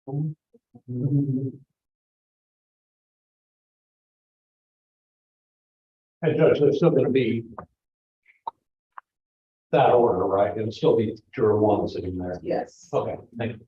And Judge, there's still going to be that order, right? It'll still be juror one sitting there. Yes. Okay, thank you.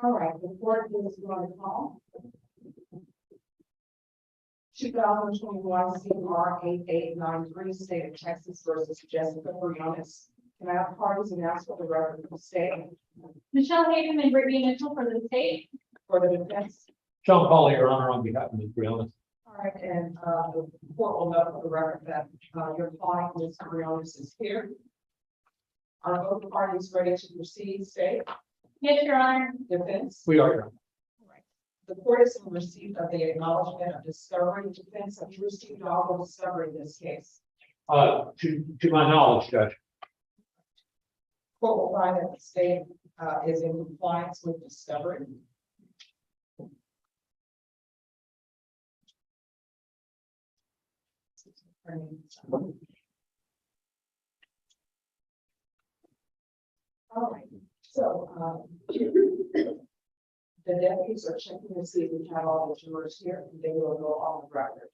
All right, the court is going to call 2021 CR 8893, State of Texas versus Jessica Briones. Can I have parties announce what the record of the state Michelle Hayden and Brittany Mitchell for the state. for the defense? John Paul, Your Honor, on behalf of Ms. Briones. All right, and the court will note for the record that your client, Ms. Briones, is here. Are both parties ready to proceed, state, Yes, Your Honor. defense? We are, Your Honor. The court is in receipt of the acknowledgement of discovery. Defense, have you received all the discovery in this case? To my knowledge, Judge. Court will find that the state is in compliance with discovery. All right, so the deputies are checking to see if we have all the jurors here, and they will go on the record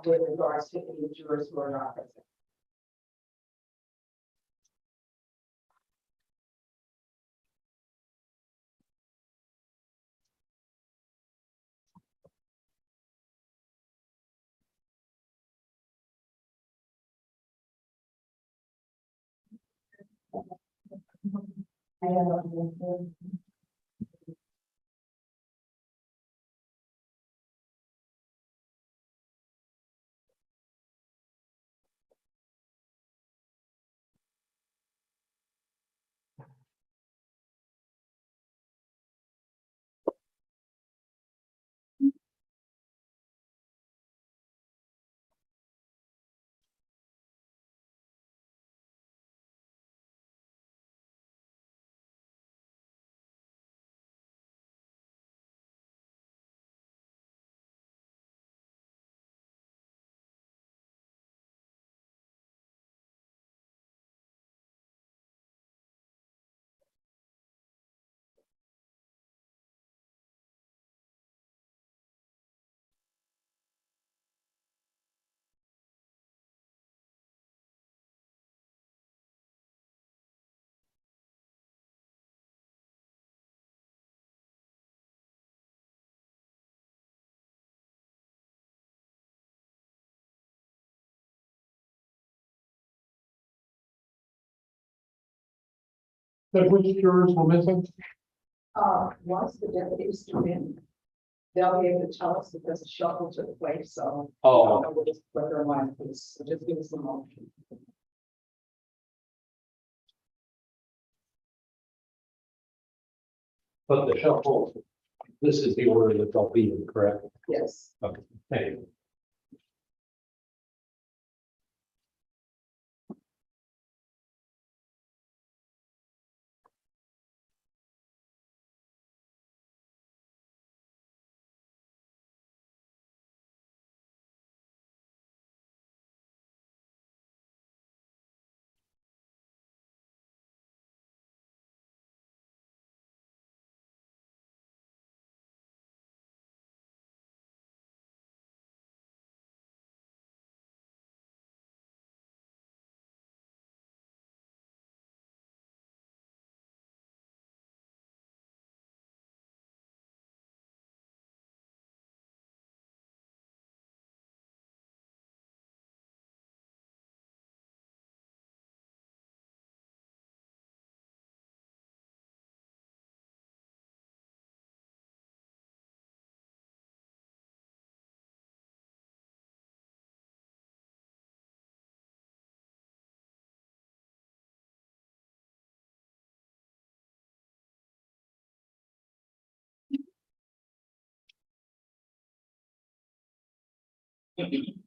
with regards to any jurors who are not present. Judge, which jurors were missing? Once the deputies come in, they'll be able to tell us because the shuffle took place, so. I Oh, don't know what their line is, so just give us a moment. but the shuffle, this is the order that they'll be in, correct? Yes. Okay, thank you. Different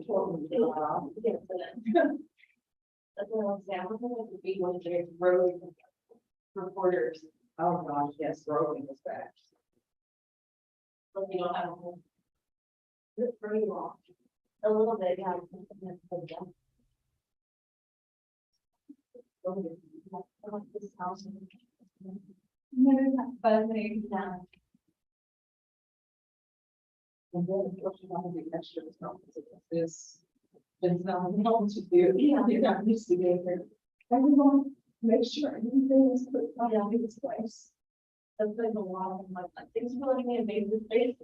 courtroom. That's an example would be when there's road reporters, Oh, gosh, yes, roving is bad. but we don't have. It's pretty long. A little bit, yeah. This house. But maybe not. And then what you want to be extra this. There's nothing else to do. Yeah, you're not used to being here. Everyone, make sure everything is put on its place. That's been a lot of my, things really need to be the space.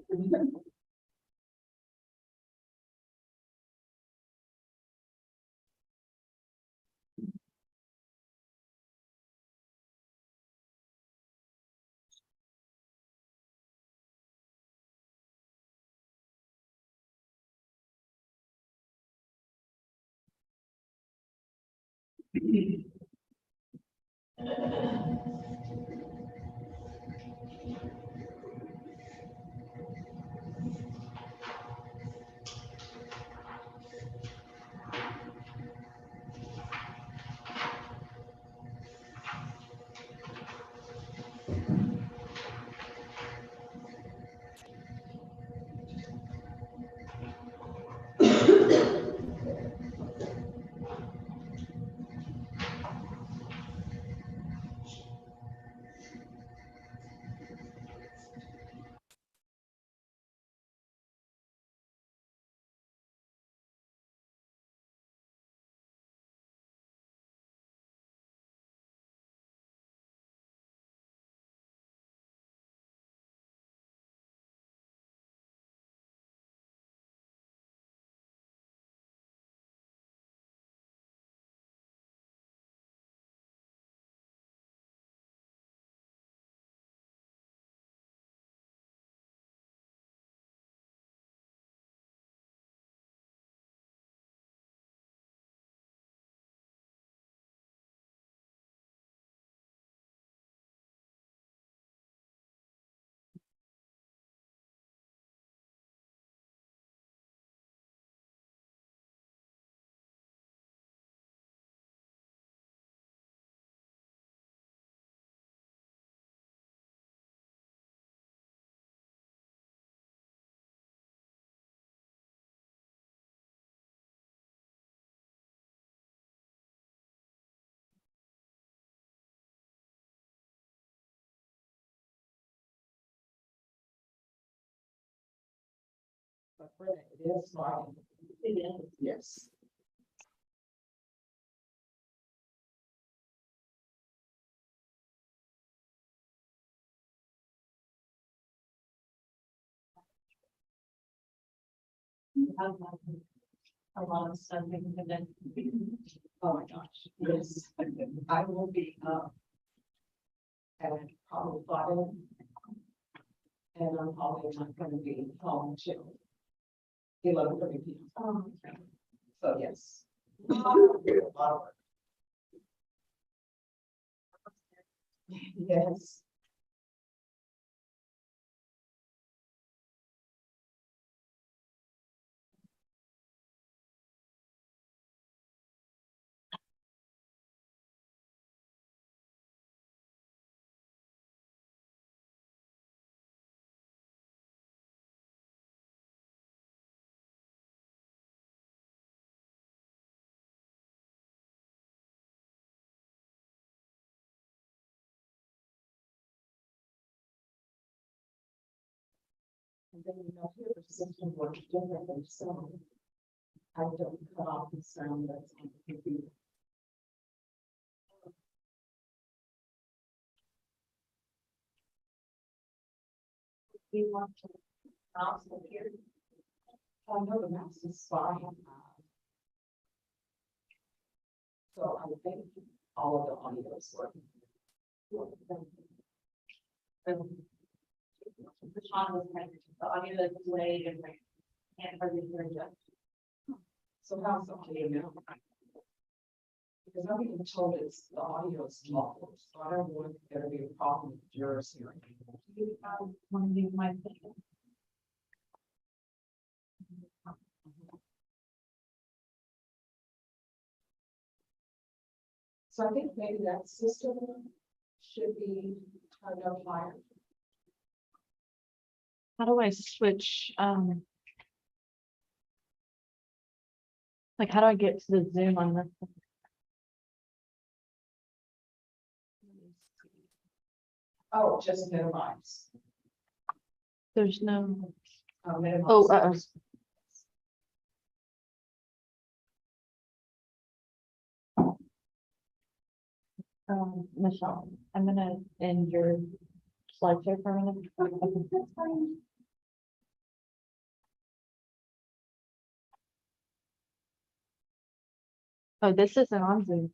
But for that, it is smart. It is. Yes. A lot of stuff, and then. Oh, my gosh, yes. I will be, and probably 5. And I'm probably not gonna be home till 11:30 p.m. So, yes. A lot of work. Yes. And then, here the system works differently, so I don't cut off the sound that's on the computer. We want to. Also here. I know the mouse is fine. So I think all of the audio is working. The Sean was kind of, the audio is delayed and like, can't hardly hear it. So how's the audio now? Because I'm being told it's the audio is muffled, so I don't want there to be a problem with jurors hearing. Want to do my thing? So I think maybe that system should be turned up higher. How do I switch, like, how do I get to the Zoom on this? Oh, just minimize. There's no, Minimize. oh, Michelle, I'm gonna end your slideshow for a minute. That's fine. Oh, this isn't on Zoom.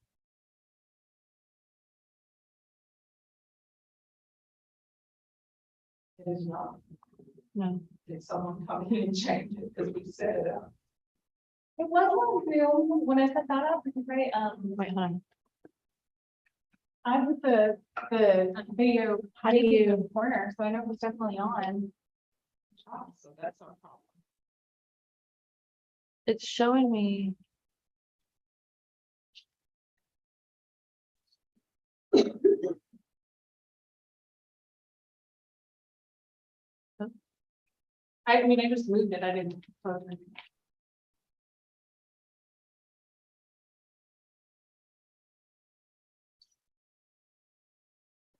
It is not. No. Did someone come in and change it because we set it up? It was on Zoom when I set that up, right? Wait, hold on. I put the video, How do you, in the corner, so I know it was definitely on. So that's our problem. it's showing me. I mean, I just moved it, I didn't.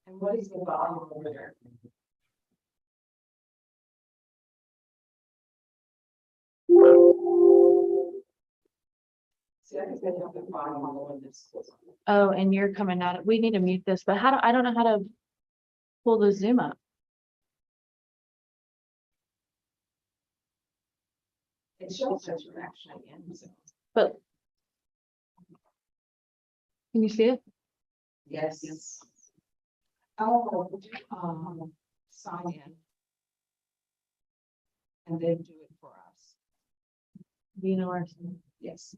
And what is the volume over there? See, I think they have the volume on this. Oh, and you're coming at it. We need to mute this, but how do, I don't know how to pull the Zoom up. It shows that you're actually in Zoom. But can you see it? Yes. Oh, sign in. And then do it for us. Do you know where? Yes.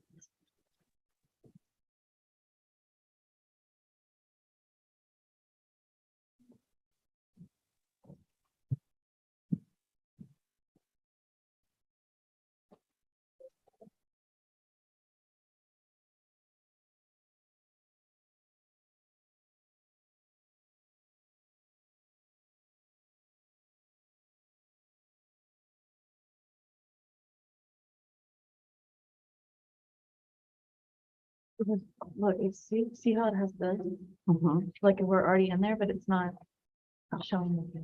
Look, it's, see how it has this? Like we're already in there, but it's not showing the.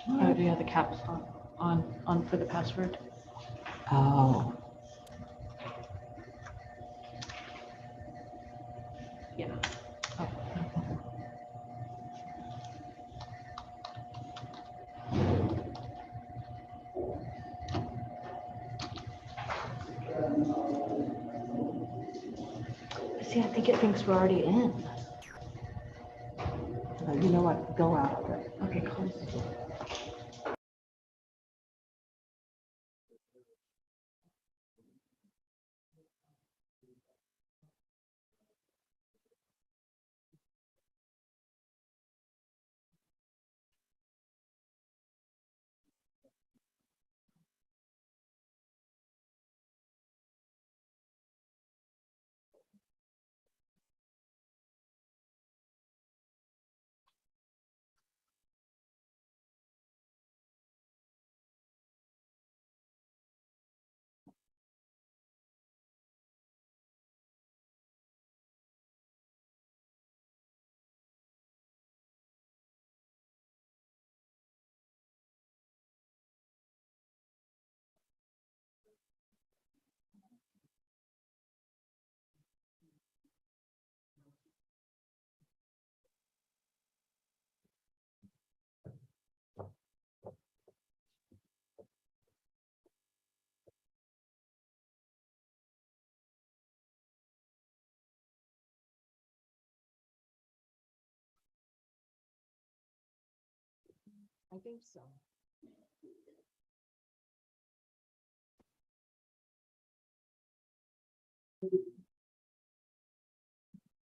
Oh, do you have the caps on for the password? Oh. Yeah. Oh. See, I think it thinks we're already in. You know what? Go out. Okay, cool. I think so.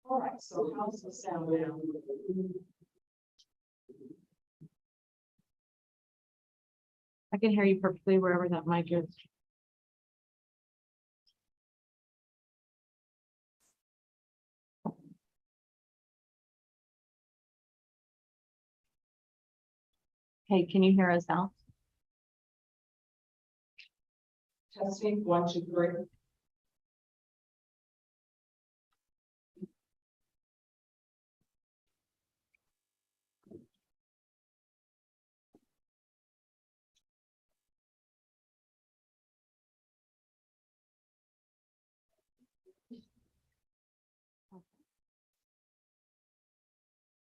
All right, so how's the sound now? I can hear you perfectly wherever that mic is. Hey, can you hear us now? Testing, 1, 2, 3.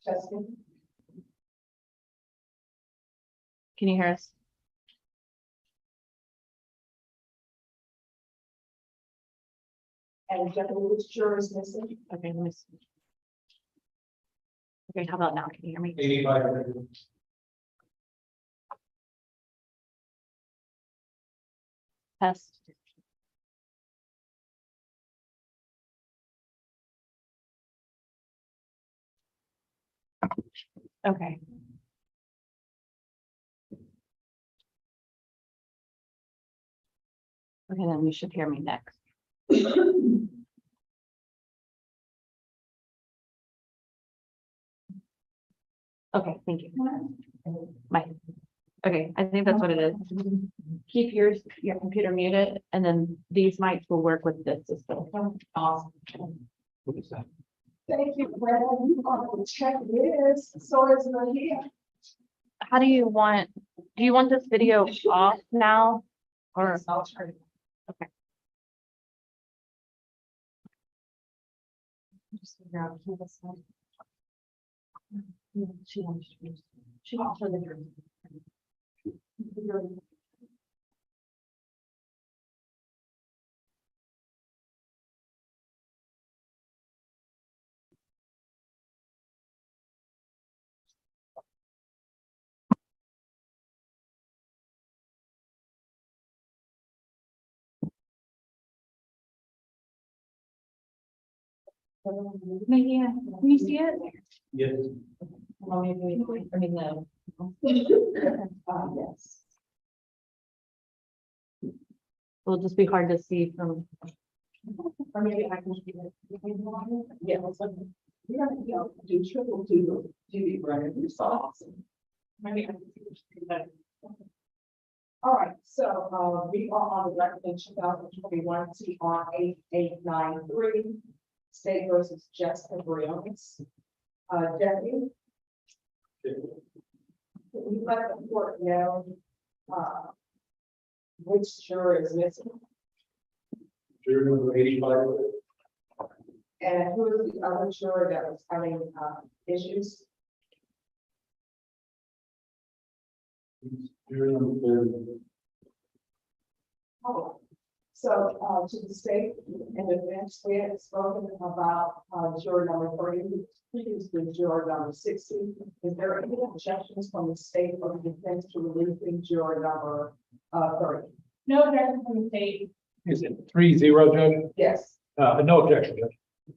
Testing, Can you hear us? and definitely which juror is missing? Okay, let me see. Okay, how about now? Can you hear me? 85. Test. Okay. Okay, then you should hear me next. Okay, thank you. My, okay, I think that's what it is. Keep your computer muted, and then these mics will work with this system. Awesome. What is that? Thank you, Brad. You want to check this, so is the here. How do you want this video off now? Or, I'll turn it. okay, Just figure out who this is. She wants to. She wants to. Maybe, can you see it? Yes. Well, maybe, I mean, no. Yes. it'll just be hard to see from, Or maybe I can. Yeah. We're gonna do triple duty running. You saw awesome. Maybe I can do that. All right, so we are on the record in 2021 TR 8893, State versus Jessica Briones. Deputy, we let the court know which juror is missing Juror number 85. and who is the other juror that was having issues. Juror number 30. Oh, so, to the state and the bench, we had spoken about, juror number 30, previously juror number 60. Is there any objections from the state or the defense to releasing juror number, 30? No objection from the state. Is it 3-0, Judge? Yes, No objection, Judge.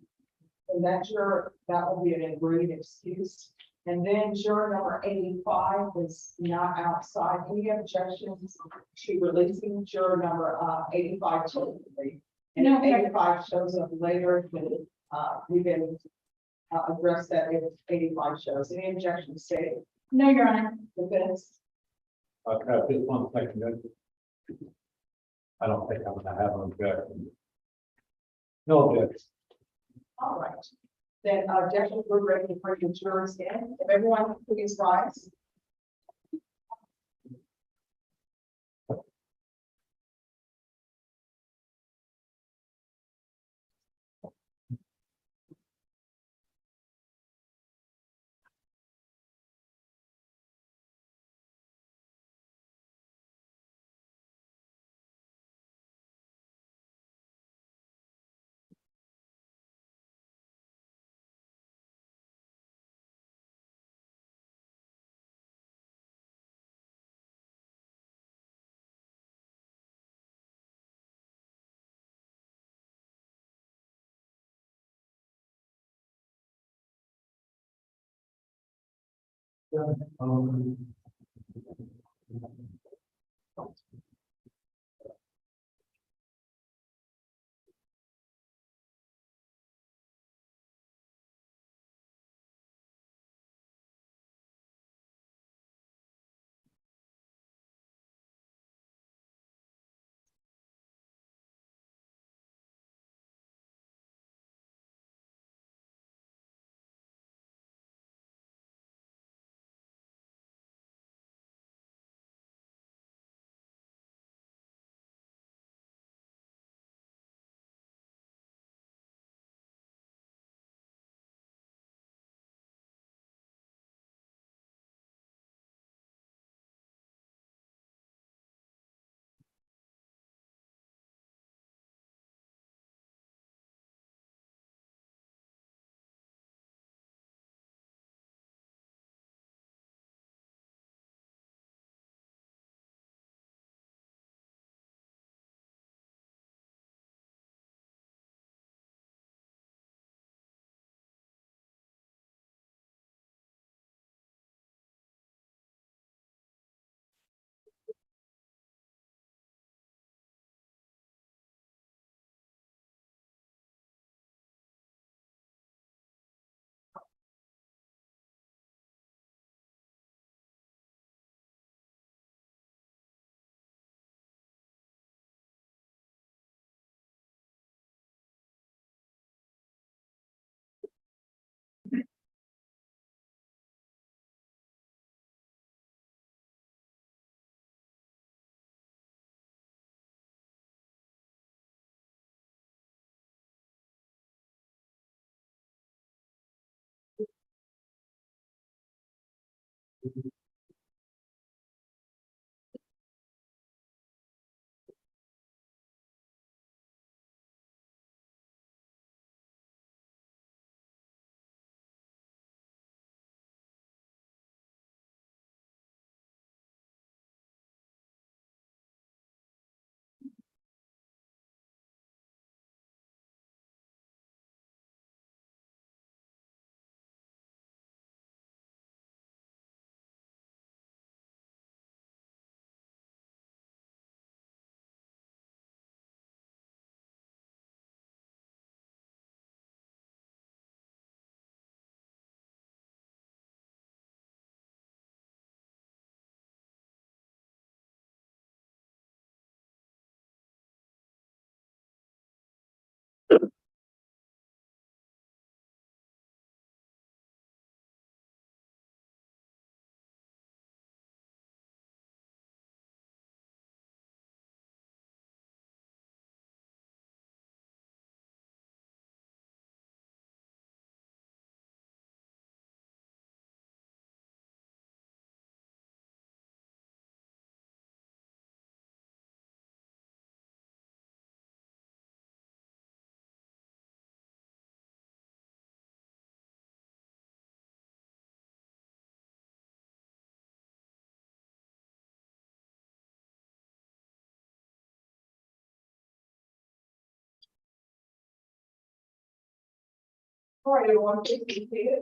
and that juror, that will be an agreed excuse. And then juror number 85 is not outside. Any objections to releasing juror number, 85 to the and No. if 85 shows up later, then, we can address that if 85 shows. Any objections, state, No, Your Honor. defense? Just 1 second, Judge. I don't think I'm gonna have an objection. No objection. All right. Then, objection, we're ready to bring the jurors in. If everyone please rise. All right, everyone, please be seated.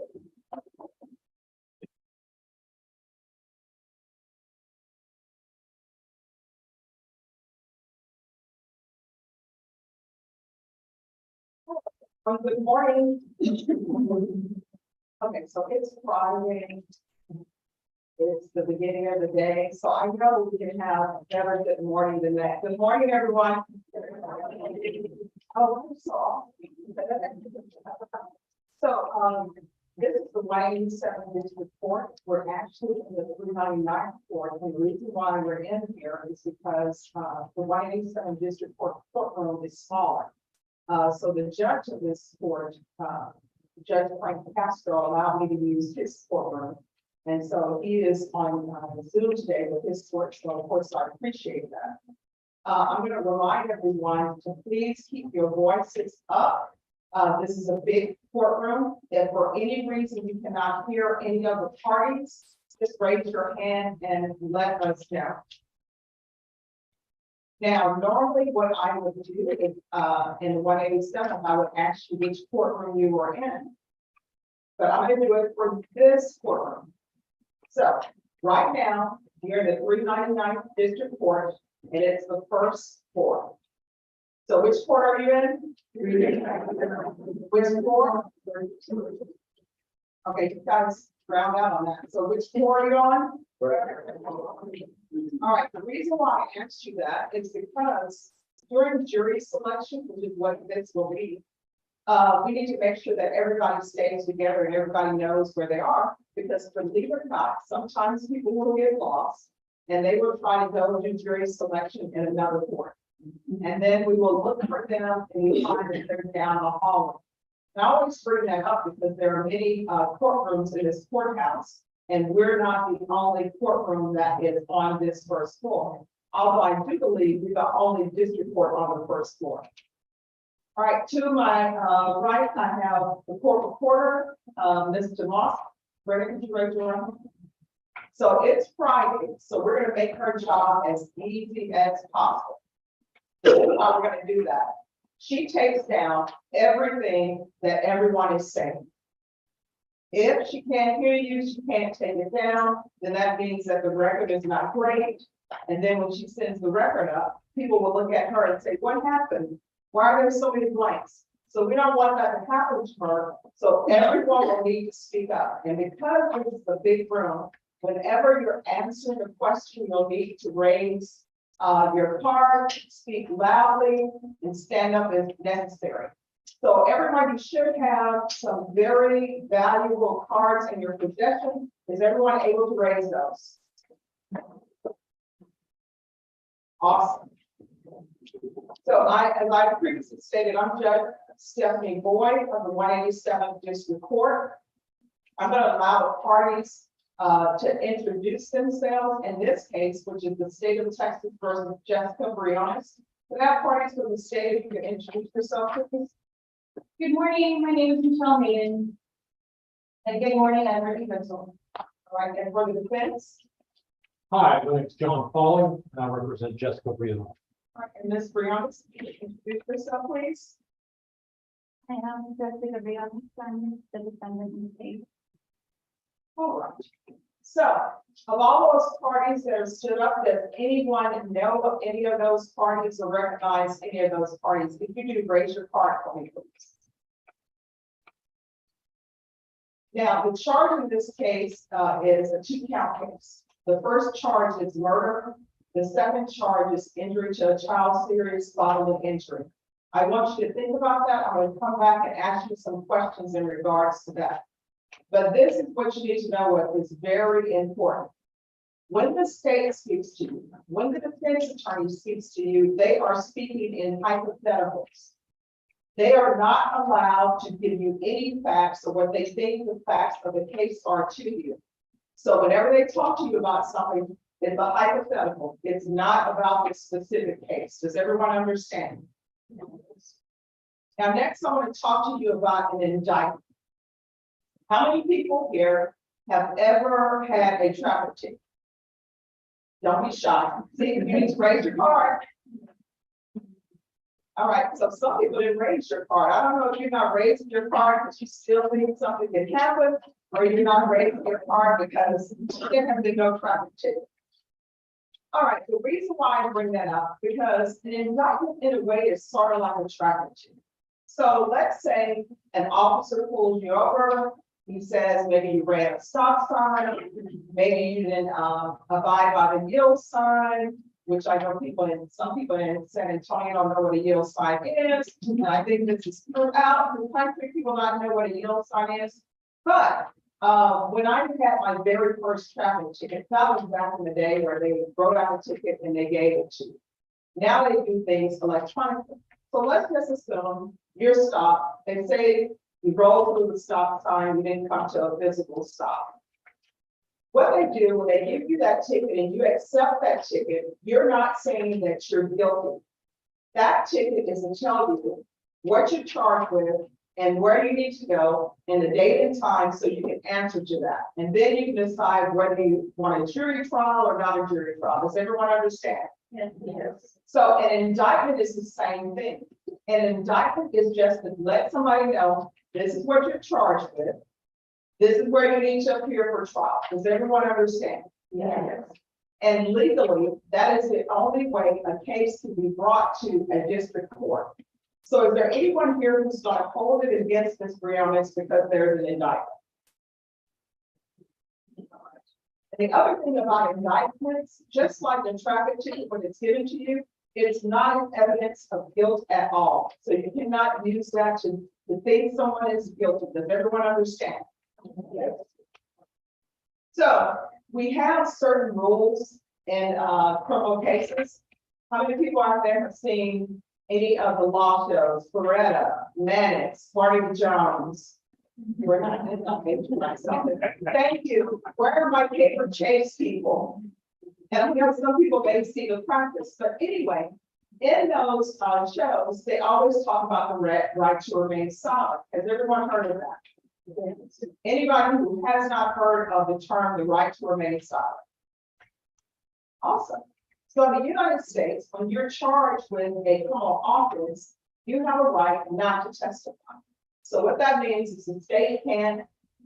Good morning. Okay, so it's Friday. It's the beginning of the day, so I know we can have a better good morning than that. Good morning, everyone. Oh, I'm sorry. So, this is the Wyoming 7th District Court. We're actually in the 399th court, and the reason why we're in here is because, the Wyoming 7th District Court courtroom is smaller. So the judge of this court, Judge Frank Castro, allowed me to use his courtroom. And so he is on Zoom today with his court, so of course I appreciate that. I'm going to remind everyone to please keep your voices up. This is a big courtroom. If for any reason you cannot hear any of the parties, just raise your hand and let us know. Now, normally what I would do is, in 187, I would ask you which courtroom you were in. But I'm going to do it for this courtroom. So right now, you're in the 399th District Court, and it's the first floor. So which court are you in? Which floor? Okay, you guys round out on that. So which floor are you on? All right, the reason why I asked you that is because during jury selection, which is what this will be, we need to make sure that everybody stays together and everybody knows where they are, because believe it or not, sometimes people will get lost and they will try to go do jury selection in another court. And then we will look for them and we find that they're down the hallway. And I always bring that up because there are many courtrooms in this courthouse, and we're not the only courtroom that is on this first floor. Although I do believe we're the only district court on the first floor. All right, to my right, I have the court reporter, Mr. Moss. Brenda, could you raise your hand? So it's Friday, so we're gonna make her job as easy as possible. So how we're gonna do that? She takes down everything that everyone is saying. If she can't hear you, she can't take it down, then that means that the record is not great. And then when she sends the record up, people will look at her and say, what happened? Why are there so many blanks? So we don't want that to happen to her. So everyone will need to speak up. And because this is a big room, whenever you're answering a question, you'll need to raise your card, speak loudly, and stand up if necessary. So everybody should have some very valuable cards in your possession. Is everyone able to raise those? Awesome. So as I previously stated, I'm Judge Stephanie Boyd of the 187th District Court. I'm going to allow the parties to introduce themselves in this case, which is the state of Texas versus Jessica BRIONES. So that parties from the state, if you can introduce yourself, please. Good morning, my name is Michelle Maiden. And good morning, I'm Ricky Mitchell. All right, and for the defense. Hi, my name is John Foley, and I represent Jessica BRIONES. All right, and Ms. BRIONES, can you introduce yourself, please? I am Jessica BRIONES, I'm the defendant in the case. All right. So, of all those parties that have stood up, does anyone know of any of those parties or recognize any of those parties? If you do, raise your card for me, please. Now, the charge in this case is a 2-count case. The first charge is murder. The second charge is injury to a child, serious bodily injury. I want you to think about that. I'm going to come back and ask you some questions in regards to that. But this is what you need to know what is very important. When the state speaks to you, when the defense attorney speaks to you, they are speaking in hypotheticals. They are not allowed to give you any facts or what they think the facts of the case are to you. So whenever they talk to you about something, it's a hypothetical. It's not about the specific case. Does everyone understand? Now, next, I want to talk to you about an indictment. How many people here have ever had a traffic ticket? Don't be shy. See, you need to raise your card. All right, so some people didn't raise your card. I don't know if you're not raising your card because you still think something can happen, or you're not raising your card because there have been no traffic ticket. All right, the reason why I bring that up, because an indictment in a way is sort of like a traffic ticket. So let's say an officer pulls you over. He says maybe you ran a stop sign, maybe you didn't abide by the yield sign, which I know some people in San Antonio don't know what a yield sign is. And I think this is throughout the country, people not know what a yield sign is. But when I had my very first traffic ticket, that was back in the day where they wrote out a ticket and they gave it to you. Now they do things electronically. So let's just assume you're stopped. They say you roll through the stop sign, you didn't come to a physical stop. What they do when they give you that ticket and you accept that ticket, you're not saying that you're guilty. That ticket is to tell you what you're charged with and where you need to go and the date and time so you can answer to that. And then you can decide whether you want a jury trial or not a jury trial. Does everyone understand? Yes. Yes. So an indictment is the same thing. An indictment is just to let somebody know this is what you're charged with. This is where you need to appear for trial. Does everyone understand? Yes. And legally, that is the only way a case can be brought to a district court. So is there anyone here who's going to hold it against Ms. Briones because there's an indictment? The other thing about indictments, just like the traffic ticket when it's given to you, it's not evidence of guilt at all. So you cannot use that to think someone is guilty. Does everyone understand? Yes. So we have certain rules in criminal cases. How many people out there have seen any of the law shows? Beretta, Mannix, Marty Jones. We're not myself. Thank you. Where are my paper chase people? And you know, some people may see the practice, but anyway, in those shows, they always talk about the right to remain silent. Has everyone heard of that? Anybody who has not heard of the term the right to remain silent? Awesome. So in the United States, when you're charged with a criminal offense, you have a right not to testify. So what that means is the state can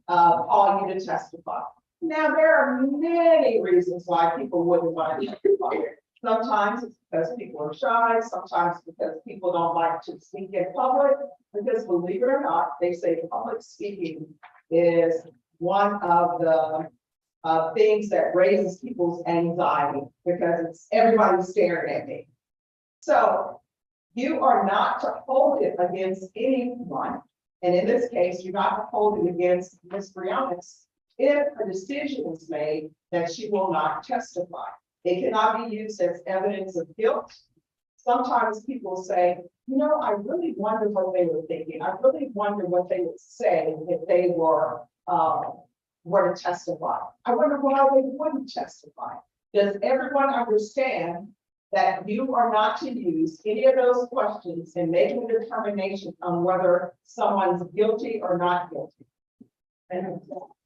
call you to testify. Now, there are many reasons why people wouldn't want to testify. Sometimes it's because people are shy, sometimes because people don't like to speak in public, because believe it or not, they say public speaking is one of the things that raises people's anxiety because it's everybody staring at me. So you are not to hold it against anyone. And in this case, you're not to hold it against Ms. Briones if a decision is made that she will not testify. It cannot be used as evidence of guilt. Sometimes people say, you know, I really wonder what they were thinking. I really wonder what they would say if they were to testify. I wonder why they wouldn't testify. Does everyone understand that you are not to use any of those questions in making a determination on whether someone's guilty or not guilty? And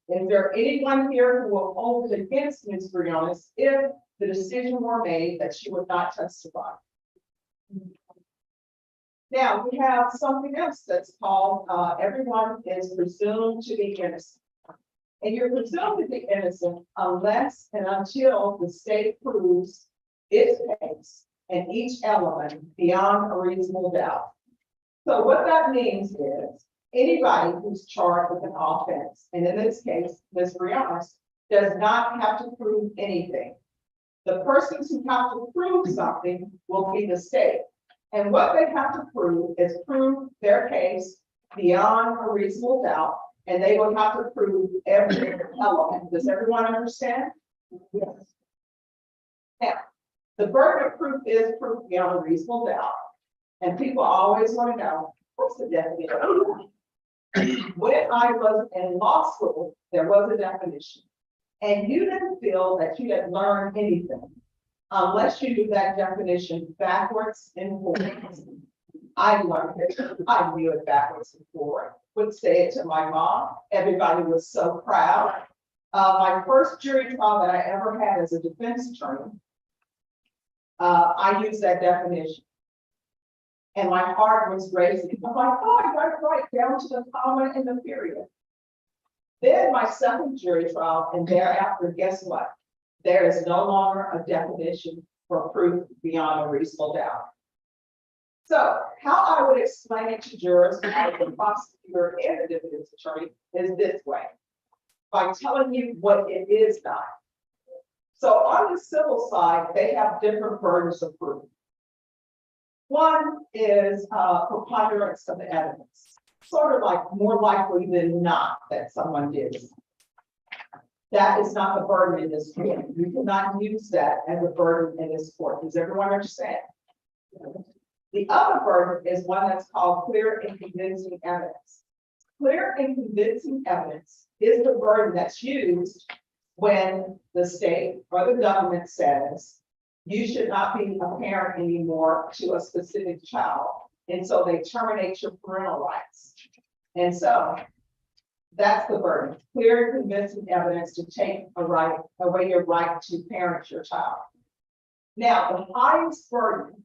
is there anyone here who will hold it against Ms. Briones if the decision were made that she would not testify? Now, we have something else that's called everyone is presumed to be innocent. And you're presumed to be innocent unless and until the state proves its case and each element beyond a reasonable doubt. So what that means is anybody who's charged with an offense, and in this case, Ms. Briones, does not have to prove anything. The persons who have to prove something will be the state. And what they have to prove is prove their case beyond a reasonable doubt, and they will have to prove every element. Does everyone understand? Yes. Now, the burden of proof is proof beyond a reasonable doubt. And people always want to know, what's the definition? When I was in law school, there was a definition. And you didn't feel that you had learned anything unless you knew that definition backwards and forwards. I learned it. I knew it backwards and forward. Would say it to my mom. Everybody was so proud. My first jury trial that I ever had as a defense attorney, I used that definition. And my heart was racing. I'm like, oh, I got it right down to the comma and the period. Then my second jury trial, and thereafter, guess what? There is no longer a definition for proof beyond a reasonable doubt. So how I would explain it to jurors as the prosecutor and the defense attorney is this way, by telling you what it is not. So on the civil side, they have different burdens of proof. One is preponderance of the evidence, sort of like more likely than not that someone did. That is not the burden in this court. You cannot use that as a burden in this court. Does everyone understand? The other burden is one that's called clear and convincing evidence. Clear and convincing evidence is the burden that's used when the state or the government says you should not be a parent anymore to a specific child. And so they terminate your parental rights. And so that's the burden, clear and convincing evidence to take away your right to parent your child. Now, the highest burden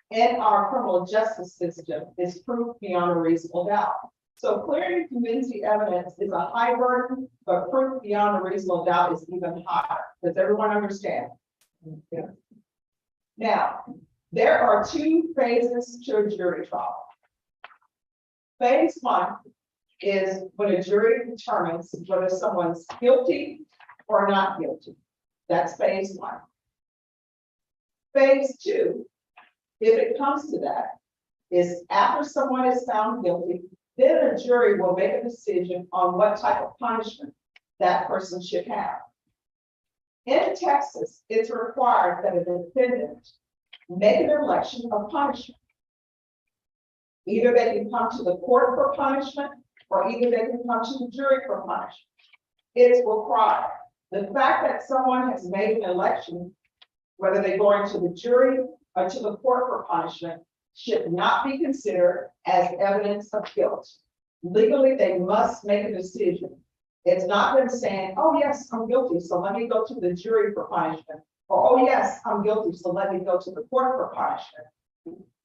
in our criminal justice system is proof beyond a reasonable doubt. So clear and convincing evidence is a high burden, but proof beyond a reasonable doubt is even higher. Does everyone understand? Yeah. Now, there are two phases to a jury trial. Phase one is when a jury determines whether someone's guilty or not guilty. That's phase one. Phase two, if it comes to that, is after someone is found guilty, then a jury will make a decision on what type of punishment that person should have. In Texas, it's required that a defendant make an election of punishment. Either they can come to the court for punishment, or either they can come to the jury for punishment. It's required. The fact that someone has made an election, whether they go into the jury or to the court for punishment, should not be considered as evidence of guilt. Legally, they must make a decision. It's not them saying, oh, yes, I'm guilty, so let me go to the jury for punishment. Or, oh, yes, I'm guilty, so let me go to the court for punishment.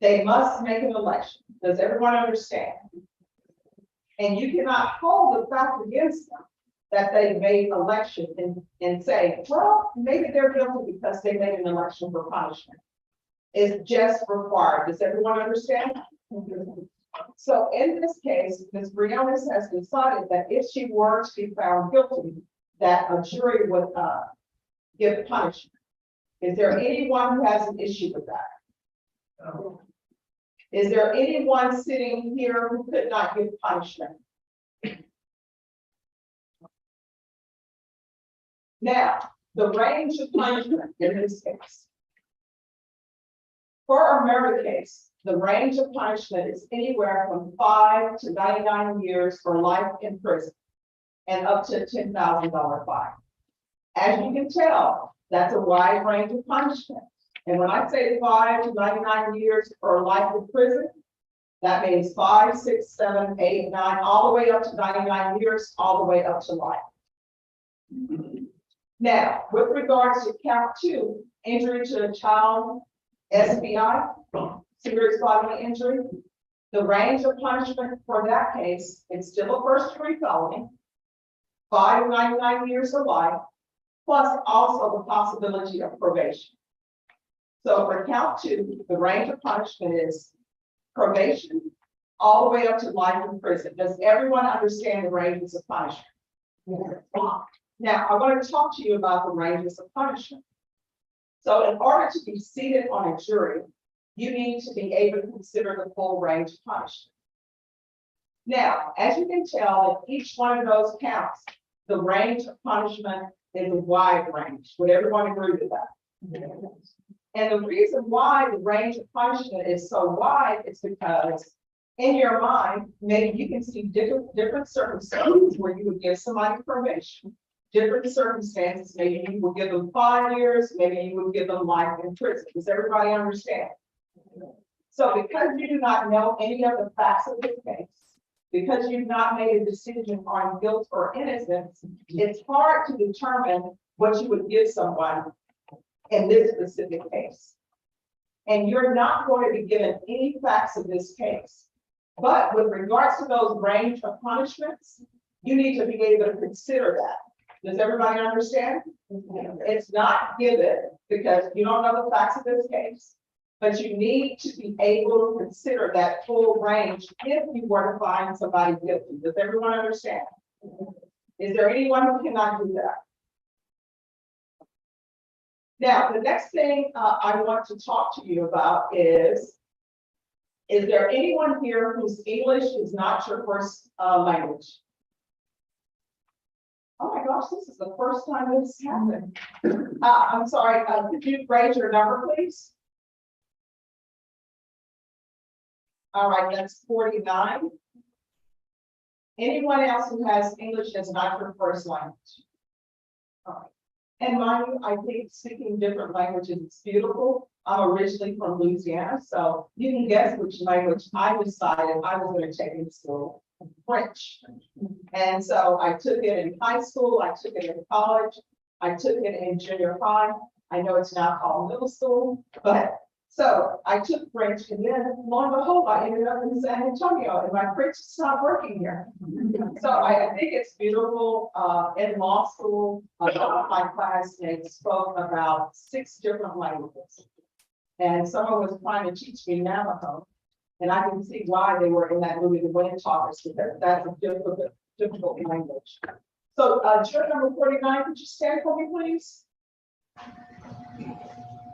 They must make an election. Does everyone understand? And you cannot hold the fact against them that they made election and say, well, maybe they're guilty because they made an election for punishment. It's just required. Does everyone understand? So in this case, Ms. Briones has decided that if she were to be found guilty, that a jury would give punishment. Is there anyone who has an issue with that? No. Is there anyone sitting here who could not give punishment? Now, the range of punishment in this case. For a murder case, the range of punishment is anywhere from 5 to 99 years for life in prison and up to a $10,000 fine. As you can tell, that's a wide range of punishment. And when I say 5 to 99 years for life in prison, that means 5, 6, 7, 8, 9, all the way up to 99 years, all the way up to life. Now, with regards to count 2, injury to a child, SBI, serious bodily injury, the range of punishment for that case, it's still a first-degree felony, 5 to 99 years of life, plus also the possibility of probation. So for count 2, the range of punishment is probation all the way up to life in prison. Does everyone understand the ranges of punishment? Now, I want to talk to you about the ranges of punishment. So in order to be seated on a jury, you need to be able to consider the full range of punishment. Now, as you can tell, in each one of those counts, the range of punishment is a wide range. Would everyone agree with that? And the reason why the range of punishment is so wide is because in your mind, maybe you can see different circumstances where you would give somebody probation. Different circumstances, maybe you will give them 5 years, maybe you will give them life in prison. Does everybody understand? So because you do not know any of the facts of the case, because you've not made a decision on guilt or innocence, it's hard to determine what you would give someone in this specific case. And you're not going to be given any facts of this case. But with regards to those range of punishments, you need to be able to consider that. Does everybody understand? It's not given because you don't know the facts of this case, but you need to be able to consider that full range if you were to find somebody guilty. Does everyone understand? Is there anyone who cannot do that? Now, the next thing I want to talk to you about is there anyone here whose English is not your first language? Oh my gosh, this is the first time this happened. I'm sorry, could you raise your number, please? All right, that's 49. Anyone else who has English as not your first language? All right. And mind you, I think speaking different languages is beautiful. I'm originally from Louisiana, so you can guess which language I decided I was going to take in school. French. And so I took it in high school, I took it in college, I took it in junior high. I know it's now called middle school, but So I took French and then lo and behold, I ended up in San Antonio and my French is not working here. So I think it's beautiful. In law school, a lot of my classmates spoke about 6 different languages. And someone was trying to teach me Navajo. And I can see why they were in that movie, The Wind Talkers, because that's a difficult language. So, juror number 49, could you stand for me, please?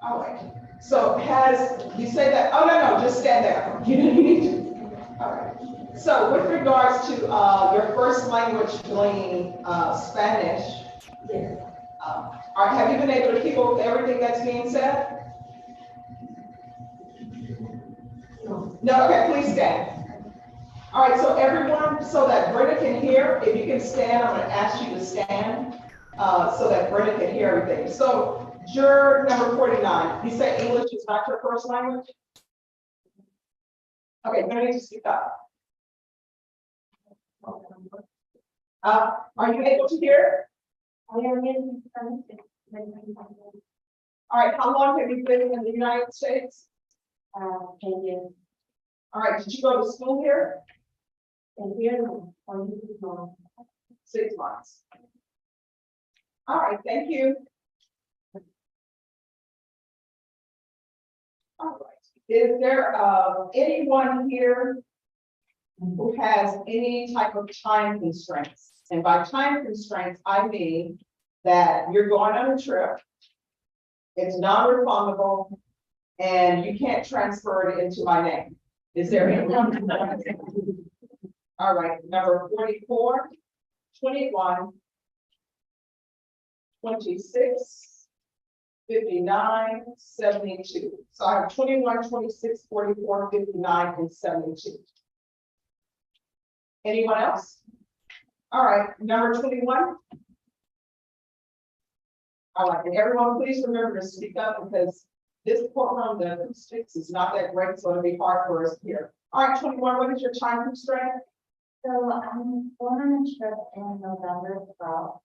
All right. So you say that, oh, no, just stand there. You didn't need to. All right. So with regards to your first language being Spanish, have you been able to keep up with everything that's being said? No, okay, please stand. All right, so everyone, so that Brenda can hear, if you can stand, I'm going to ask you to stand so that Brenda can hear everything. So, juror number 49, you say English is not your first language? Okay, you need to speak up. Are you able to hear? I am in Spanish. All right, how long have you been in the United States? 10 years. All right, did you go to school here? And here, only 6 months. 6 months. All right, thank you. All right, is there anyone here who has any type of time constraints? And by time constraints, I mean that you're going on a trip, it's non-refundable, and you can't transfer it into my name. Is there anyone? All right, number 44, 21, 26, 59, 72. So I have 21, 26, 44, 59, and 72. Anyone else? All right, number 21. All right, and everyone, please remember to speak up because this courtroom, the acoustics is not that great, so it'll be hard for us here. All right, 21, what is your time constraint? So I'm going on a trip in November 12th.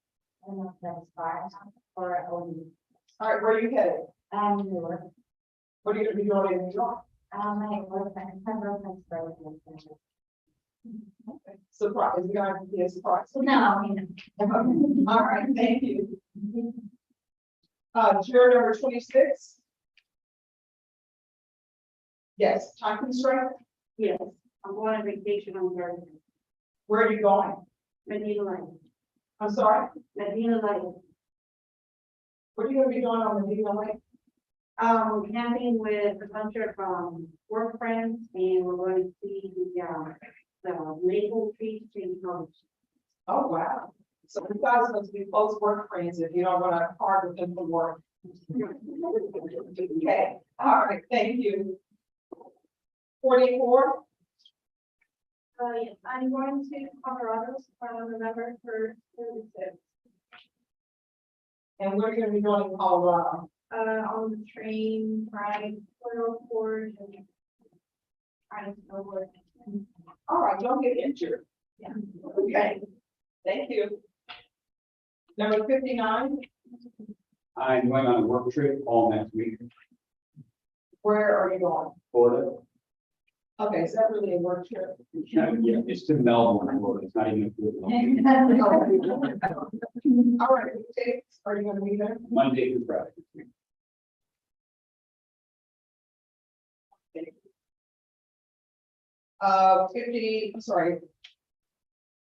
I don't know if that's far for a week. All right, where are you headed? New York. What are you going to be doing in New York? My girlfriend's birthday. Surprise, is it going to be a surprise? No, you know. All right, thank you. Juror number 26. Yes, time constraint? Yes, I'm going on vacation on Thursday. Where are you going? Medina Lake. I'm sorry, Medina Lake. what are you going to be doing on the Medina Lake? Camping with a bunch of work friends, and we're going to see the maple tree coast. Oh, wow. So you guys must be close work friends if you don't want to hard with them for work. Okay, all right, thank you. 44. Yes, I'm going to Colorado from November 1st to the 6th. And we're going to be going to Colorado. On the train, ride, Port and trying to snowboard. All right, don't get injured. Yeah. Okay, thank you. Number 59, I'm going on a work trip all next week, where are you going? Florida. Okay, is that really a work trip? Yeah, it's to Melbourne, Florida. It's not even a good one. All right, what dates are you going to be there? Monday through Friday.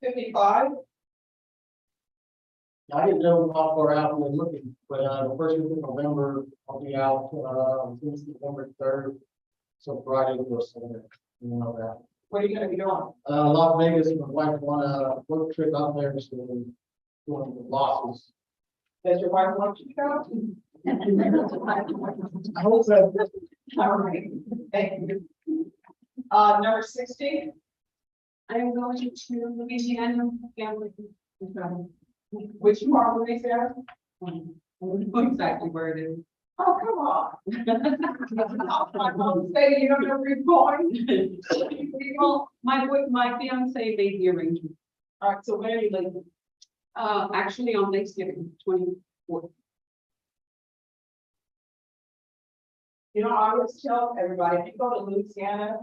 55. I didn't know how far out we were looking, but the first week of November, I'll be out since November 3rd. So Friday was Sunday, you know that. What are you going to be doing? Las Vegas, my wife won a work trip out there, so we're doing the losses. Does your wife want you to go? I hope so. All right, thank you. Number 60. I'm going to Louisiana family. Which part of Louisiana? Exactly where it is. Oh, come on. My mom say you don't know where you're going. Well, my fiance made the arrangement, All right, so where are you living? actually on Thanksgiving, 24th. You know, I always tell everybody, if you go to Louisiana,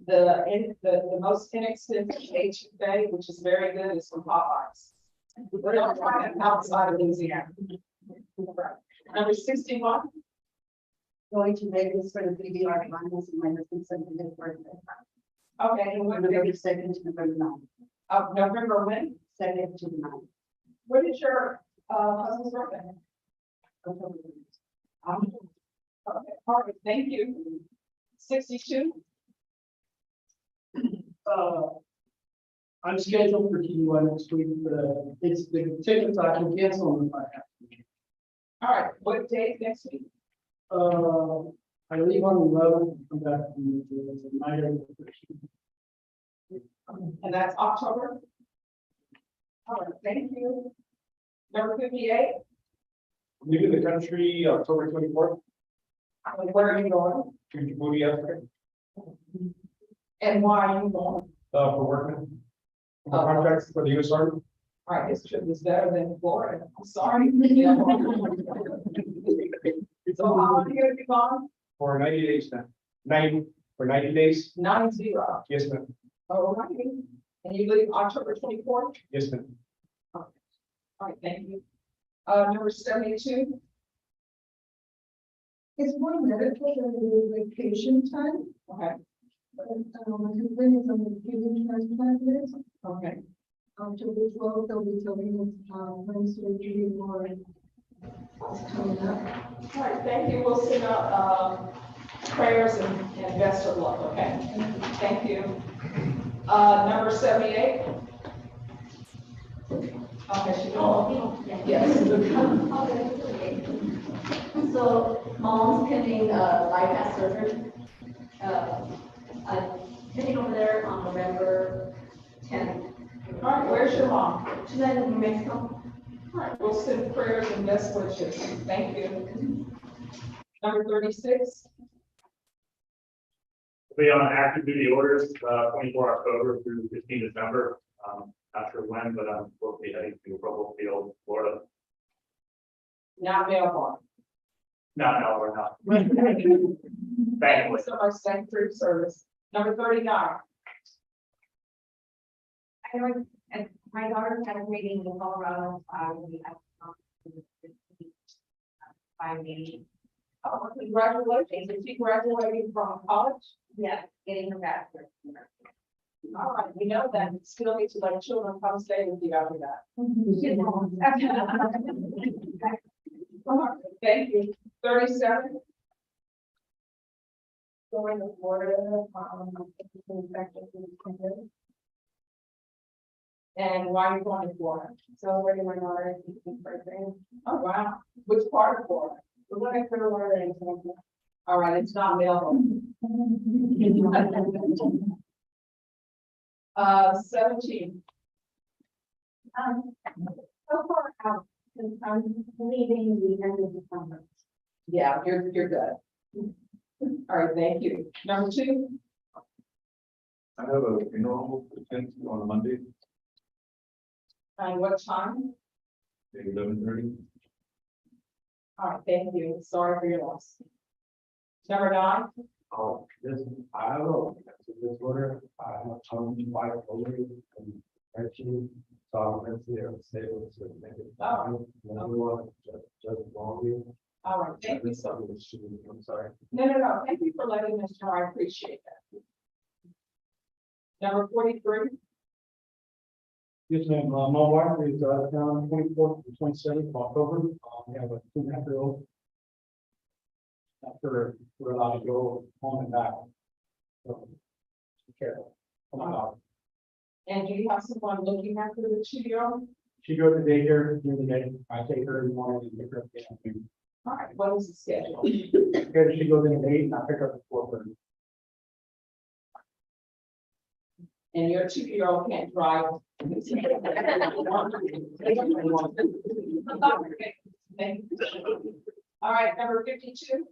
the most inexpensive HFA, which is very good, is from Popeyes. We don't find it outside of Louisiana. Number 61, Going to Vegas for the BDR finals and my husband said his birthday. okay, and what day November 2nd to November 9th. of November when? 2nd to the 9th. What is your, husband's birthday? October 9th. Okay, all right, thank you. 62, I'm scheduled for Q1 next week, it's the tickets I can cancel them if I have to. all right, what day next week? I leave on the 11th, come back on the night of the 13th. And that's October? All right, thank you. Number 58, Leaving the country October 24th, where are you going? to Djibouti, Africa, And why are you going? for working. For contracts for the U.S. Army. All right, this trip is better than Florida. I'm sorry. So how long are you gonna be gone? For 90 days now. 90 days. 90. Yes, ma'am. All right. And you leave October 24th? Yes, ma'am. All right, thank you. Number 72, It's more medical than the vacation time, okay, but, my husband is on the kidney transplant list. okay. October 12th, they'll be telling us, when surgery or is coming up. All right, thank you. We'll send out, prayers and best of luck, okay? Thank you. Number 78. Okay, she yes. So mom's pending bypass surgery. I'm heading over there on November 10th. All right, where's your mom? She's in New Mexico. All right, we'll send prayers and best wishes. Thank you. Number 36. Be on active duty orders, 24 October through 15 December. Not sure when, but I'm supposed to be heading to Provo Field, Florida. Not mailbox. No, we're not. Thank you Thankfully. so much. Thank you for your service. Number 39. I know, and my daughter's graduating in Colorado, will be at, by May. Oh, congratulations. Is she graduating from college? Yeah, getting her bachelor's. All right, we know that. Still need to let children come stay with you after that. All right, thank you. 37. Going to Florida, And why are you going to Florida? celebrating my daughter's 18th birthday. Oh, wow. Which part of Florida? We're going to Clearwater and Tampa. All right, it's not mailable. 17. So far out, since I'm leaving the end of December. Yeah, you're good. All right, thank you. Number 2. I have a funeral on a Monday, And what time? at 11:30. All right, thank you. Sorry for your loss. Number 9. Oh, this, I don't know, this order, I have some bipolar and actually, so I'm going to say it was a negative. Oh. Everyone, just wrongly. All right, thank you so much. I'm sorry. No. Thank you for letting us know. I appreciate that. Number 43. Yes, ma'am. My wife is down 24th to 27th of October. We have a 2.5-year-old. After we're allowed to go home and back. So, be careful. Come on. And do you have someone looking after the 2-year-old? She goes to daycare during the day. I take her in the morning and pick her up in the afternoon. All right, what is the schedule? Okay, she goes in at 8 and I pick her up at 4:30. And your 2-year-old can't drive. All right, number 52.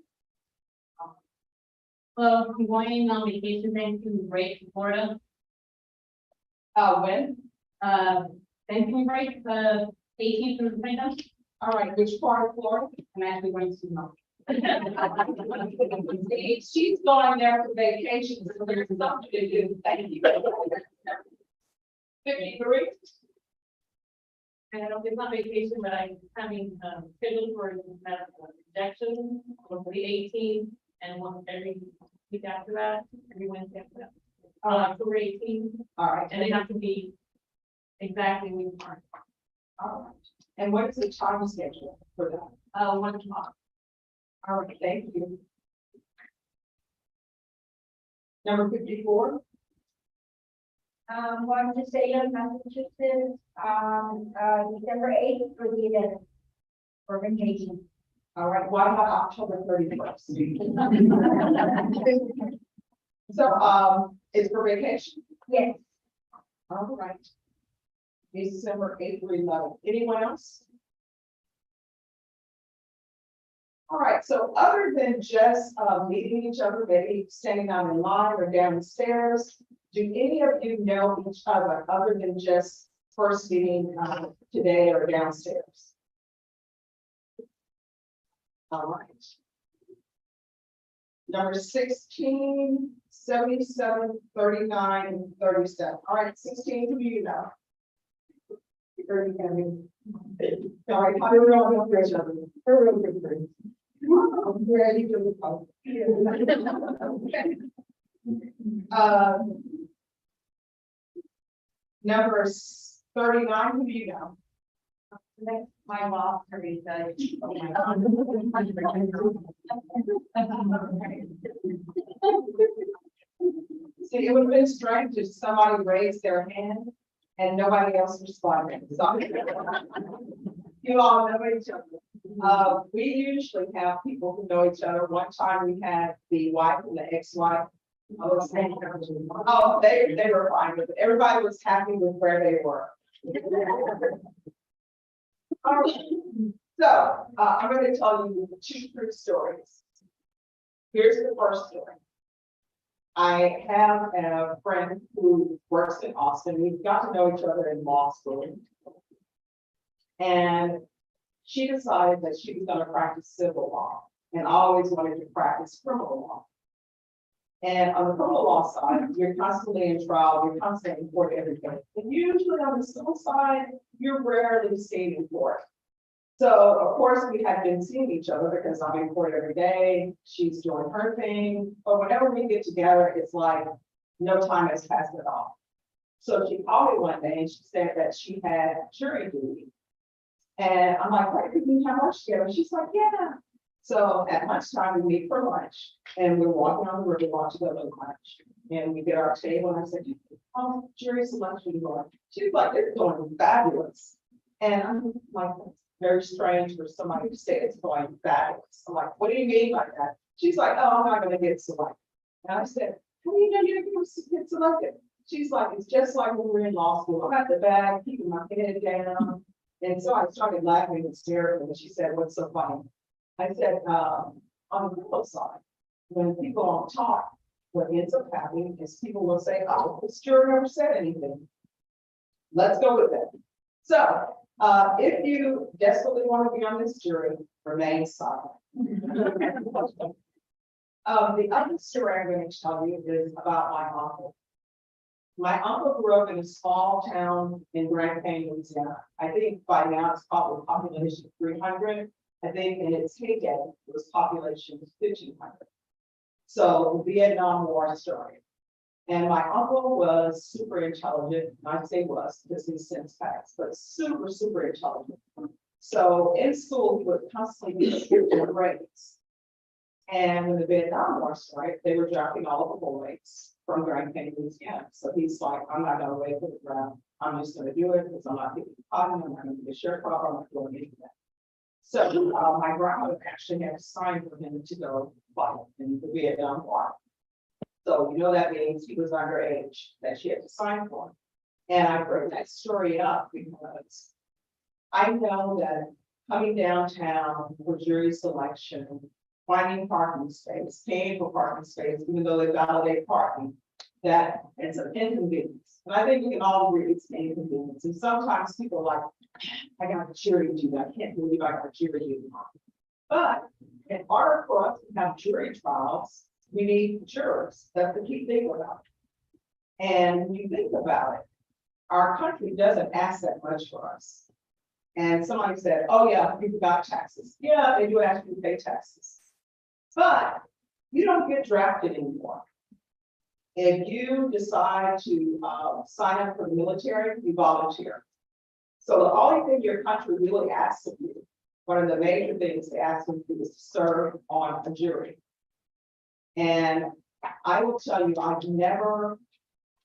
Well, I'm going on vacation Thanksgiving break in Florida. When? Thanksgiving break, the 18th through the 29th. All right, which part of Florida? I'm actually going to know. See, she's going there for vacation, so there's something to do. Thank you. 53. And I don't, it's not vacation, but I'm having, scheduled for medical injection on the 18th and one every week after that, every Wednesday after that. October 18th, All right, and they have to be exactly week mark. all right. And what is the time schedule for that? 1 o'clock. All right, thank you. Number 54. One to stay in Massachusetts, December 8th for the event. For vacation. All right, what about October 31st? So, it's for vacation. Yes. All right. December 8th through 11th. Anyone else? All right, so other than just meeting each other, maybe standing down in line or downstairs, do any of you know each other other than just first meeting today or downstairs? All right. Number 16, 77, 39, and 37. All right, 16, who do you know? All right, how do we all know for each other? We're real good friends. I'm ready to go. Okay. Number 39, who do you know? That's my boss, Teresa. Oh my God. See, it would have been strange if somebody raised their hand and nobody else responded. So, you all know each other. We usually have people who know each other. One time we had the wife and the ex-wife. Oh, they were fine with it. Everybody was happy with where they were. All right. So, I'm going to tell you 2 true stories. Here's the first story. I have a friend who works in Austin. We've got to know each other in law school. And she decided that she was going to practice civil law and always wanted to practice criminal law. And on the criminal law side, you're constantly in trial, you're constantly in court every day. And usually on the civil side, you're rarely seen in court. So of course we had been seeing each other because I'm in court every day, she's doing her thing, but whenever we get together, it's like no time has passed at all. So she called me one day and she said that she had jury duty. And I'm like, right, could we have lunch together? She's like, yeah. So at lunchtime, we meet for lunch and we're walking on the river, watching the lunch. And we get our table and I said, oh, jury selection going. She's like, it's going fabulous. And I'm like, it's very strange for somebody to say it's going fabulous. I'm like, what do you mean by that? She's like, oh, I'm not going to get selected. And I said, how do you know you're going to get selected? She's like, it's just like when we were in law school. I'm at the back, keeping my head down. And so I started laughing hysterically. And she said, what's so funny? I said, on the criminal side, when people don't talk, what ends up happening is people will say, oh, this juror never said anything. Let's go with it. So if you desperately want to be on this jury, remain silent. The other story I'm going to tell you is about my uncle. My uncle grew up in a small town in Grand Canyon, Louisiana. I think by now it's probably population 300. I think in its heyday, it was population 1,500. So the Vietnam War story. And my uncle was super intelligent, and I say was because he's since passed, but super, super intelligent. So in school, he would constantly be skipped in grades. And when the Vietnam War started, they were dropping all the boys from Grand Canyon, Louisiana. So he's like, I'm not gonna wait for the ground. I'm just gonna do it because I'm not getting caught. I'm not gonna be a sharecropper. I'm not going to do that. So my grandmother actually had to sign for him to go fight in the Vietnam War. So you know that means he was underage that she had to sign for him. And I bring that story up because I know that coming downtown for jury selection, finding parking space, paying for parking space, even though they validate parking, that it's an inconvenience. And I think we can all agree it's an inconvenience. And sometimes people are like, I got a jury duty. I can't believe I got a jury duty. But in order for us to have jury trials, we need jurors. That's the key thing about it. And when you think about it, our country doesn't ask that much for us. And somebody said, oh yeah, people got taxes. Yeah, they do ask you to pay taxes. But you don't get drafted anymore. If you decide to sign up for the military, you volunteer. So the only thing your country really asks of you, one of the major things they ask of you is to serve on a jury. And I will tell you, I've never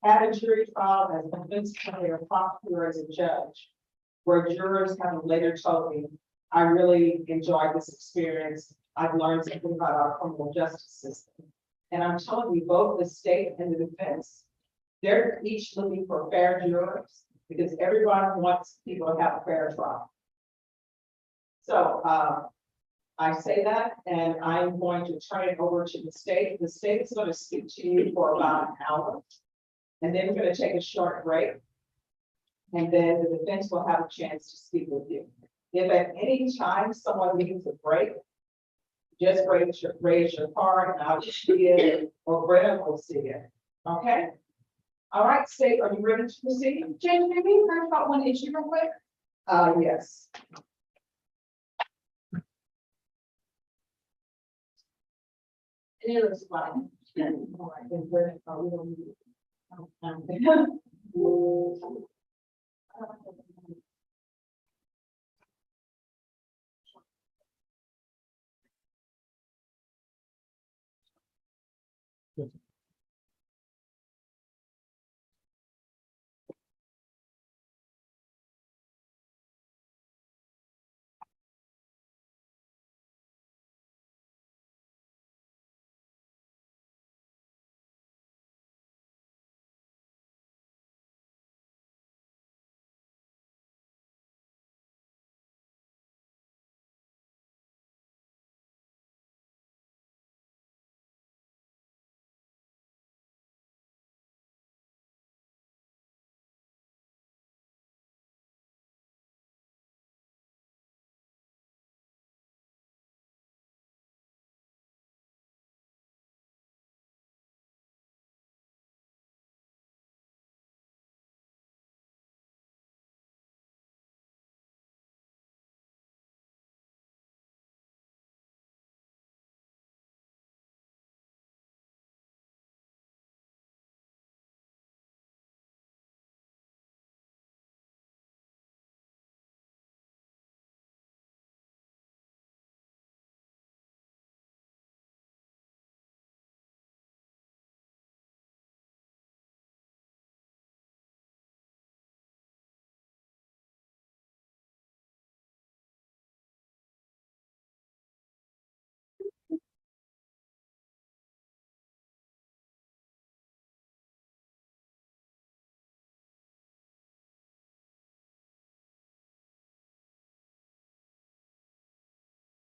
had a jury trial as a defense attorney or prosecutor as a judge, where jurors have later told me, I really enjoyed this experience. I've learned something about our criminal justice system. And I'm telling you, both the state and the defense, they're each looking for fair jurors because everyone wants people to have a fair trial. So I say that, and I'm going to turn it over to the state. The state is going to speak to you for about an hour. And then we're going to take a short break. And then the defense will have a chance to speak with you. If at any time someone needs a break, just raise your card and I'll see it, or Brenda will see it. Okay? All right, state, are you ready to proceed? Jen, maybe you heard about one issue real quick? Yes. It was fun.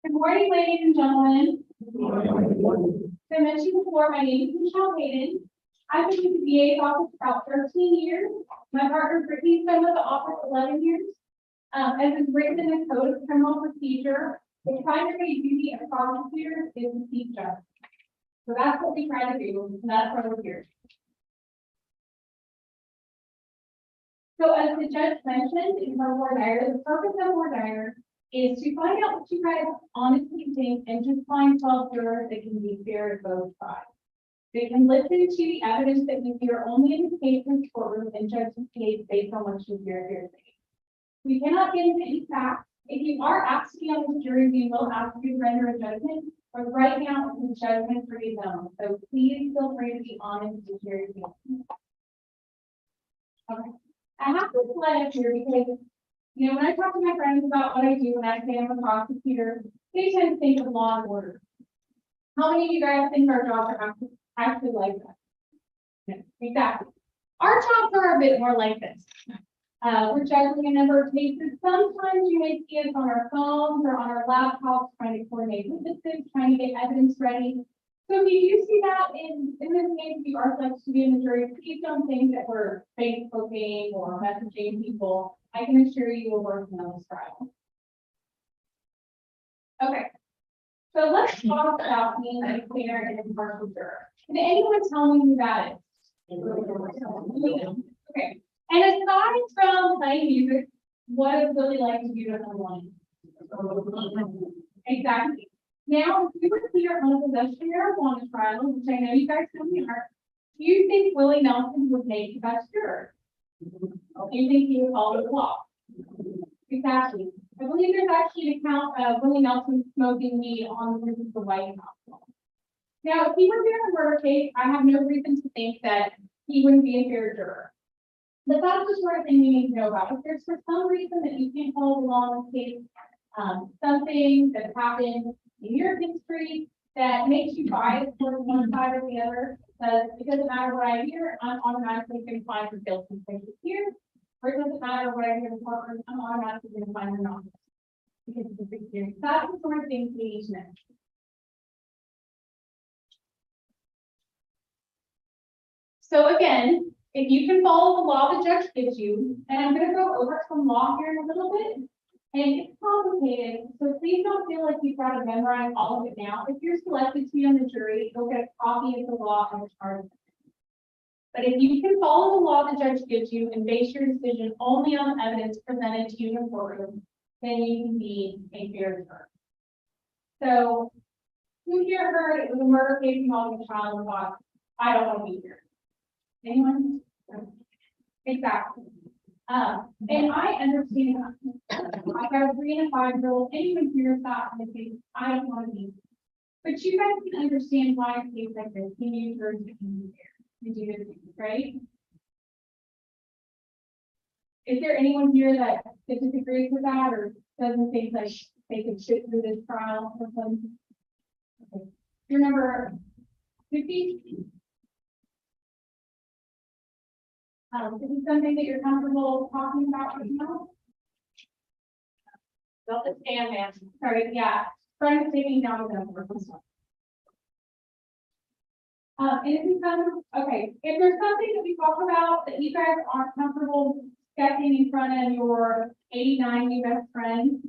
Good morning, ladies and gentlemen. As I mentioned before, my name is Michelle Hayden. I've been with the VA's office for about 13 years. My partner Brittany's been with the office 11 years. As is written in the Code of Criminal Procedure, the primary duty of prosecutors is to seek justice. So that's what we try to do, and that's why we're here. So as the judge mentioned in her voir dire, the purpose of voir dire is to find out what you guys honestly think and just find 12 jurors that can be fair at both sides. They can listen to the evidence that you hear only in the case in courtroom and judge the case based on what you hear here today. We cannot get into any facts. If you are asked to be on the jury, we will ask you to render a judgment, but right now it's a judgment free zone. So please feel free to be honest and share your feelings. Okay. I have this slide up here because, you know, when I talk to my friends about what I do when I say I'm a prosecutor, they tend to think of law and order. How many of you guys think our jobs are actually like that? Yeah, exactly. Our jobs are a bit more like this. We're juggling a number of cases. Sometimes you may see us on our phones or on our laptops trying to coordinate witnesses, trying to get evidence ready. So if you do see that in this case, if you are selected to be in the jury, please don't think that we're Facebooking or messaging people. I can assure you we're working on this trial. Okay. So let's talk about being a fair and impartial juror. Can anyone tell me who that is? Okay, and aside from playing music, what does Billy like to do to someone? Exactly. Now, if you were here on a possession of marijuana trial, which I know you guys don't are, do you think Willie Nelson would make the best juror? Do you think he would follow the law? Exactly. I believe there's actually an account of Willie Nelson smoking weed on the roof of the White House. Now, if he were here in a murder case, I have no reason to think that he wouldn't be a fair juror. But that's the sort of thing we need to know about. If there's for some reason that you can't follow along with case, something that happened in your history that makes you biased towards one side or the other, because it doesn't matter what I hear, I'm automatically going to find for guilty here. Or it doesn't matter what I hear in the courtroom, I'm automatically going to find her not. Because it's a big deal. That's the sort of things we need to know. So again, if you can follow the law the judge gives you, and I'm going to go over some law here in a little bit, and it's complicated, so please don't feel like you've got to memorize all of it now. If you're selected to be on the jury, you'll get a copy of the law and the charge. But if you can follow the law the judge gives you and base your decision only on the evidence presented to you in the courtroom, then you can be a fair juror. So, who here heard it was a murder case involving a child and thought, I don't want to be here? Anyone? Exactly. And I understand that. I've got a 3 and a 5-year-old. Anyone hears that and they think, I don't want to be here. But you guys can understand why a case like this, teenagers can be there. To do this, right? Is there anyone here that disagrees with that or doesn't think like they could sit through this trial or something? Okay. Your number 50? Is this something that you're comfortable talking about right now? Don't just stand, man. Sorry, yeah. Trying to taking down the number. And if you okay, if there's something that we talk about that you guys aren't comfortable discussing in front of your 89 new best friends,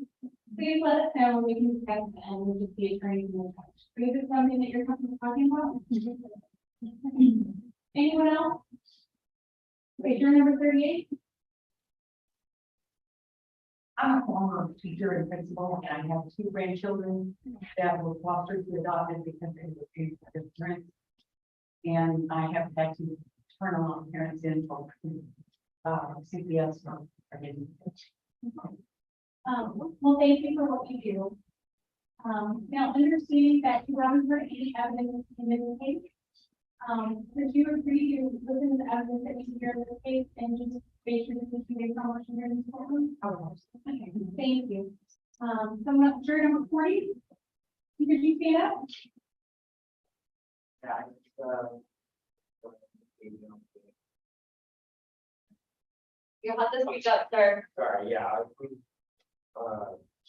please let us know and we can discuss it and we'll just be attorneys in the touch. Is it something that you're comfortable talking about? Anyone else? Wait, you're number 38? I'm a former teacher and principal, and I have 2 grandchildren that were fostered to adopted because they were abused by their parents. And I have had to turn them on parents in for CPS from again. Well, thank you for what you do. Now, understanding that you haven't heard any evidence in this case, would you agree to listen to the evidence that you hear in this case and just base your decision based on what you hear in this courtroom? Okay, thank you. Someone up, jury number 40. Could you stand up? You'll have to speak up, sir. Sorry, yeah,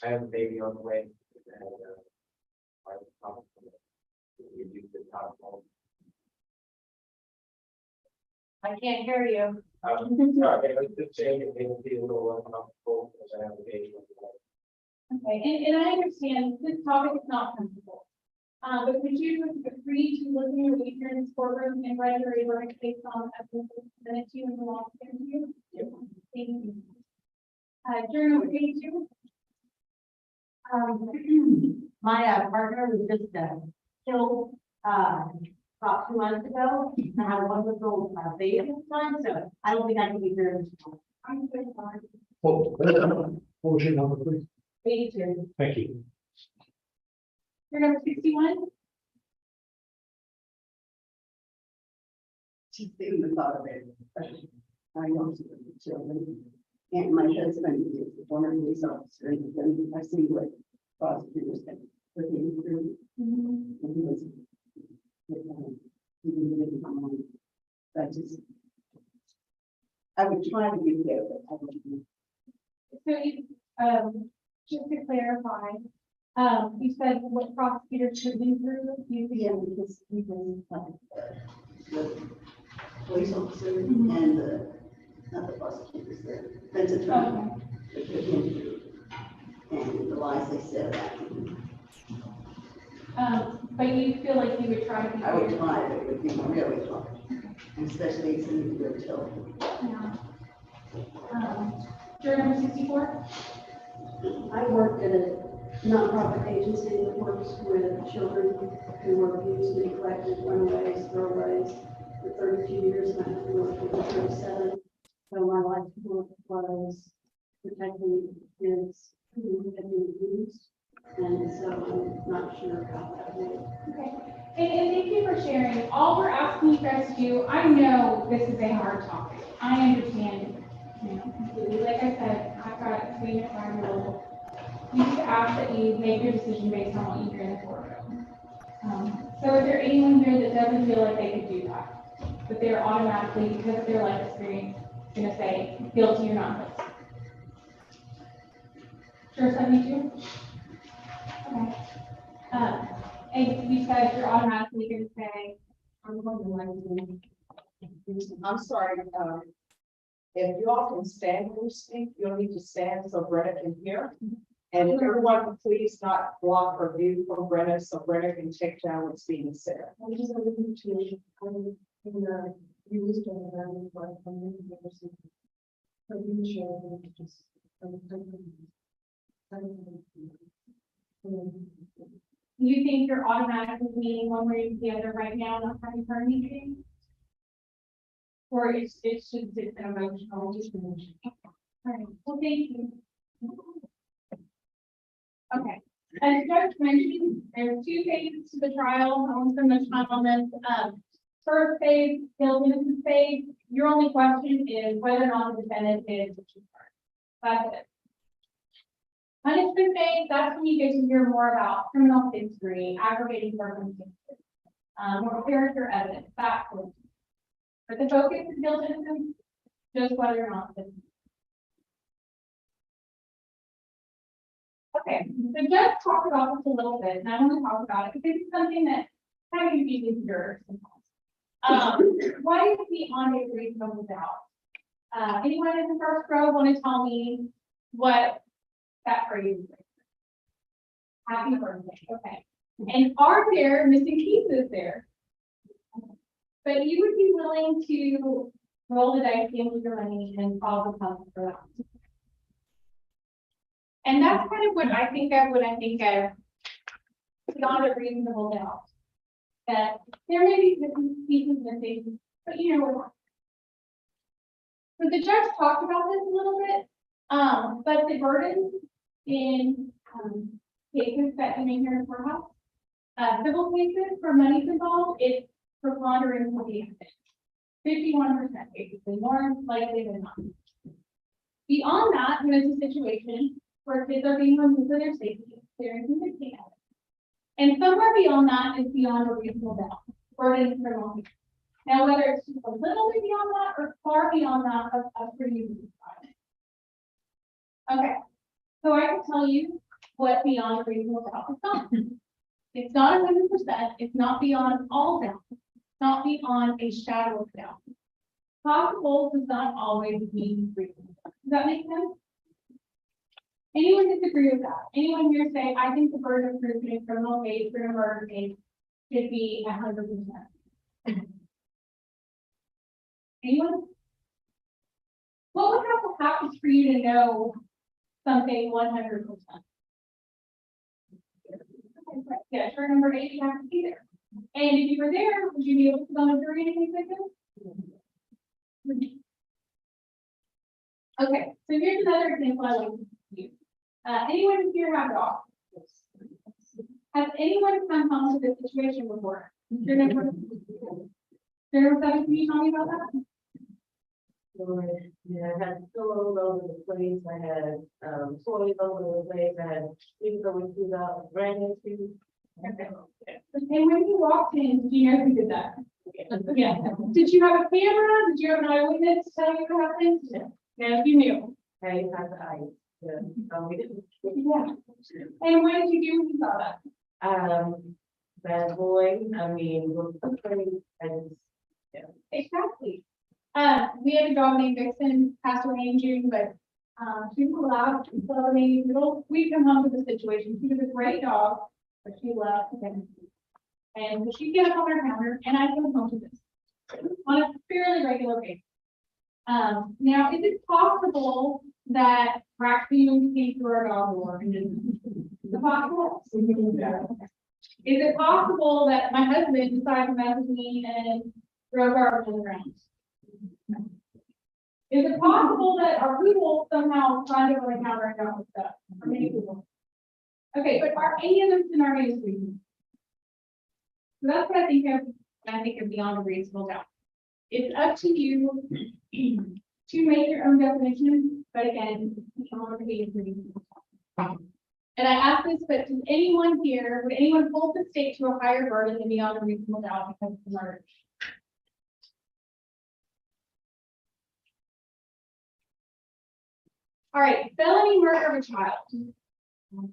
I have a baby on the way. And, I can't hear you. Sorry, I was just saying it may be a little uncomfortable because I have a baby on the way. Okay, and I understand this topic is not comfortable. But would you agree to listen to what you hear in this courtroom and render a verdict based on evidence presented to you in the law given to you? Thank you. Jury number 82. My partner was just killed about 2 months ago. I have a 1-month-old baby at the time, so I don't think I can be here. I'm so sorry. What was your number, please? 82. Thank you. Jury number 61. Just in the thought of it. I know some of the children, and my husband is a former police officer, and I see what prosecutors have put him through. And he was, he didn't come on. I would try to be there, but I don't. So you, just to clarify, you said what prosecutors should be through, Yeah, because he was the police officer and the, not the prosecutors, the defense attorney. They put him through, and the lies they said about him. But you feel like you would try to be. I would try, it would be really hard, and especially since you're children. Yeah. Juror number 64? I worked at a nonprofit agency that works with children who were abused, neglected, runaways, throwaways for 32 years, and I have worked with 37. So my life's work was protecting kids who had been abused, and so I'm not sure how that would. Okay. And thank you for sharing. All we're asking you guys to do, I know this is a hard topic. I understand. You know, completely. Like I said, I've got a 3 and 5-year-old. We just ask that you make your decision based on what you hear in the courtroom. So is there anyone here that doesn't feel like they could do that? That they're automatically, because of their life experience, going to say guilty or not guilty? Sure, 72? Okay. And you said you're automatically going to say, I'm sorry, if you all can stand when you speak, you'll need to stand so Brenna can hear. And if everyone would please not block her view from Brenna, so Brenna can take down what's being said. you think you're automatically leaning one way or the other right now, not having heard anything? Or it's just an emotional disconnection? All right, well, thank you. Okay, as Judge mentioned, there are 2 phases to the trial. I won't spend much time on this. First phase, guilt innocence phase. Your only question is whether or not the defendant is the true part. That's it. Punishment phase, that's when you get to hear more about criminal history, aggravating circumstances, more character evidence, that sort of thing. But the focus is guilt innocence, just whether or not this. Okay, so just talk about this a little bit, and I want to talk about it because it's something that kind of confuses jurors sometimes. What is beyond a reasonable doubt? Anyone in the first row want to tell me what that phrase is? Happy birthday, okay. And are there missing pieces there? But you would be willing to roll the dice, gamble your money, and follow the puzzle for that. And that's kind of what I think of when I think of not a reasonable doubt. That there may be different pieces missing, but you know. So the judge talked about this a little bit, but the burden in cases that you may hear in courthouse, civil cases for money's involved, it's preponderance of the evidence. 51% basically, more likely than not. Beyond that, when it's a situation where kids are being removed for their safety, they're in convicting evidence. And somewhere beyond that is beyond a reasonable doubt, burden in criminal cases. Now, whether it's just a little bit beyond that or far beyond that, that's pretty easy to decide. Okay, so I can tell you what beyond a reasonable doubt is not. It's not 100%. It's not beyond all doubt. It's not beyond a shadow of doubt. Possible does not always mean reasonable. Does that make sense? Anyone disagree with that? Anyone here say, I think the burden of proof in a criminal case for a murder case should be 100%? Anyone? What would have to happen for you to know something 100%? Yeah, sure, number 8, you have to be there. And if you were there, would you be able to put on a jury in any second? Okay, so here's another example I like to use. Anyone here have dogs? Has anyone come home to this situation before? Your number 7, can you tell me about that? Yeah, I had pillows over the place, I had toys over the place, I had things going through the brand new too. Okay. And when you walked in, did you know who did that? Yeah. Did you have a camera? Did you have an eyewitness to tell you what happened? No, you knew. I had the eyes. We didn't. Yeah. And what did you do when you saw that? Bad boy, I mean, I just, yeah. Exactly. We had a dog named Vixen, passed away in June, but she was allowed to follow me. We'd come home to the situation. She was a great dog, but she left. And she came up on her counter and I came home to this on a fairly regular basis. Now, is it possible that raccoons came through our dog door and didn't? Is it possible? Is it possible that my husband decided to mess with me and throw garbage on the ground? Is it possible that our poodle somehow climbed over the counter and got with stuff? Or maybe poodle. Okay, but are any of those scenarios reasonable? So that's what I think of when I think of beyond a reasonable doubt. It's up to you to make your own definition, but again, I want to be reasonable. And I ask this, but does anyone here, would anyone hold the state to a higher burden than beyond a reasonable doubt because of the murder? All right, felony murder of a child.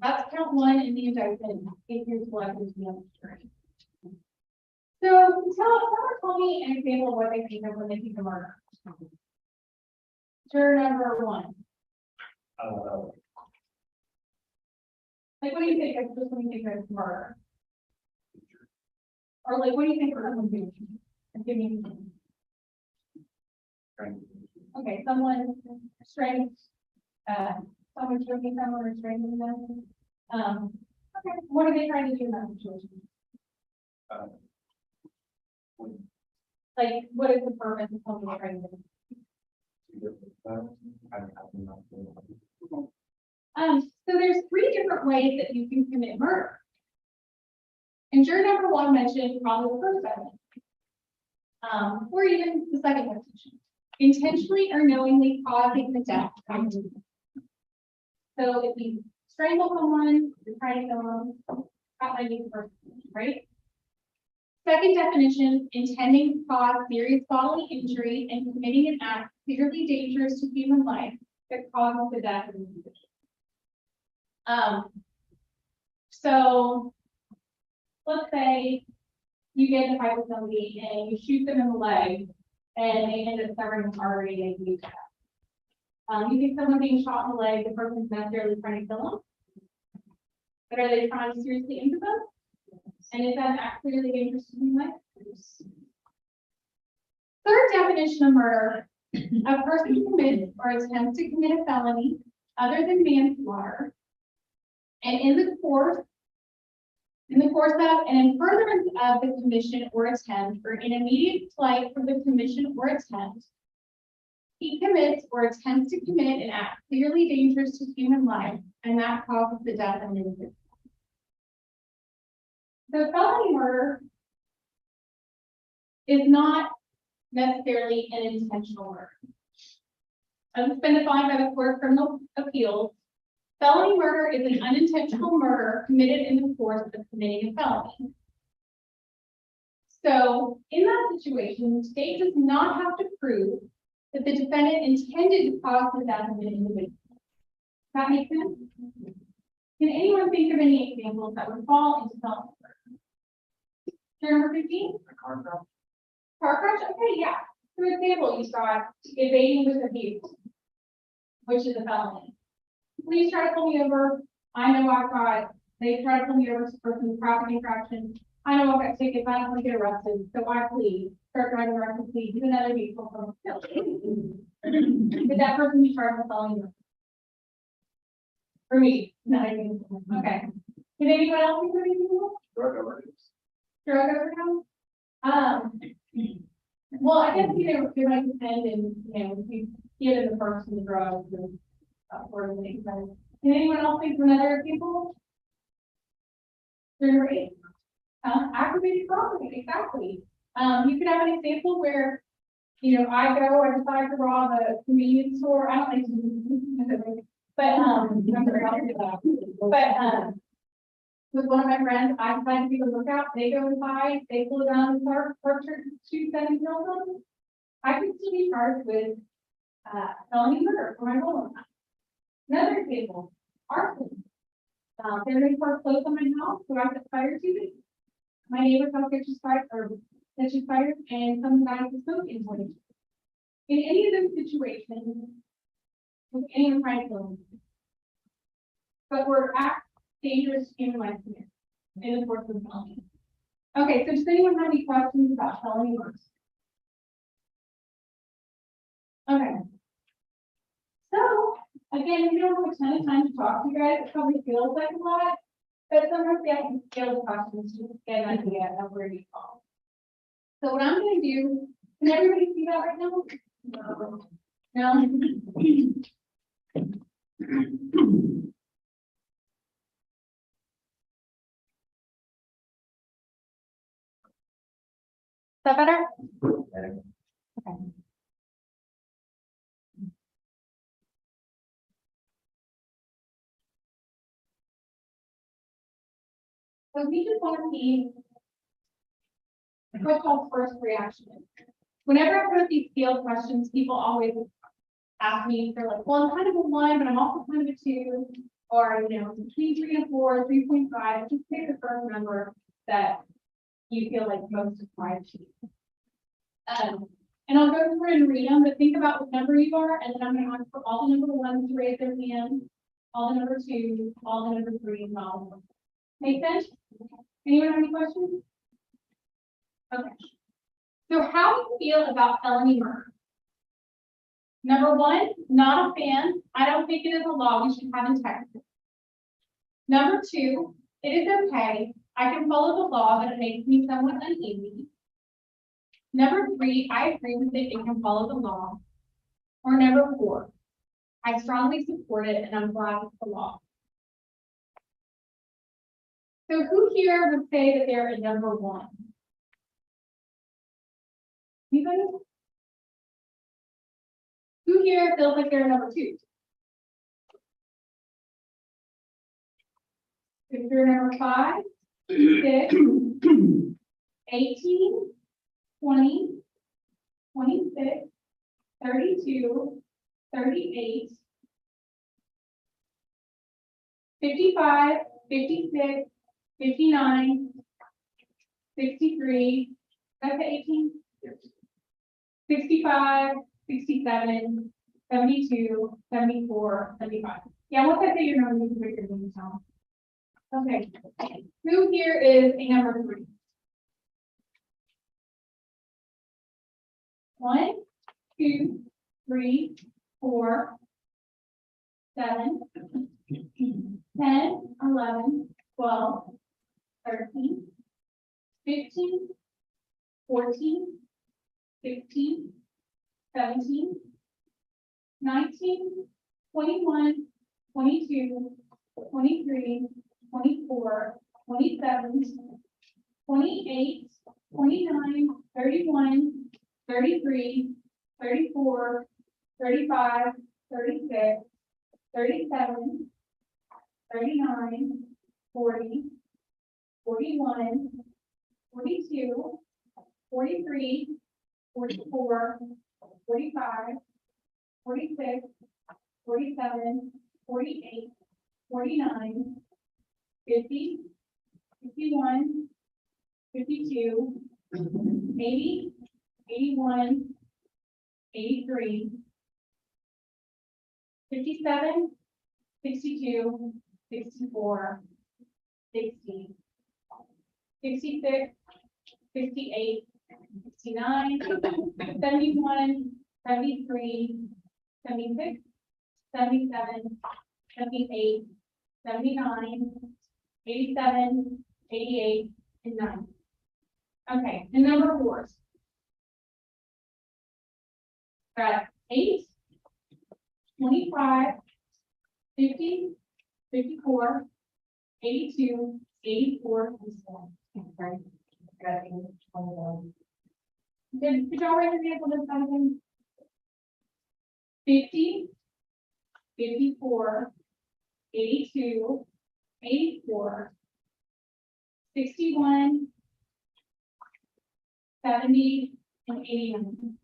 That's count 1 in the indictment. Here's what I was demonstrating. So someone tell me an example of what they think of when they think of murder. Juror number 1. Like, what do you think of just when you think of murder? Or like, what do you think of something? Give me. Okay, someone strangled. Someone choking someone or strangling them. Okay, what are they trying to do in that situation? Like, what is the purpose of someone trying to do? So there's 3 different ways that you can commit murder. And juror number 1 mentioned probably the first definition. Or even the second definition. Intentionally or knowingly causing the death. So if you strangle someone, you're trying to kill them, that might be the first definition, right? Second definition, intending to cause serious bodily injury and committing an act clearly dangerous to human life that causes the death of an individual. So let's say you get in a fight with somebody and you shoot them in the leg and they end up severing an artery and they lose that. You think someone being shot in the leg, the person's necessarily trying to kill them? But are they trying to seriously injure them? And is that an act clearly dangerous to human life? Third definition of murder, a person commits or attempts to commit a felony other than manslaughter, and in the course of and in furtherance of the commission or attempt, or in immediate flight from the commission or attempt, he commits or attempts to commit an act clearly dangerous to human life, and that causes the death of an individual. So felony murder is not necessarily an intentional murder. As it's been defined by the Court of Criminal Appeals, felony murder is an unintentional murder committed in the course of committing a felony. So in that situation, the state does not have to prove that the defendant intended to cause the death of an individual. Does that make sense? Can anyone think of any examples that would fall into felony murder? Juror number 15? Car crash. Car crash? Okay, yeah. For example, you saw evading with abuse, which is a felony. Please try to pull me over. I know I've got, they try to pull me over for some traffic infraction. I know I've got tickets. I don't want to get arrested. So I plead, start driving around, plead, do another vehicle from Did that person be charged with felony murder? For me, not even. Okay. Did anyone else think of anything? Drug overdose. Drug overdose? Well, I guess they might depend and, if you give the person the drugs and sort of things. Can anyone else think of another example? Number 8. Aggravated robbery, exactly. You could have an example where, I decide to rob a convenience store. I don't think, but I'm very honest about that. With one of my friends, I decide to be the lookout. They go inside, they pull down the car, shoot them and kill them. I could still be charged with felony murder for my role in that. Another example, arson. There is close on my house, so I set fire to it. My neighbor's house catches fire, and some guys with smoke inhalation. In any of those situations, with anyone trying to kill them, but we're at dangerous human life here. in the course of felony. Okay, so does anyone have any questions about felony murder? Okay. So, again, we don't have a ton of time to talk to you guys, it probably feels like a lot, but sometimes we have to scale the questions to get an idea of where you fall. So what I'm gonna do, can everybody see that right now? No? Is that better? Okay. So we just want to see what's called first reaction. Whenever I put these field questions, people always ask me, they're like, well, I'm kind of a 1, but I'm also kind of a 2, or, you know, between 3 and 4, 3.5, just pick the first number that you feel like most applies to you. And I'll go through and read them, but think about what number you are, and then I'm going to ask for all the number 1s to raise their hand, all the number 2, all the number 3, and all of them. Make sense? Anyone have any questions? Okay. So how do you feel about felony murder? Number 1, not a fan. I don't think it is a law we should have in Texas. Number 2, it is okay. I can follow the law, but it makes me somewhat uneasy. Number 3, I agree with it and can follow the law. Or number 4, I strongly support it and I'm glad it's the law. So who here would say that they're a number 1? Anybody? Who here feels like they're a number 2? If you're number 5, 6, 18, 20, 26, 32, 38, 55, 56, 59, 63, that's 18, 65, 67, 72, 74, 75. Yeah, once I say your number, you can put your name down. Okay, who here is a number 3? 1, 2, 3, 4, 7, 10, 11, 12, 13, 15, 14, 16, 17, 19, 21, 22, 23, 24, 27, 28, 29, 31, 33, 34, 35, 36, 37, 39, 40, 41, 42, 43, 44, 45, 46, 47, 48, 49, 50, 51, 52, 80, 81, 83, 57, 62, 64, 60, 66, 68, 69, 71, 73, 76, 77, 78, 79, 87, 88, and 9. Okay, and number 4s. Got 8, 25, 50, 54, 82, 84, and 4. Okay. Did y'all raise your hand on this one? 50, 54, 82, 84, 61, 70, and 89.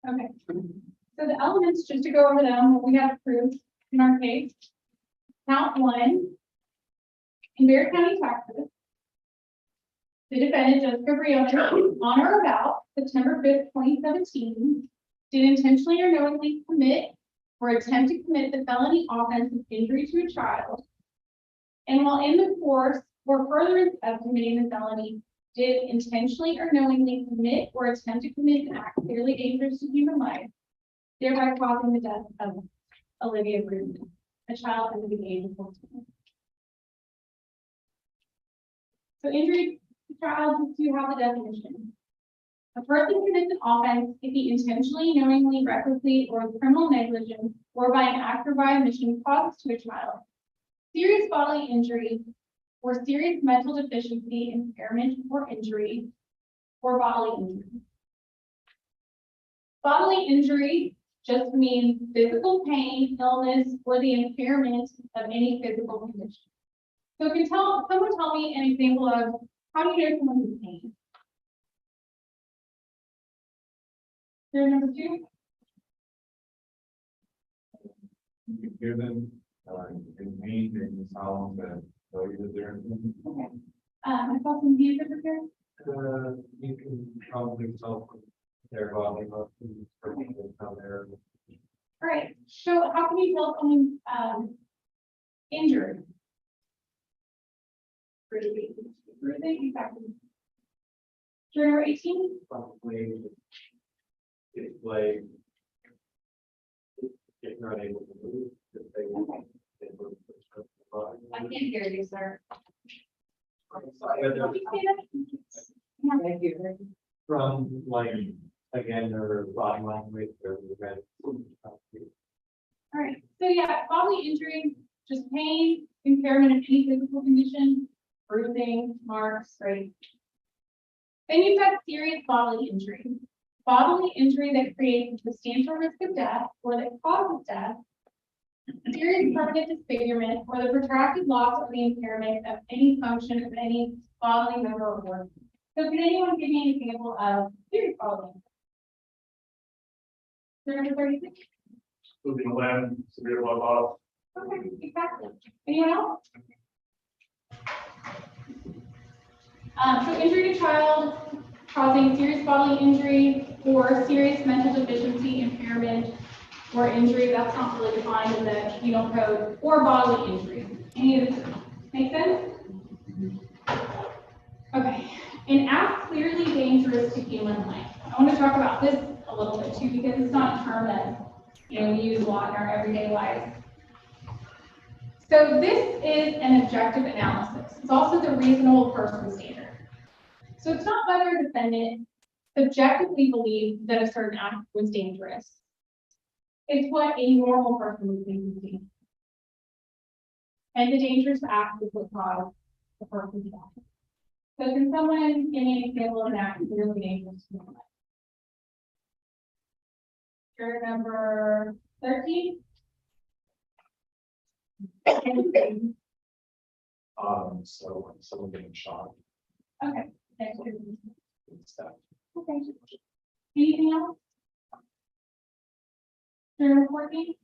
Okay, so the elements, just to go over them, what we have proved in our case. Count 1, in Bexar County, Texas, the defendant, Jessica Briones, on or about September 5th, 2017, did intentionally or knowingly commit or attempt to commit the felony offense of injury to a child, and while in the course or furtherance of committing the felony, did intentionally or knowingly commit or attempt to commit an act clearly dangerous to human life, thereby causing the death of Olivia Briones, a child under the age of 14. So injury to child, you have the definition. A person commits an offense if he intentionally, knowingly, recklessly, or with criminal negligence, or by an act or by omission causes to a child serious bodily injury, or serious mental deficiency, impairment, or injury, or bodily injury. Bodily injury just means physical pain, illness, or the impairment of any physical condition. So can someone tell me an example of how do you know someone's in pain? Here, number 2. Given, in pain, in sound, and so is there. Okay. I saw some views over here. You can probably tell their body, but there. All right. So how can you tell someone's injured? Bruising, exactly. Juror 18. Probably display. If not able to move, if they move. I can't hear you, sir. From like, again, their body language, their event. All right, so yeah, bodily injury, just pain, impairment of any physical condition, bruising, marks, right? Then you've got serious bodily injury. Bodily injury that creates a substantial risk of death or that causes death, serious permanent disfigurement, or the protracted loss or the impairment of any function of any bodily member or organ. So can anyone give me an example of serious bodily injury? Number 36. Losing a limb, severe blood loss. Okay, exactly. Anyone else? So injury to child causing serious bodily injury or serious mental deficiency, impairment, or injury that's not really defined in the penal code, or bodily injury. Any of this make sense? Okay. An act clearly dangerous to human life. I want to talk about this a little bit too, because it's not a term that we use a lot in our everyday lives. So this is an objective analysis. It's also the reasonable person standard. So it's not whether a defendant subjectively believed that a certain act was dangerous. It's what a normal person would think would be. And the dangerous act is what caused the person's death. So can someone give me an example of an act that's really dangerous to human life? Juror number 13. So someone getting shot Okay. Next. and stuff. Okay. Anything else? Juror 14.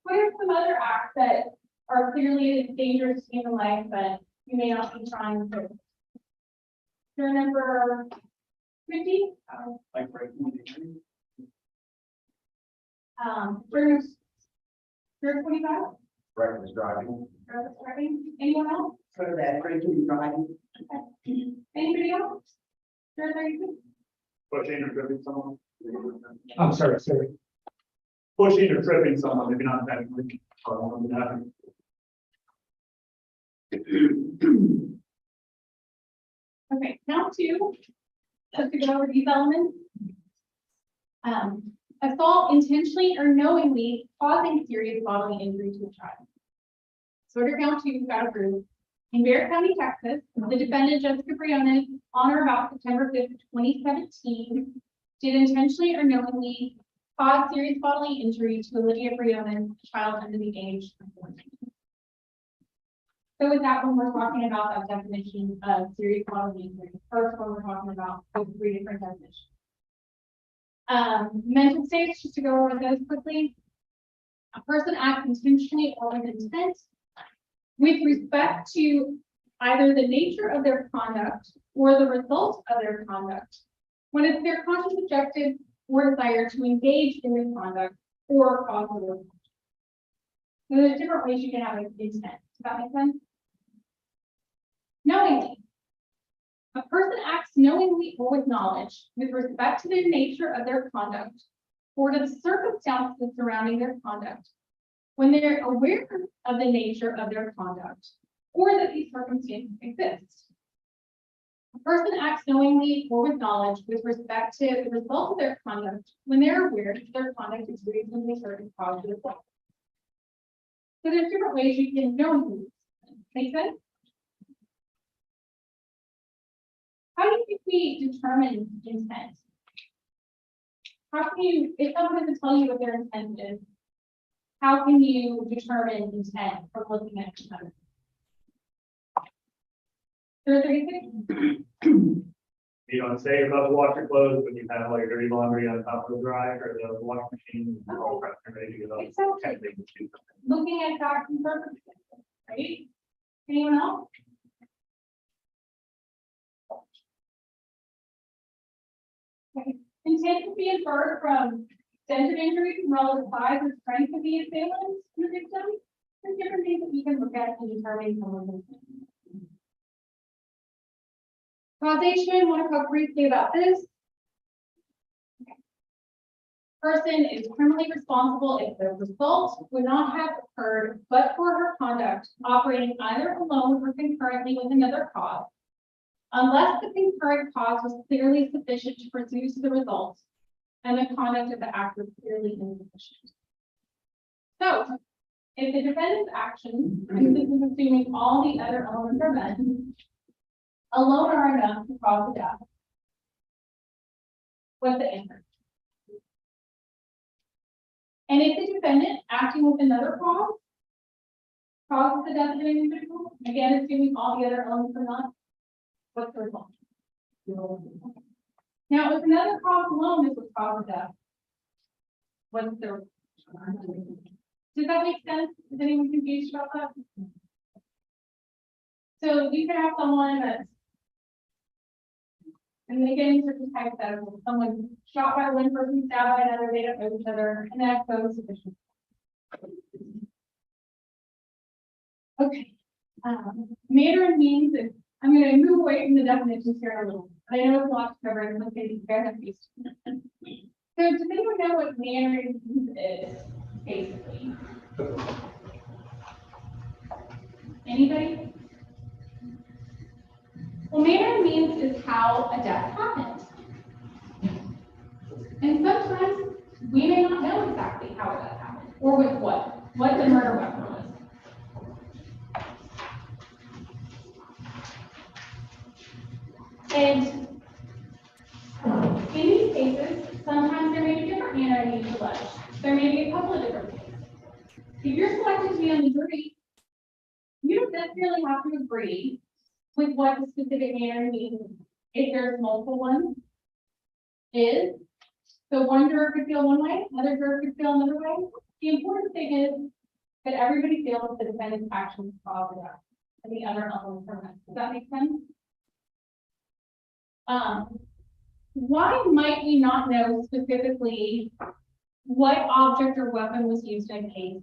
What are some other acts that are clearly dangerous to human life, but you may not be trying to? Juror number 50. Like breaking the tree. Juror 25. Reckless driving. Juror driving. Anyone else? For that, drinking and driving. Okay. Anybody else? Juror 36. Pushing or tripping someone. I'm sorry, sorry. Pushing or tripping someone, maybe not technically. Okay, now 2. Just to go over these elements. Assault intentionally or knowingly causing serious bodily injury to a child. So under count 2, we've got a group. In Bexar County, Texas, the defendant Jessica BRIONES, on or about September 5th, 2017, did intentionally or knowingly cause serious bodily injury to Olivia BRIONES, a child under the age of 14. So with that one, we're talking about a definition of serious bodily injury. First one, we're talking about 3 different definitions. Mental states, just to go over those quickly. A person acts intentionally or with intent with respect to either the nature of their conduct or the result of their conduct, when it's their conscious objective or desire to engage in this conduct or cause the conduct. So there's different ways you can have an intent. Does that make sense? Knowingly. A person acts knowingly or with knowledge with respect to the nature of their conduct or to the circumstances surrounding their conduct when they're aware of the nature of their conduct or that these circumstances exist. A person acts knowingly or with knowledge with respect to the result of their conduct when they're aware that their conduct is reasonably certain to cause the result. So there's different ways you can knowingly. Make sense? How do you think we determine intent? How can you, if someone doesn't tell you what their intent is, how can you determine intent from looking at intent? 36? You don't say you're about to wash your clothes, but you have all your dirty laundry on top of the dryer or the washing machine, and you're all prepped and ready to go. Exactly. Looking at facts and circumstances, right? Anyone else? Okay. Intent can be inferred from extent of injury, from relative size or strength of the assailant and the victim. There's different things that you can look at in determining someone's intent. Causation, want to talk briefly about this. Person is criminally responsible if the result would not have occurred but for her conduct operating either alone or concurrently with another cause, unless the concurrent cause was clearly sufficient to produce the result and the conduct of the act was clearly insufficient. So, if the defendant's actions, and this is assuming all the other elements are met, alone are enough to cause the death, what's the answer? And if the defendant acting with another cause causes the death of an individual, again assuming all the other elements are not, what's the result? Now, if another cause alone is what causes death, what's the? Does that make sense? Is anyone confused about that? So you can have someone that's, and they get into certain hypotheticals, someone shot by one person, stabbed by another, they don't know each other, and that's so sufficient. Okay. Manner and means, and I'm going to move away from the definitions here a little. I know it's a lot to cover, and I'm going to be very confused. So does anyone know what manner and means is, basically? Anybody? Well, manner and means is how a death happened. And sometimes we may not know exactly how a death happened, or with what the murder weapon was. And in these cases, sometimes there may be different manner and means alleged. There may be a couple of different things. If you're selected to be on the jury, you don't necessarily have to agree with what the specific manner and means, if there's multiple ones, is. So one juror could feel one way, another juror could feel another way. The important thing is that everybody feels the defendant's actions cause the death, and the other elements are met. Does that make sense? Why might we not know specifically what object or weapon was used in a case,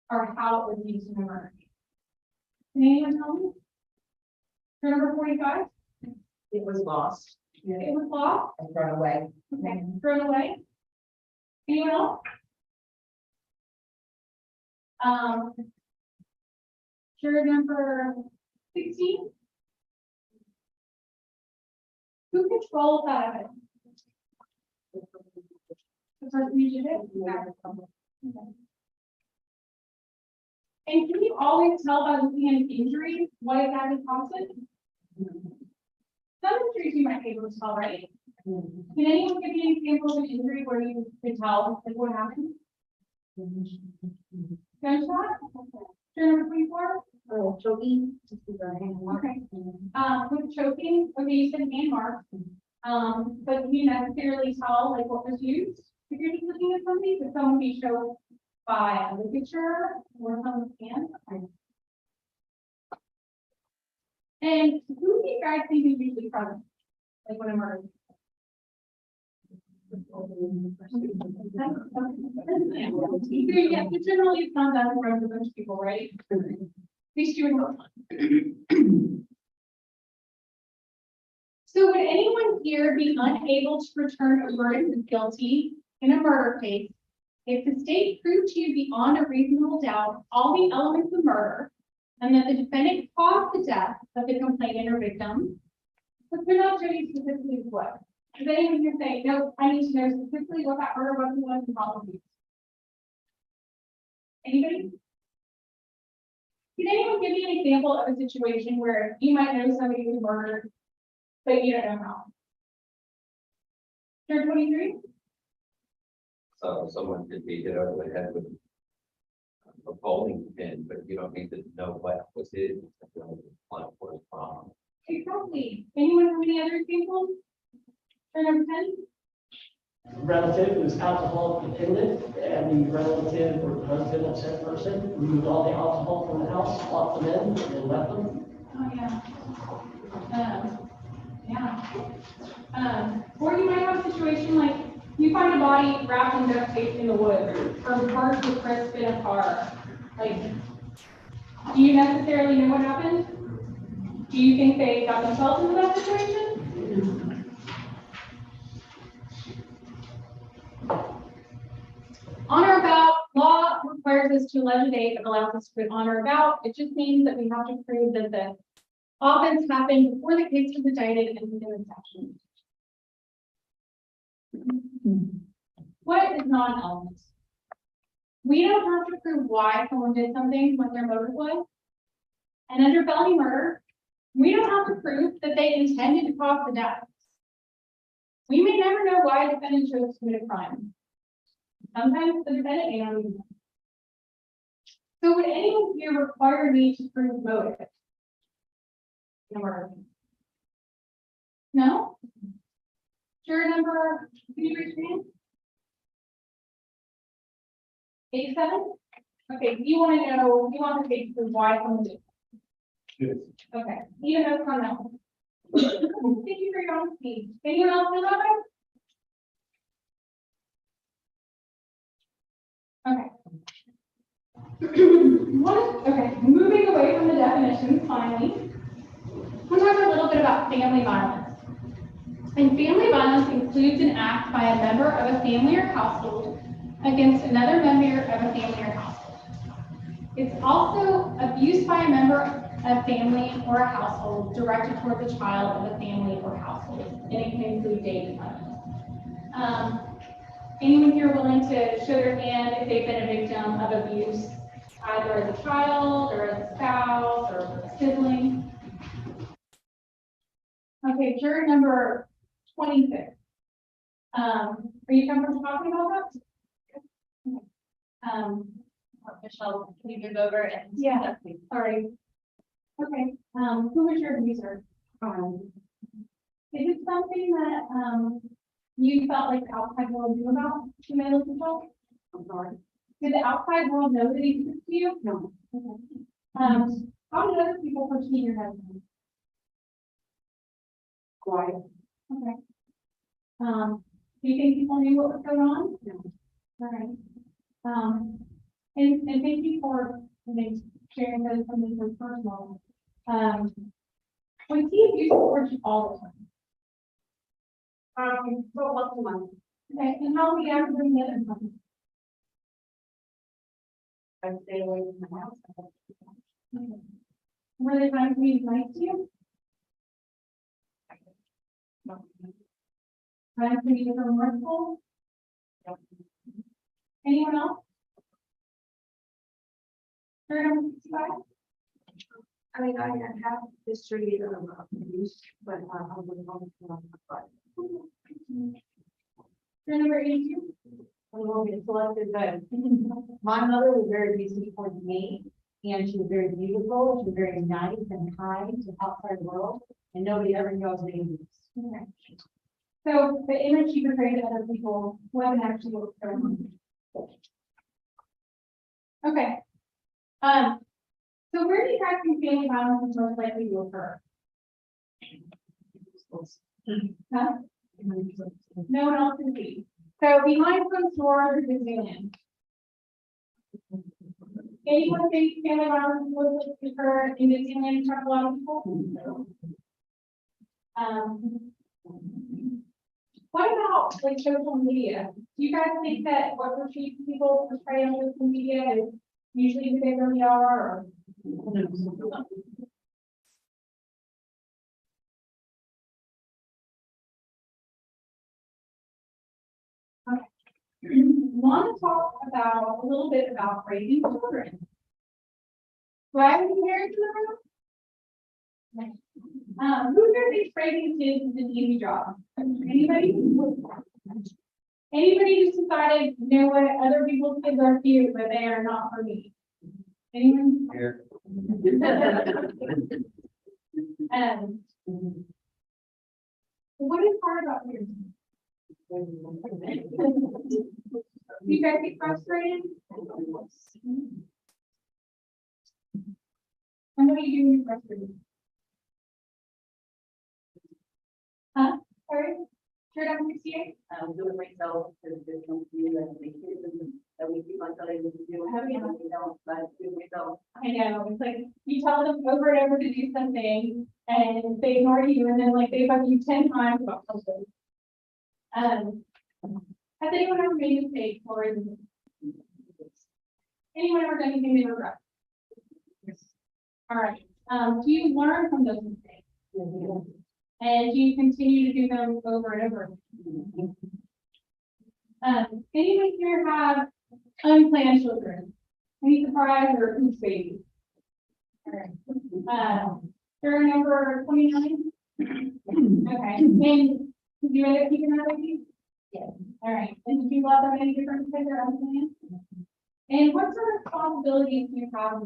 or how it was used in a murder? Can anyone tell me? Number 45? It was lost. It was lost. And thrown away. Okay, thrown away. Anyone else? Juror number 16. Who controls that evidence? The person who did it? Okay. And can you always tell by looking at an injury what exactly caused it? Some injuries you might be able to tell, right? Can anyone give me an example of an injury where you could tell like what happened? Gunshot? Juror number 24? Choking. Okay. With choking, okay, you said hand marks. But can you necessarily tell like what was used? If you're just looking at something, could someone be shown by a picture or someone's hand? Okay. And who do you guys think is usually present? Like when a murder? Yeah, but generally it's not done in front of a bunch of people, right? At least you would hope not. So would anyone here be unable to return a verdict of guilty in a murder case if the state proved to you beyond a reasonable doubt all the elements of murder and that the defendant caused the death of the complainant or victim? But they're not showing you specifically what. Does anyone here say, no, I need to know specifically what that murder weapon was and probably? Anybody? Can anyone give me an example of a situation where you might know somebody was murdered, but you don't know how? Sure, 23? So someone could be hit over the head with a bowling pin, but you don't need to know what was it. You know, what was wrong. Exactly. Anyone have any other examples? Sure, number 10? Relative who's alcohol dependent, and the relative or husband of said person removed all the alcohol from the house, locked them in, and left them. Oh, yeah. Or you might have a situation like you find a body wrapped in duct tape in the woods or parked with crisp in a car. Like, do you necessarily know what happened? Do you think they got themselves into that situation? On or about, law requires us to allege a date that allows us to put on or about. It just means that we have to prove that the offense happened before the case was indicted and within the statute. What is non-element? We don't have to prove why someone did something, what their motive was. And under felony murder, we don't have to prove that they intended to cause the death. We may never know why a defendant chose to commit a crime. Sometimes the defendant may not even know. So would anyone here require me to prove motive in a murder? No? Juror number, can you raise your hand? 87? Okay, you want to know, you want the case to prove why someone did. Yes. Okay, even though it's not that. Thank you for your honesty. Anyone else know about it? Okay. Okay, moving away from the definitions, finally, we'll talk a little bit about family violence. And family violence includes an act by a member of a family or household against another member of a family or household. It's also abuse by a member of a family or a household directed toward the child of a family or household, and it can include dating violence. Anyone here willing to show their hand if they've been a victim of abuse, either as a child or as a spouse or a sibling? Okay, juror number 26. Are you comfortable talking about that? Michelle, can you move over and? Yeah, sorry. Okay, who was your abuser? Is it something that you felt like the outside world knew about the male control? I'm sorry. Did the outside world know that he existed to you? No. Okay. How did other people perceive your husband? Quiet. Okay. Do you think people knew what was going on? No. All right. And thank you for sharing those something so personal. Was he abusive towards you all the time? For once a month. Okay, and how many hours were the other time? I stay away from the house. Okay. Were there times when he was nice to you? Times when he was remorseful? Anyone else? Third number 65? I mean, I have history of abuse, but I would not but Third number 82? I won't get selected, but my mother was very abusive towards me, and she was very beautiful. She was very nice and kind to the outside world, and nobody ever knew I was being abused. Okay. So the image you portrayed to other people wasn't actually what was going on. Okay. So where do you guys think family violence is most likely to occur? Huh? No one else can see. So behind closed doors is in. Anyone think family violence was occur in Disneyland for a lot of people? What about like social media? Do you guys think that what people portray on social media is usually who they really are? Or? Okay. Want to talk about a little bit about raising children. Do I have any parents in the room? Who here thinks raising kids is an easy job? Anybody? Anybody just decided, you know what, other people's kids are cute, but they are not for me? Anyone? Here. What is hard about parenting? You guys get frustrated? And what do you do when you're frustrated? Huh? Sorry? Sure, I'm 68? Do it myself, because there's no view that we keep on telling them to do. Oh, yeah. We don't, but do it myself. I know, it's like, you tell them over and over to do something, and they ignore you, and then like they bug you 10 times about something. Has anyone ever made a mistake or anyone ever done anything they regret? All right, do you learn from those mistakes? And do you continue to do them over and over? Anyone here have unplanned children? Any surprise or who's baby? All right. Turn number 29. Okay. And did you end up keeping that baby? Yes. All right. And did you love them any different because they're unplanned? And what sort of responsibilities do you have?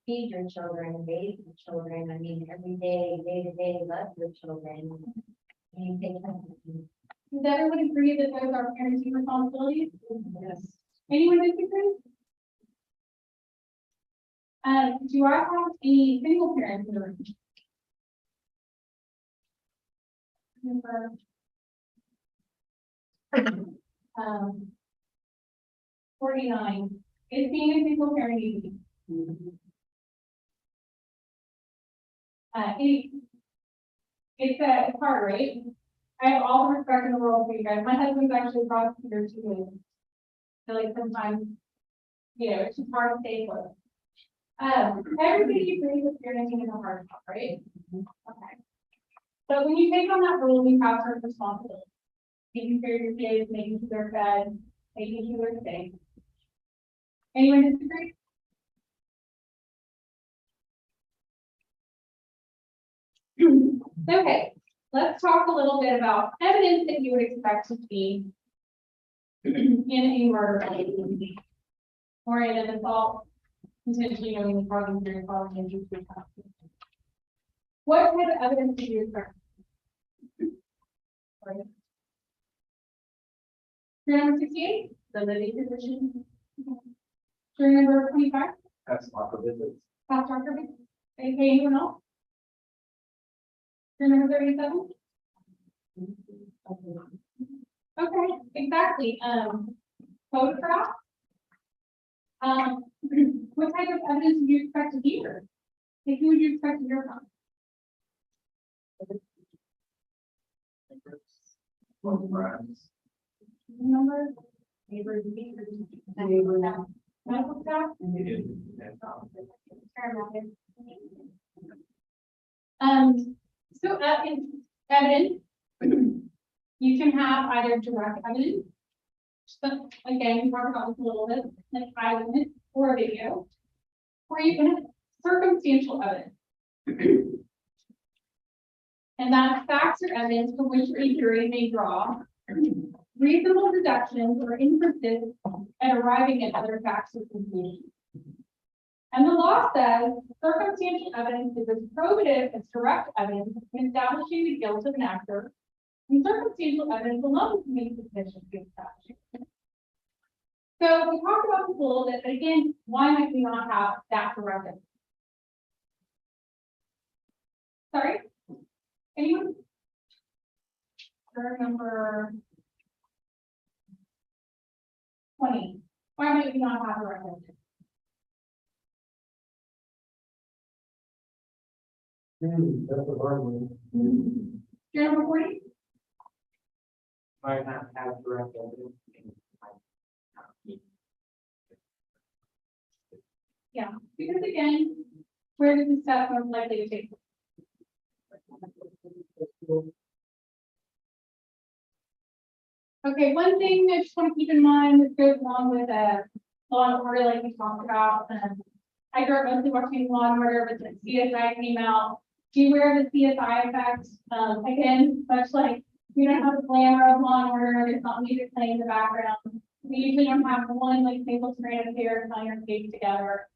Feed your children, raise your children. I mean, every day, day to day, love your children. And you take care of them. Does everyone agree that those are parenting responsibilities? Yes. Anyone disagree? Do I have any single parents in the room? Number 49. Is being a single parent easy? It's hard, right? I have all the respect in the world for you guys. My husband's actually a prosecutor too. So like sometimes, you know, it's just hard to stay close. Everybody agrees with parenting is a hard job, right? Okay. So when you take on that role, you have certain responsibilities. Taking care of your kids, making sure they're fed, making sure they're safe. Anyone disagree? Okay, let's talk a little bit about evidence that you would expect to see in a murder case or in an assault, potentially knowing the causing during causing injury to a person. What type of evidence do you expect? Jury number 68, the living position. Jury number 25, That's not the visits. past doctor. Okay, anyone else? Jury number 37. Okay, exactly. Photograph. What type of evidence would you expect to hear? Like, who would you expect to hear from? Friends. Numbers, neighbors, medical staff. So in evidence, you can have either direct evidence. So again, we talked about this a little bit, like eyewitness or a video, or you can have circumstantial evidence. And that's facts or evidence from which a jury may draw reasonable deductions or inferences and arriving at other facts or conclusions. And the law says circumstantial evidence is as probative as direct evidence in establishing the guilt of an actor, and circumstantial evidence alone can be sufficient to establish. So we talked about this a little bit, but again, why might we not have that direct evidence? Sorry? Anyone? Juror number 20. Why might we not have a record? That's a hard one. Juror number 40? Might not have direct evidence. Yeah, because again, where does the step most likely to take? Okay, one thing I just want to keep in mind that goes along with law and order, like we talked about. I grew up mostly watching Law and Order, but then CSI came out. Beware of the CSI effect. Again, much like we don't have the glamour of Law and Order, there's not music playing in the background. We usually don't have one like single strand of hair tying our case together.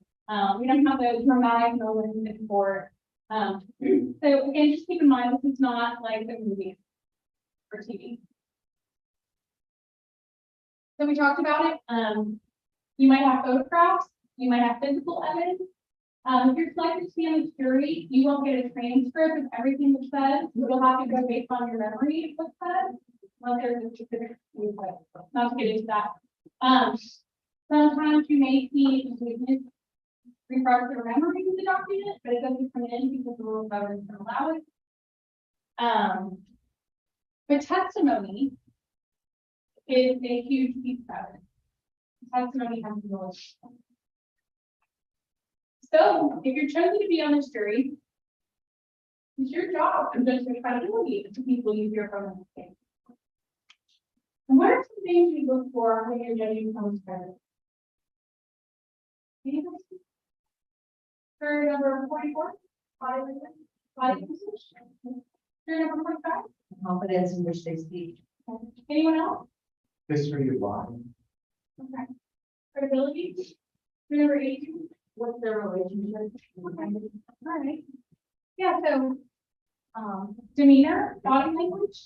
We don't have those dramatic moments in court. So again, just keep in mind, this is not like the movie or TV. So we talked about it. You might have photographs, you might have physical evidence. If you're selected to be on the jury, you won't get a transcript of everything that's said. You'll have to go based on your memory of what's said. Unless there's a specific, not to get into that. Sometimes you may see a witness refresh their memory of the document, but it doesn't come in because the rule of evidence doesn't allow it. But testimony is a huge piece of evidence. Testimony has to go. So if you're chosen to be on this jury, it's your job to judge the credibility of the people you hear from in the case. And what are some things you look for when you're judging someone's credibility? Juror number 44, body position. Juror number 45. Confidence in which they speak. Anyone else? History of lying. Okay. Credibility. Juror number 18. What's their relationship? Okay. All right. Yeah, so demeanor, body language,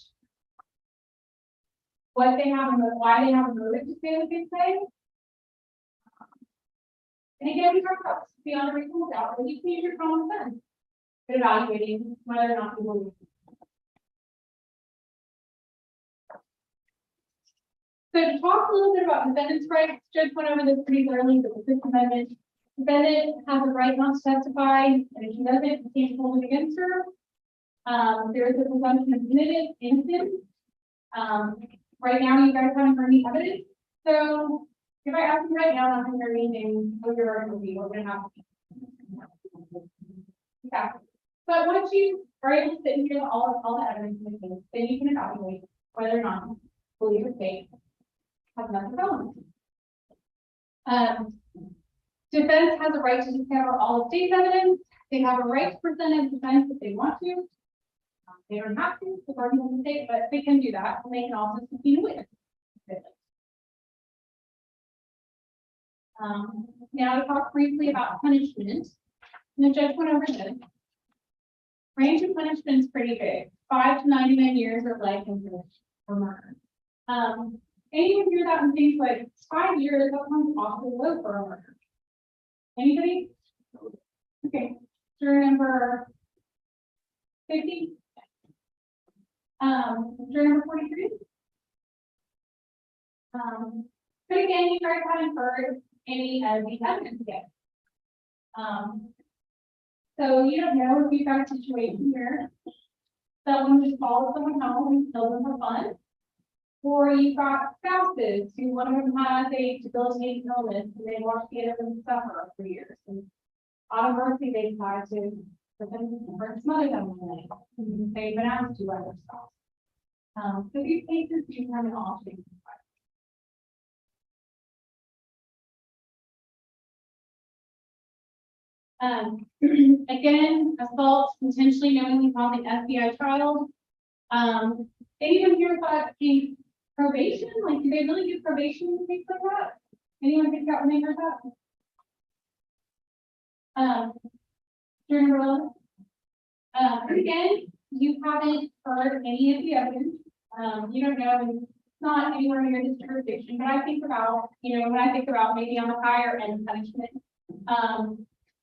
what they have, why they have a motive to say what they say. And again, we talk about beyond a reasonable doubt, but you can use your common sense in evaluating whether or not you believe. So to talk a little bit about defendant's rights, Judge went over this pretty thoroughly, but the Fifth Amendment. Defendant has a right not to testify, and if she doesn't, you can't hold it against her. There is a presumption of innocence. Right now, you guys haven't heard any evidence. So if I ask you right now, I'm not going to hear anything, what your argument will be, we're going to have to. Yeah. But once you are able to sit and hear all the evidence in the case, then you can evaluate whether or not you believe the state has enough felony. Defense has a right to discover all of state's evidence. They have a right to present a defense if they want to. They don't have to, according to the state, but they can do that. And they can also subpoena witnesses. Now to talk briefly about punishment. And the judge went over this. Range of punishment is pretty big. 5 to 99 years of life imprisonment for murder. Anyone hear that and think like 5 years, that sounds awfully low for a murder? Anybody? Okay, juror number 50. Juror number 43. But again, you guys haven't heard any of the evidence yet. So you don't know if you've got a situation where someone just follows someone home and kills them for fun. Or you've got spouses who one of them has a debilitating illness and they watch the other one suffer for years. And out of mercy, they decide to put them or smother them away. They've been asked to by their spouse. So these cases do have an all shapes. Again, assault, intentionally knowingly causing FBI child. Anyone here about the probation? Like, do they really give probation in things like that? Anyone think that when they heard that? General. Again, you haven't heard any of the evidence. You don't know, and it's not anywhere near this jurisdiction, but I think about, when I think about maybe on the higher end punishment,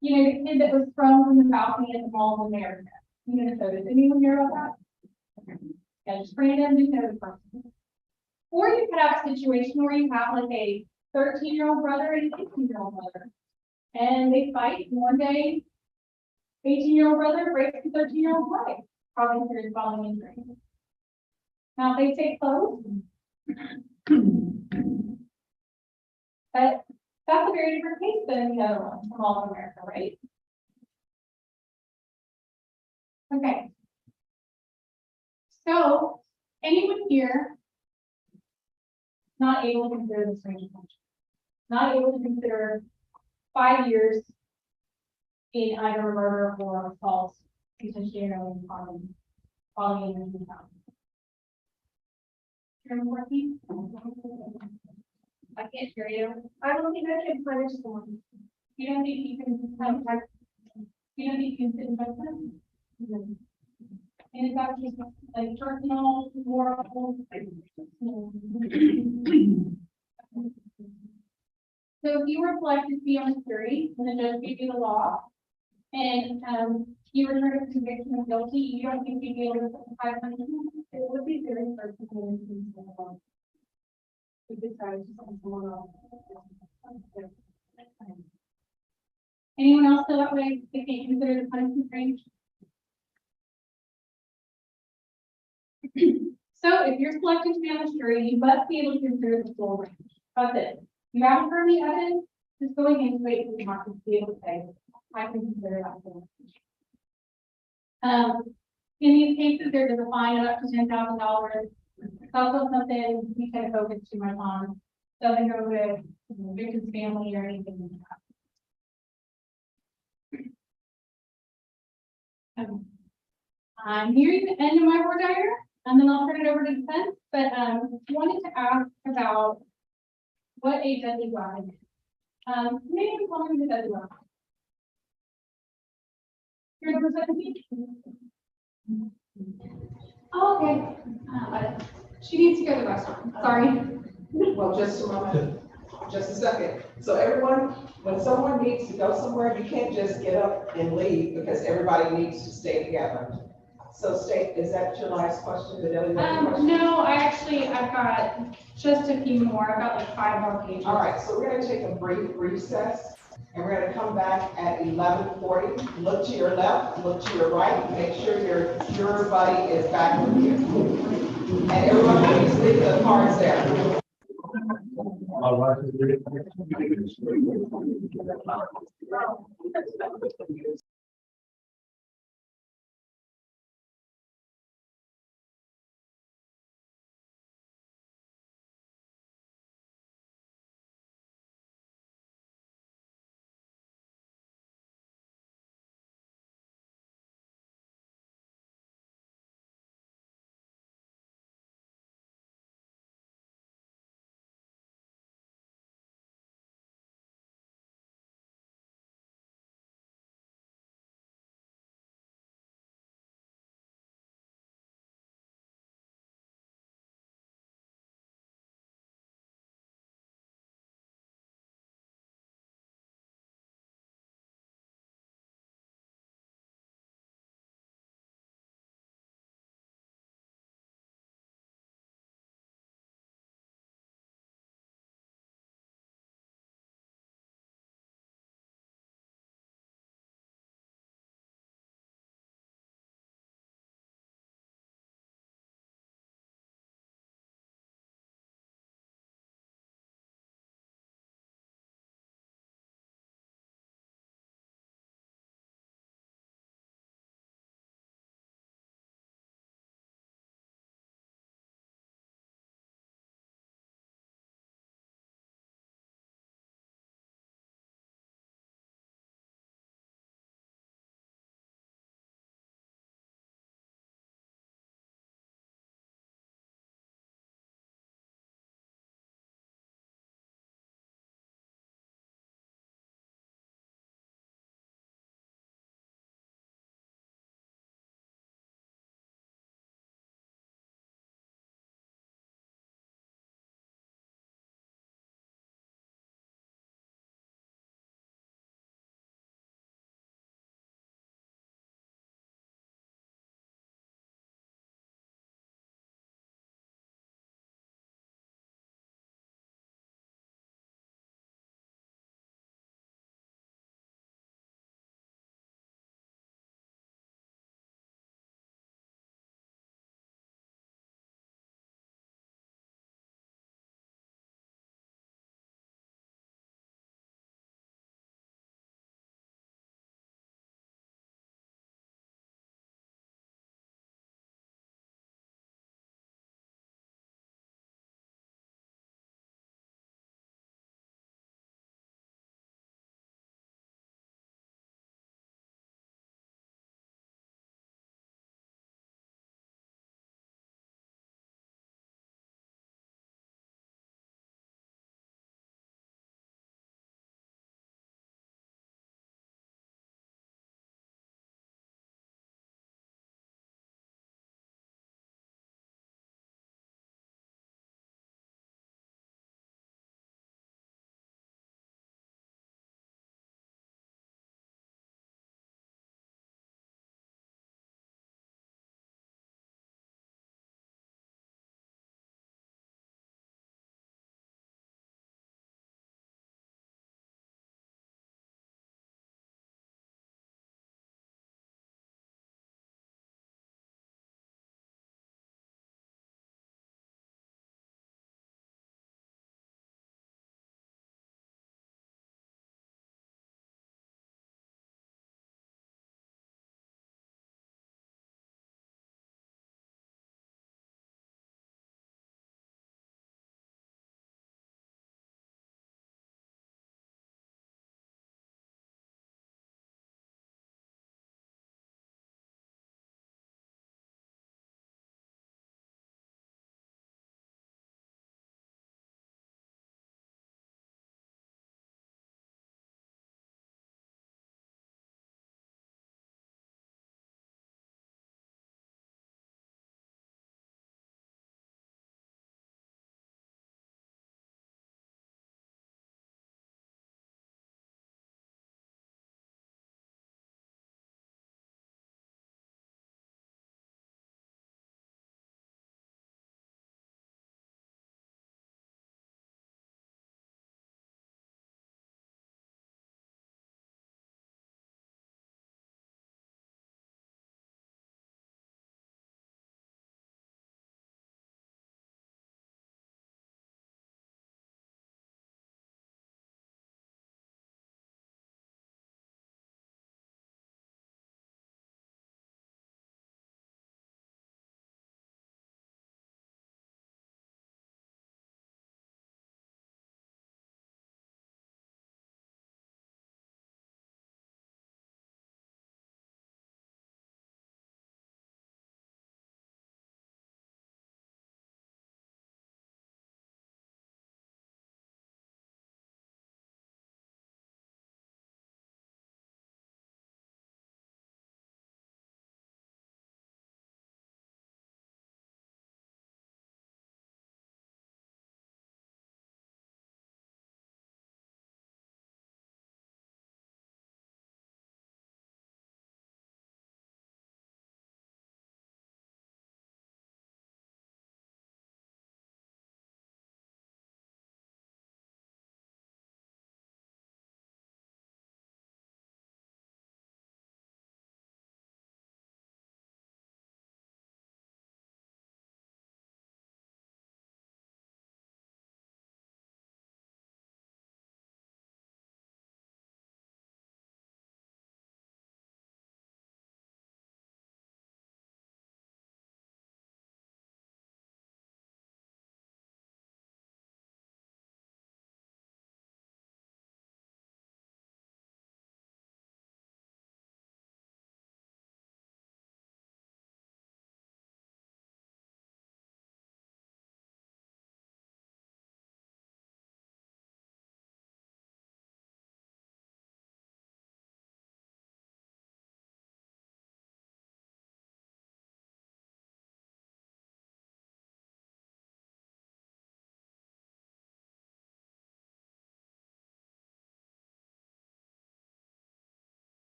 the kid that was thrown from the balcony at the Mall of America. Minnesota. Did anyone hear about that? Yeah, just bring it in, Minnesota first. Or you could have a situation where you have like a 13-year-old brother and a 16-year-old brother. And they fight, and one day, 18-year-old brother breaks the 13-year-old leg, probably through his falling injury. Now, if they take close. But that's a very different case than the other one from all of America, right? Okay. So, anyone here not able to consider this range of punishment? Not able to consider 5 years in either murder or assault, potentially in common, following in the town. I can't hear you. I don't think I can punish someone. You don't think you can contact, you don't think you can sit in judgment? And is that just like personal, moral? So if you were selected to be on the jury, and the judge gave you the law, and you were heard of conviction of guilty, you don't think you'd be able to put 500? It would be very personal. Anyone else feel that way? They can't consider the punishment range? So if you're selected to be on the jury, you must be able to consider the full range. That's it. You haven't heard the evidence, just going into it for the market to be able to say, I can consider that full range. In these cases, there's a fine of up to $10,000. It's also something we kind of focus too much on. Doesn't go with the victim's family or anything like that. I'm nearing the end of my word diary, and then I'll turn it over to defense. But wanted to ask about what a deadly weapon is. Maybe tell me the deadly weapon. You're number 17? Oh, okay. She needs to go to the restaurant. Sorry. Well, just a moment, just a second. So everyone, when someone needs to go somewhere, you can't just get up and leave because everybody needs to stay together. So is that your last question? The deadly weapon question? No, I've got just a few more. I've got like 5 more pages. All right, so we're gonna take a brief recess and we're gonna come back at 11:40. Look to your left, look to your right, make sure your buddy is back with you. And everyone, please leave the cards there.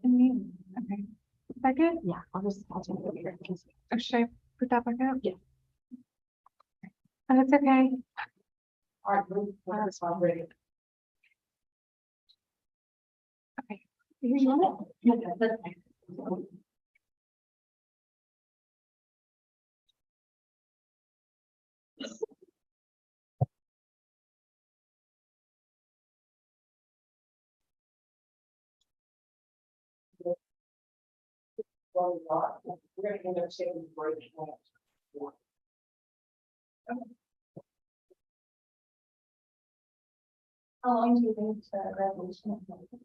Okay. Is that good? Yeah, I'll take it over here. Or should I put that back up? Yeah. Oh, that's okay. All right, that's fine, great. Here you want it? Well, we're gonna end up taking a break. How long do you think the resolution will take?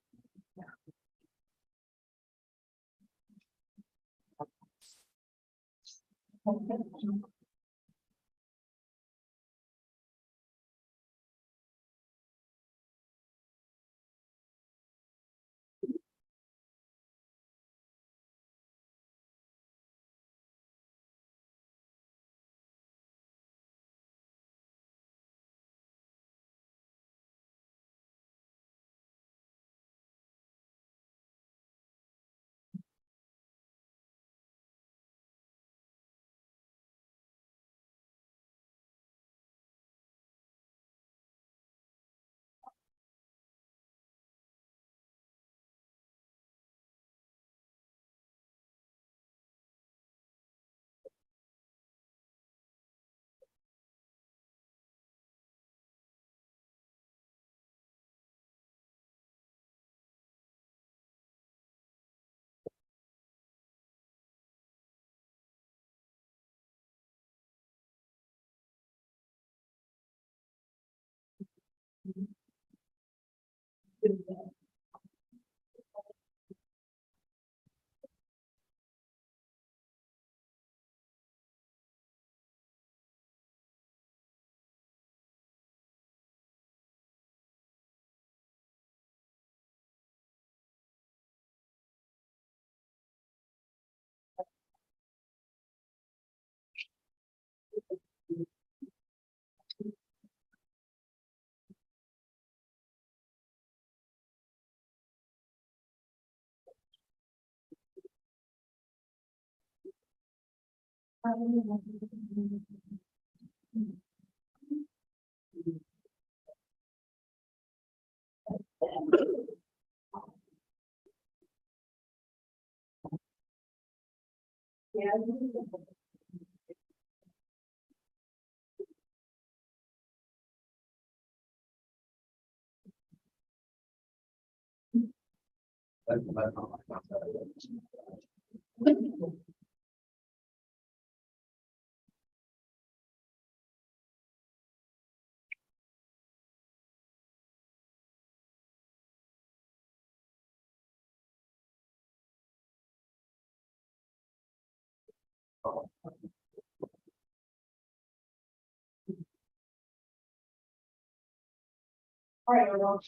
All right, everyone.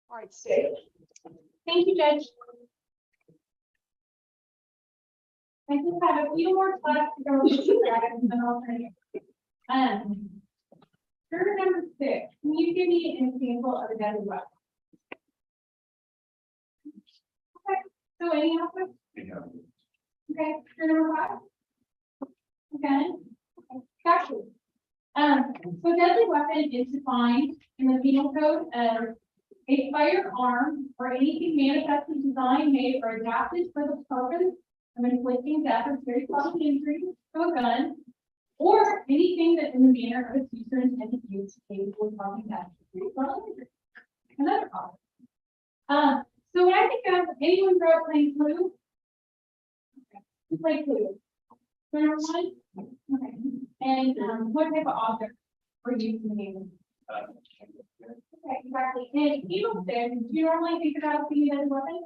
All right, stay. Thank you, Judge. I just have a few more slides to go over, and then I'll turn it. Juror number 6, can you give me an example of a deadly weapon? Okay, so any other? Okay, juror number 5. Okay. Gotcha. So deadly weapon is defined in the penal code as a firearm or anything manifestly designed, made, or adapted for the purpose of inflicting death or serious bodily injury to a gun, or anything that in the manner of its use or intended use is capable of causing death or serious bodily injury. Another cause. So when I think of anyone grow up playing Clue, who played Clue? Number 1? Okay. And what type of object were used in the game? Okay, exactly. And you don't say, do you normally think about being as a weapon?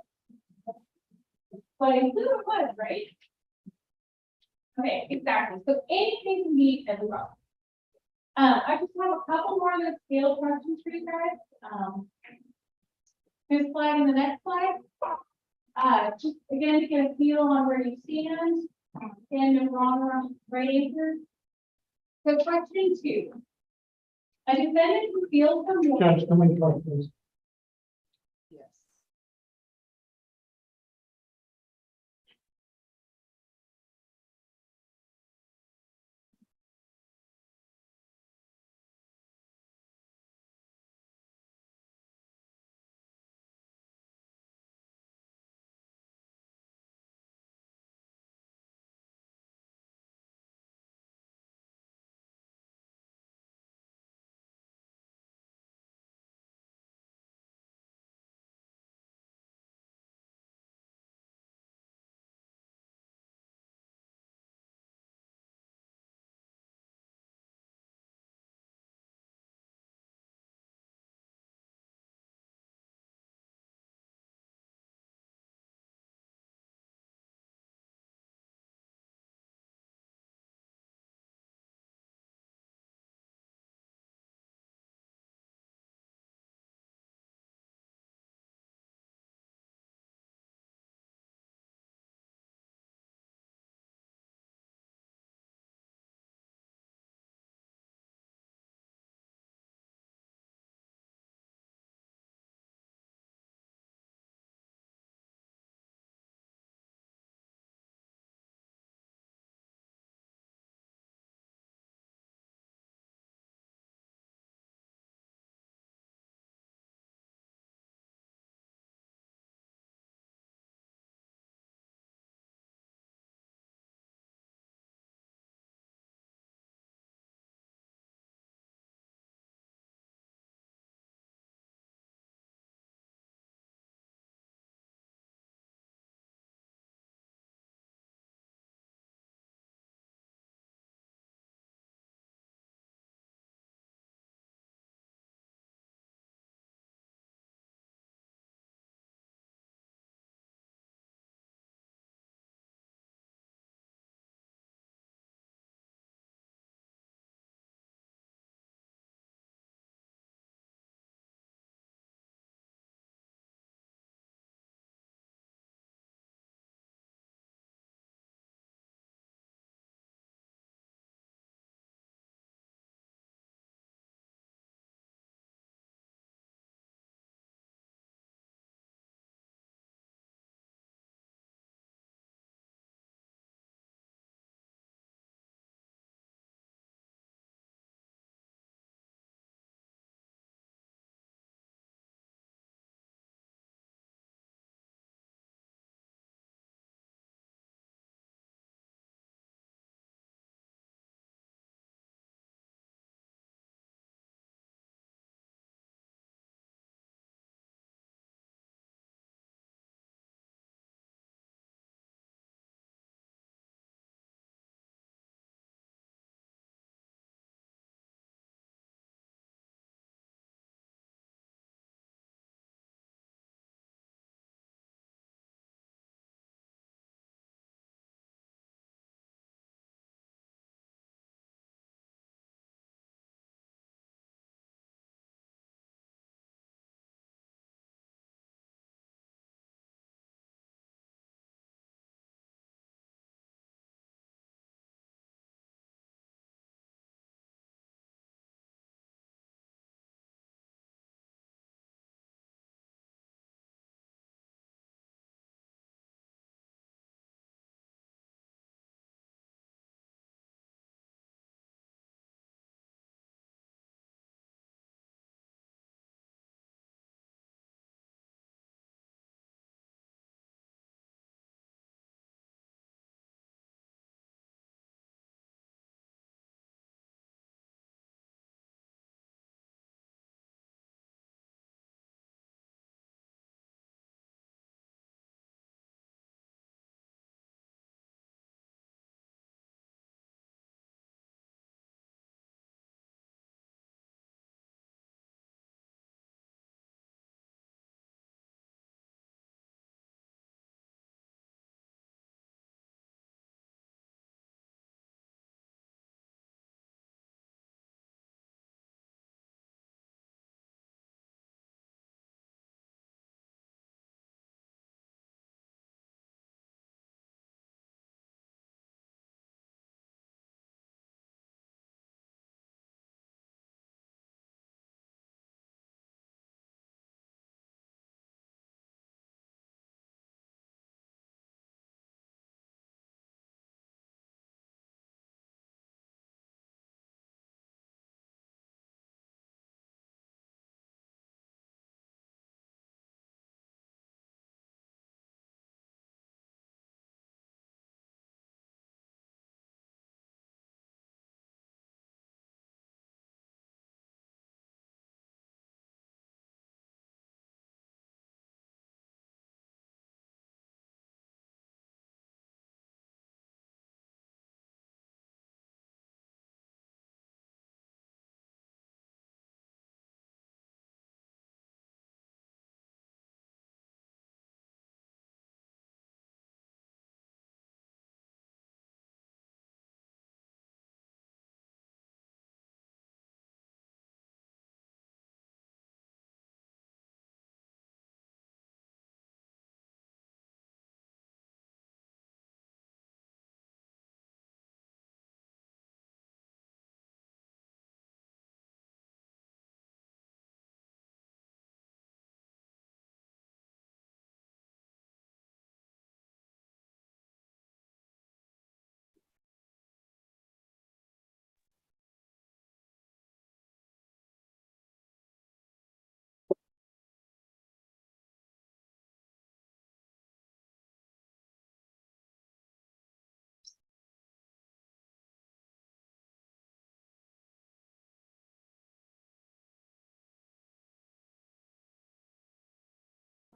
But in Clue it was, right? Okay, exactly. So anything can be as a weapon. I just have a couple more of those scale questions for you guys. This slide and the next slide. Just again to get a feel on where you stand. And no wrong or right answer. So question 2. A defendant who feels the Judge, how many questions?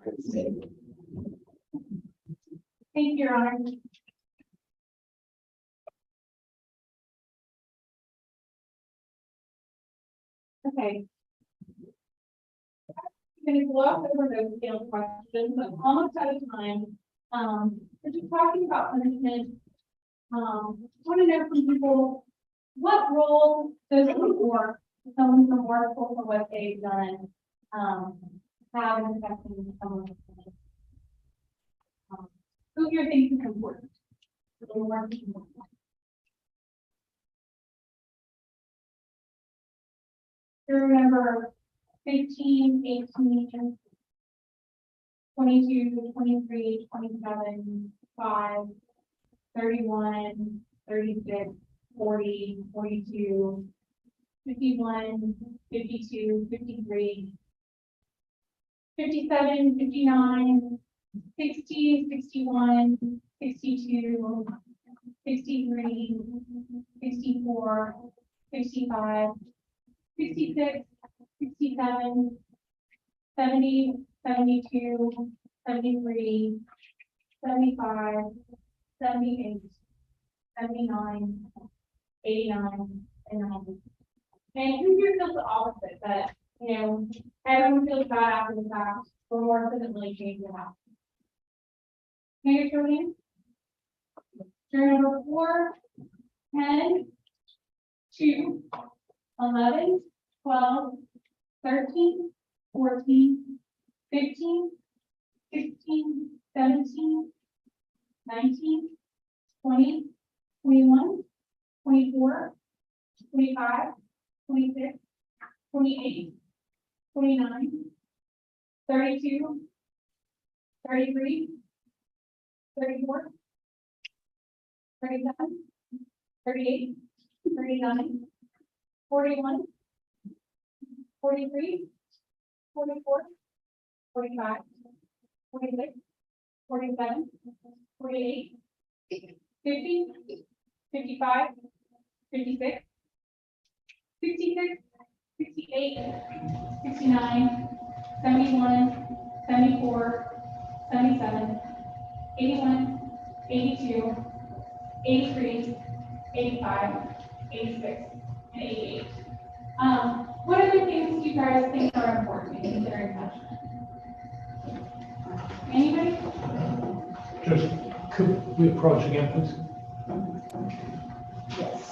Thank you, Your Honor. Okay. I'm gonna gloss over those scale questions, but almost out of time. We're just talking about punishment. Want to know from people, what role does someone remorseful for what they've done, have in affecting someone's life? Who here thinks is important? Do you remember 15, 18, 22, 23, 27, 5, 31, 36, 40, 42, 51, 52, 53, 57, 59, 60, 61, 62, 63, 64, 65, 66, 67, 70, 72, 73, 75, 78, 79, 89, and 90. And who here feels the opposite, that, you know, everyone feels bad after the fact, remorse doesn't really change what happened? Mayor Julian? Juror number 4, 10, 2, 11, 12, 13, 14, 15, 16, 17, 19, 20, 21, 24, 25, 26, 28, 29, 32, 33, 34, 37, 38, 39, 41, 43, 44, 45, 46, 47, 48, 50, 55, 56, 66, 68, 69, 71, 74, 77, 81, 82, 83, 85, 86, and 88. What other things do you guys think are important in considering punishment? Anybody? Just, could we approach again, please? Yes.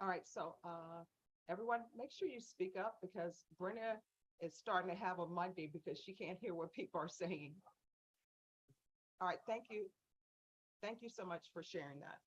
All right, so everyone, make sure you speak up because Brenda is starting to have a Monday because she can't hear what people are saying. All right, thank you. Thank you so much for sharing that.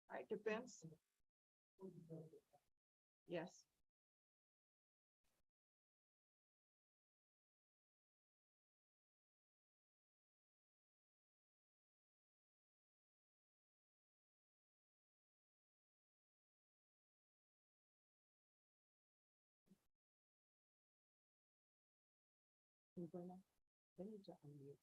All right, defense? Yes. They need to unmute.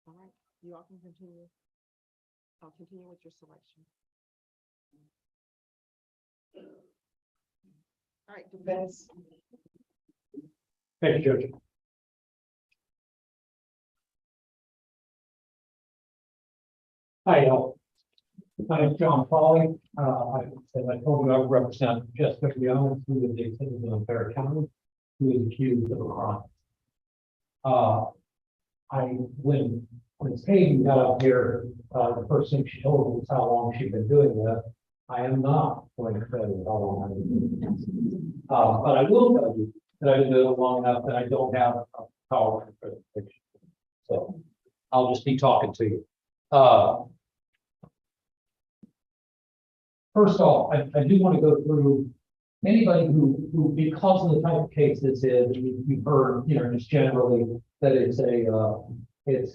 All right, you all can continue. I'll continue with your selection. All right, defense. Thank you, Judge. Hi, I'm John Foley. As I told you, I represent Jessica BRIONES, who is a citizen of Bexar County, who is accused of a crime. When Hayden got up here, the first thing she told me was how long she'd been doing this. I am not going to tell you how long I've been doing this. But I will tell you that I've been doing it long enough that I don't have a PowerPoint presentation. So I'll just be talking to you. First off, I do want to go through anybody who, because of the type of case this is, you've heard, just generally that it's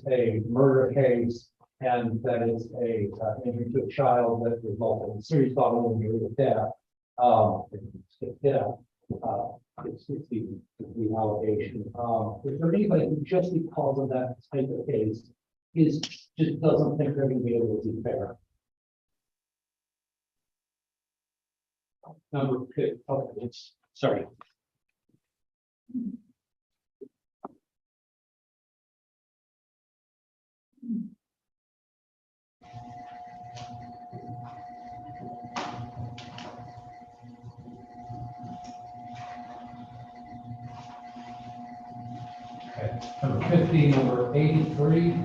a murder case and that it's a injury to a child that resulted in serious bodily injury or death. It's the allegation. If there anybody who just because of that type of case just doesn't think they're going to be able to be fair. Number 2. Okay, sorry. Okay. Number 50, number 83.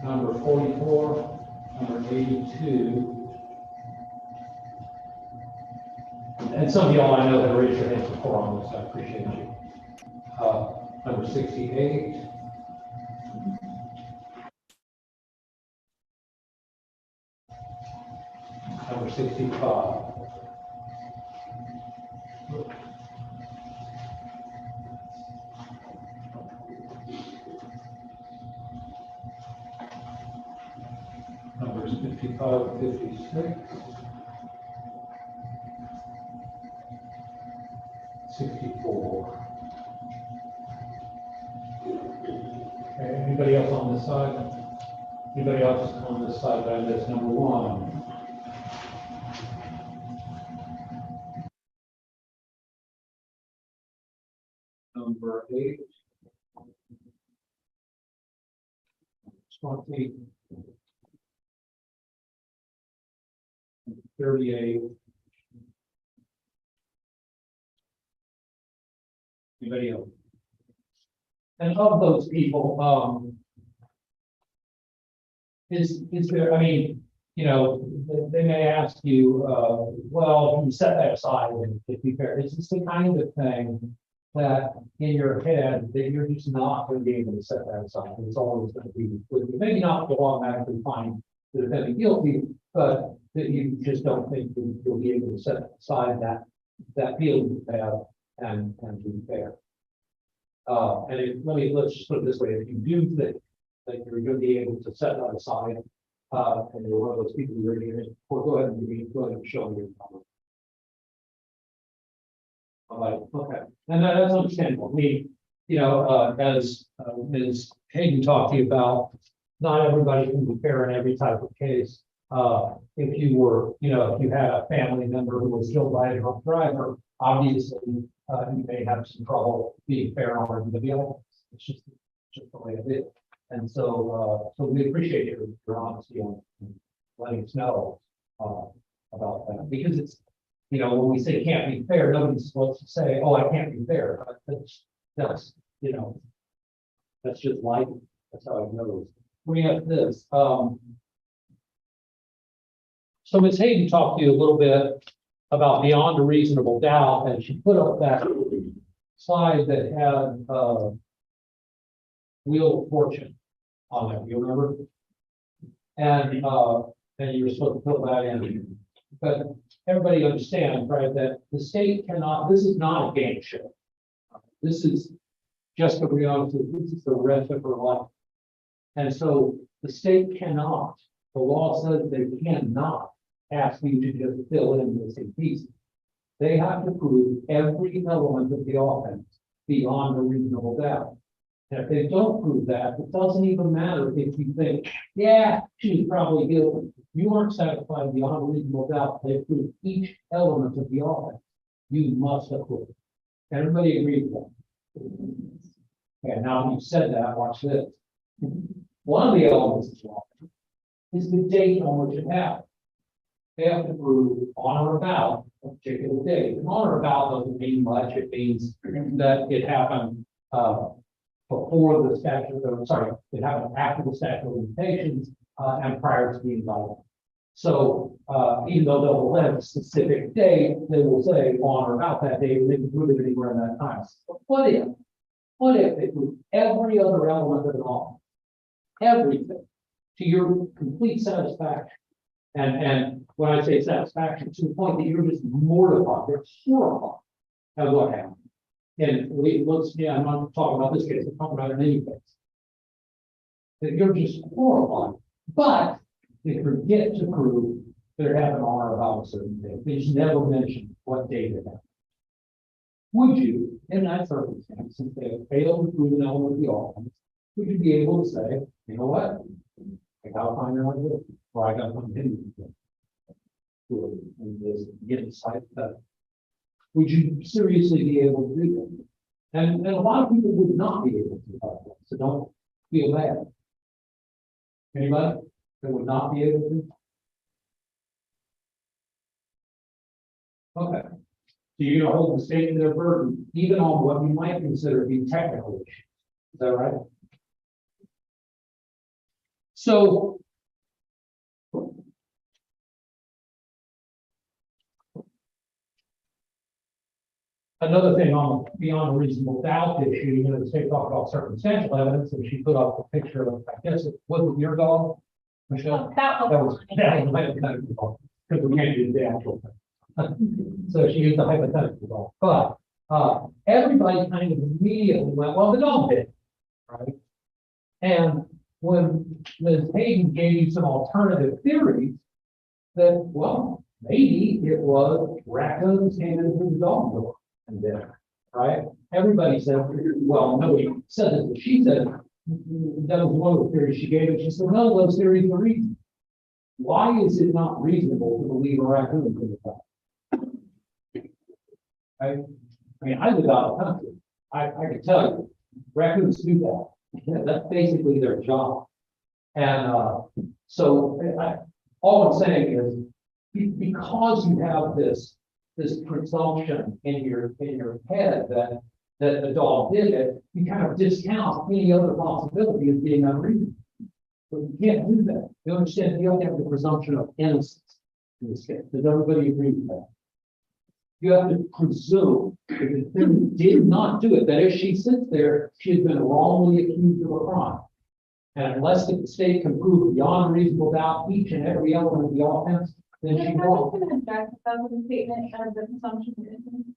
Number 44, number 82. And some of y'all I know have raised your hands before on this, I appreciate you. Number 68. Number 65. 55, 56. 64. Okay, anybody else on this side? Anybody else on this side that I missed? Number 1. Number 8. 20. 38. Anybody else? And of those people, is there, I mean, you know, they may ask you, well, you set that aside and if you fair, it's just the kind of thing that in your head that you're just not going to be able to set that aside. It's always going to be with you. Maybe not to automatically find the defendant guilty, but that you just don't think you'll be able to set aside that feeling you have and be fair. Let's just put it this way: if you do think that you're going to be able to set that aside, and you're one of those people who are going to, go ahead and show your number. All right, okay, and that's understandable. We, you know, as Ms. Hayden talked to you about, not everybody can be fair in every type of case. If you were, you know, if you had a family member who was killed by a drunk driver, obviously you may have some trouble being fair on the bill. It's just the way it is. And so, so we appreciate your honesty on letting us know about that, because it's, you know, when we say can't be fair, nobody's supposed to say, oh, I can't be fair. That's you know, that's just life. That's how it goes. We have this. So Ms. Hayden talked to you a little bit about beyond a reasonable doubt, and she put up that slide that had Wheel of Fortune on it. You remember? And you were supposed to fill that in. But everybody understands, right, that the state cannot, this is not a game show. This is just a reality. This is the rest of her life. And so the state cannot, the law says they cannot ask you to just fill in missing pieces. They have to prove every element of the offense beyond a reasonable doubt. And if they don't prove that, it doesn't even matter if you think, yeah, she's probably guilty. You aren't satisfied beyond a reasonable doubt. They prove each element of the offense. You must acquit. Everybody agrees with that. Okay, now you've said that, watch this. One of the elements of the offense is the date on which it happened. They have to prove on or about a particular date. And on or about doesn't mean much. It means that it happened before the statute, it happened after the statute of limitations and prior to the indictment. So even though they'll allege a specific date, they will say on or about that date, and they can prove it anywhere in that time. So what if they prove every other element of the law, everything, to your complete satisfaction? And when I say satisfaction, to the point that you're just mortified, you're horrified at what happened. And I'm not talking about this case, I'm talking about in any case. That you're just horrified, but they forget to prove there happened on or about a certain date. They just never mention what date it happened. Would you, in that circumstance, since they have failed to prove an element of the offense, would you be able to say, you know what? I gotta find her like this, or I gotta find him. And this get inside that. Would you seriously be able to do that? And a lot of people would not be able to do that. So don't feel bad. Anybody that would not be able to? Okay. So you're going to hold the state to their burden, even on what you might consider to be technical issues. Is that right? So another thing on beyond a reasonable doubt issue, you know, the state talked about circumstantial evidence, and she put up a picture of, I guess it wasn't your dog, Michelle? That was my hypothetical dog, because we can't use the actual thing. So she used the hypothetical dog. But everybody kind of immediately went, well, the dog did, right? And when Ms. Hayden gave you some alternative theories, that, well, maybe it was raccoons came in through the dog door and did it, right? Everybody said, well, nobody said it, but she said, that was one of the theories she gave, and she said, none of those theories are reasonable. Why is it not reasonable to believe a raccoon could have done it? I mean, I live out of the country. I can tell you, raccoons do that. That's basically their job. And all I'm saying is, because you have this presumption in your head that the dog did it, you kind of discount any other possibility of being unreasonable. But you can't do that. You understand? You don't have the presumption of innocence in this case. Does everybody agree with that? You have to presume that the defendant did not do it, that if she sits there, she has been wrongly accused of a crime. And unless the state can prove beyond reasonable doubt each and every element of the offense, then she won't. Statement of the presumption of innocence.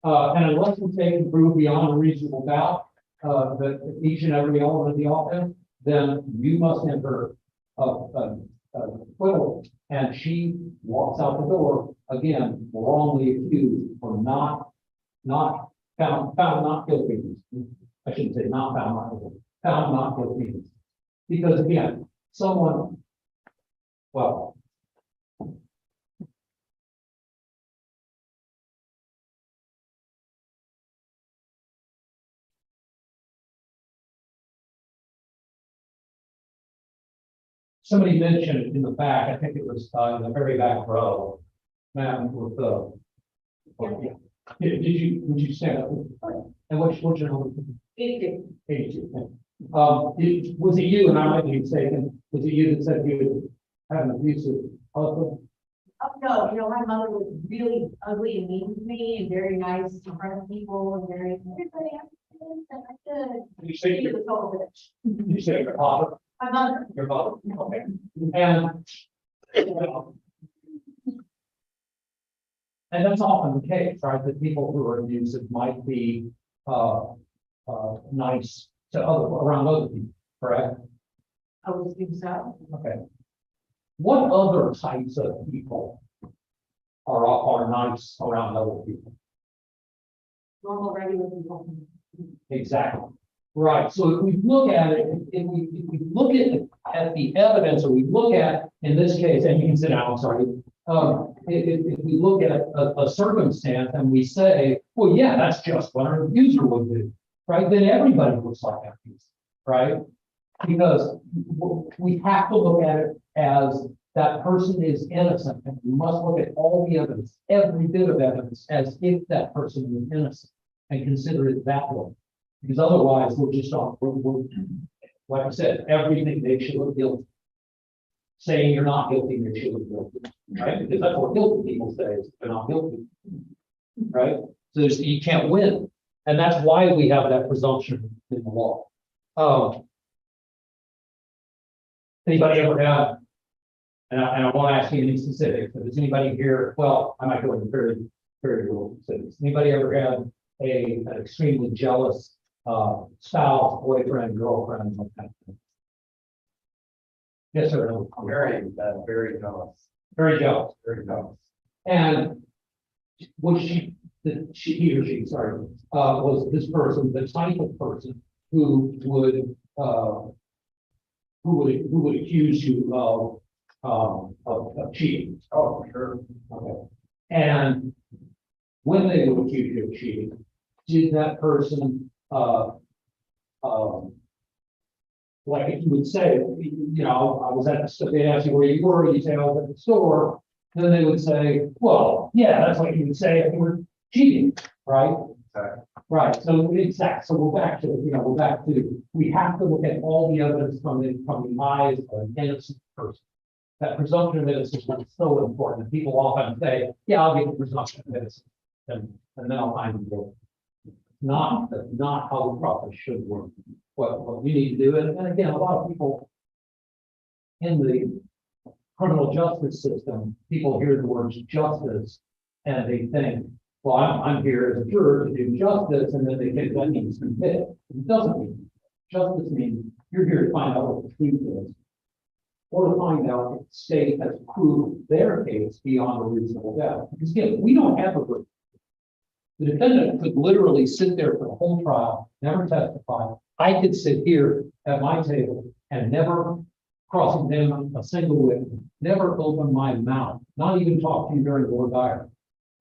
And unless the state can prove beyond reasonable doubt that each and every element of the offense, then you must enter acquittal. And she walks out the door again, wrongly accused or not found not guilty. I shouldn't say not found not guilty, found not guilty. Because again, someone, well, somebody mentioned in the back, I think it was in the very back row, ma'am, with the. Would you stand up? And what's your name? 82. 82. Was it you, and I might be mistaken, was it you that said you had an abusive husband? Oh, no, my mother was really ugly and mean to me and very nice in front of people and very. You say She was a total bitch. you say your father? My mother. Your mother, okay. And that's often the case, right? That people who are abusive might be nice to around other people, correct? I would think so. Okay. What other types of people are nice around other people? Normal, regular people. Exactly. Right. So if we look at it, if we look at the evidence, or we look at, in this case, and you can sit down, I'm sorry. If we look at a circumstance and we say, well, yeah, that's just what an abuser would do, right? Then everybody looks like an abuser, right? Because we have to look at it as that person is innocent, and we must look at all the evidence, every bit of evidence, as if that person is innocent, and consider it that way. Because otherwise, we're just on, like I said, everything they should look guilty. Saying you're not guilty, they should look guilty, right? Because that's what guilty people say, is they're not guilty, right? So you can't win. And that's why we have that presumption in the law. Anybody ever have, and I won't ask you any specifics, but does anybody here, well, I might go into very, very little specifics. Anybody ever had an extremely jealous spouse, boyfriend, girlfriend, like that? Yes, sir. Very jealous. Very jealous. Very jealous. And was he or she, sorry, was this person the type of person who would accuse you of cheating? Oh, for sure. Okay. And when they would accuse you of cheating, did that person like if you would say, you know, I was at the store, they asked you where you were, you say I was at the store, then they would say, well, yeah, that's what you would say if you were cheating, right? Right. So exactly. So we're back to, we have to look at all the evidence from the eyes of an innocent person. That presumption of innocence is so important. People often say, yeah, I'll give the presumption of innocence, and then I'll find them guilty. Not how the process should work. What you need to do, and again, a lot of people in the criminal justice system, people hear the words justice and they think, well, I'm here as a juror to do justice, and then they think that means convict. It doesn't mean, justice means you're here to find out what the truth is, or to find out if the state has proved their case beyond a reasonable doubt. Because again, we don't have a proof. The defendant could literally sit there for the whole trial, never testify. I could sit here at my table and never cross-examine a single witness, never open my mouth, not even talk to you during voir dire.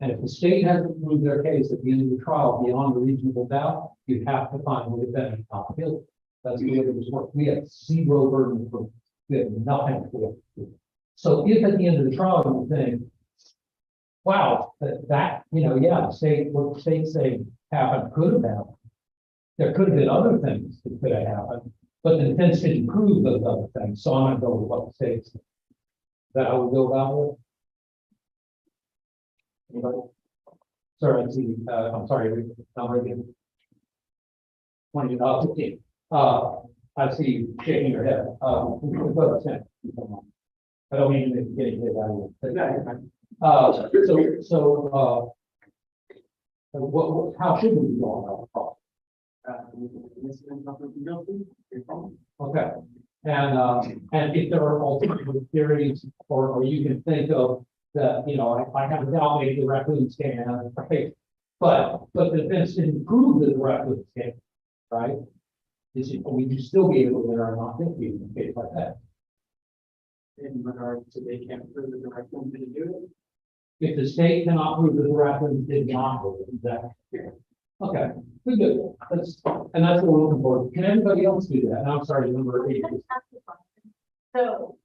And if the state hasn't proved their case at the end of the trial beyond a reasonable doubt, you have to find the defendant not guilty. That's the way it was worked. We have zero burden of proof. We have nothing to do. So if at the end of the trial you think, wow, that yeah, what the state saying happened could have happened. There could have been other things that could have happened, but the defense didn't prove those other things. So I'm going to go with what the state said. Is that how we go about it? Anybody? Sorry, I see. I'm sorry. Number again. 15. I see you shaking your head. I don't mean to get hit out of it. How should we go about the problem? Okay. And if there are alternative theories, or you can think of that, I have a doubt maybe the raccoons came out, right? But the defense didn't prove that the raccoons came, right? Would you still be able to win or not guilty in a case like that? In regard to they can't prove that the raccoon didn't do it. If the state cannot prove that the raccoons did not do it, exactly. Okay, we do. That's what we're looking for. Can anybody else do that? And I'm sorry, number 8. So,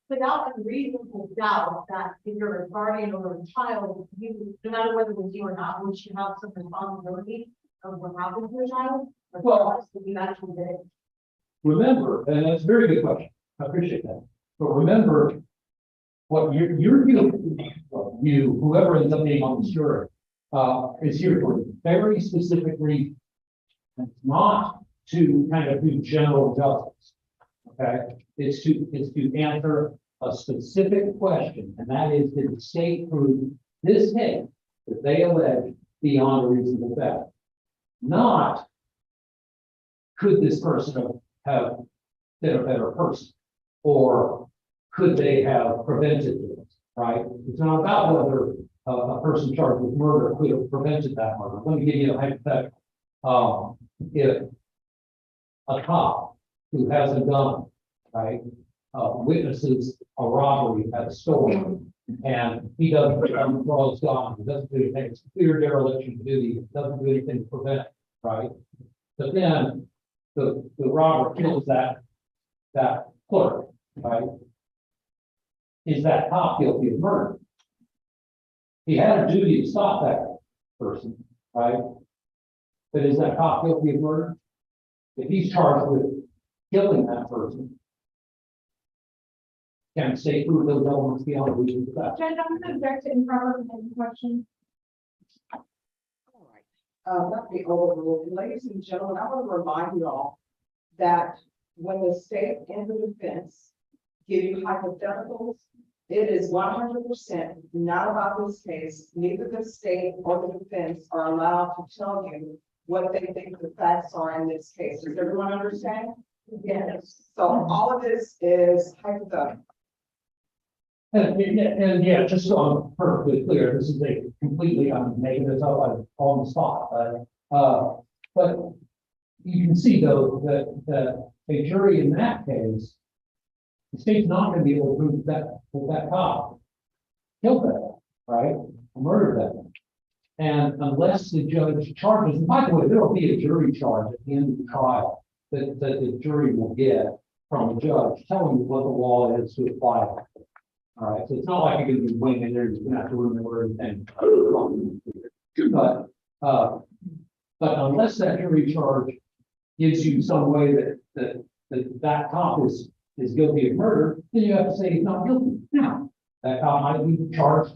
without a reasonable doubt that if you're a guardian or a child, you, no matter whether it was you or not, would you have some responsibility of what happened to your child? Well, you actually did it. Remember, and that's a very good question. I appreciate that. But remember, what you're doing, you, whoever ends up being on the jury, is here for a very specific reason. And it's not to kind of do general justice. Okay, it's to answer a specific question, and that is, did the state prove this case that they allege beyond a reasonable doubt? Not, could this person have been a better person, or could they have prevented this? Right? It's not about whether a person charged with murder could have prevented that murder. Let me give you a hypothetical. If a cop who hasn't done, right, witnesses a robbery at a store, and he doesn't draw his gun, he doesn't do anything, it's clear dereliction of duty, he doesn't do anything to prevent it, right? But then the robber kills that clerk, right? Is that cop guilty of murder? He had a duty to stop that person, right? But is that cop guilty of murder? If he's charged with killing that person, can the state prove those elements beyond a reasonable doubt? Judge, I'm going to object to improper question. All right. Not the overruled. Ladies and gentlemen, I want to remind you all that when the state and the defense give you hypotheticals, it is 100% not about this case. Neither the state or the defense are allowed to tell you what they think the facts are in this case. Does everyone understand? Yes. So all of this is hypothetical. And yeah, just so I'm perfectly clear, this is a completely, I'm making this up on the spot, but you can see though that a jury in that case, the state's not going to be able to prove that cop killed that, right? Or murdered that. And unless the judge charges, and by the way, there will be a jury charge at the end of the trial that the jury will get from the judge telling you what the law is to apply. All right, so it's not like you're going to be winging in there, you're going to have to remember everything. But unless that jury charge gives you some way that cop is guilty of murder, then you have to say he's not guilty. Now, that cop might be charged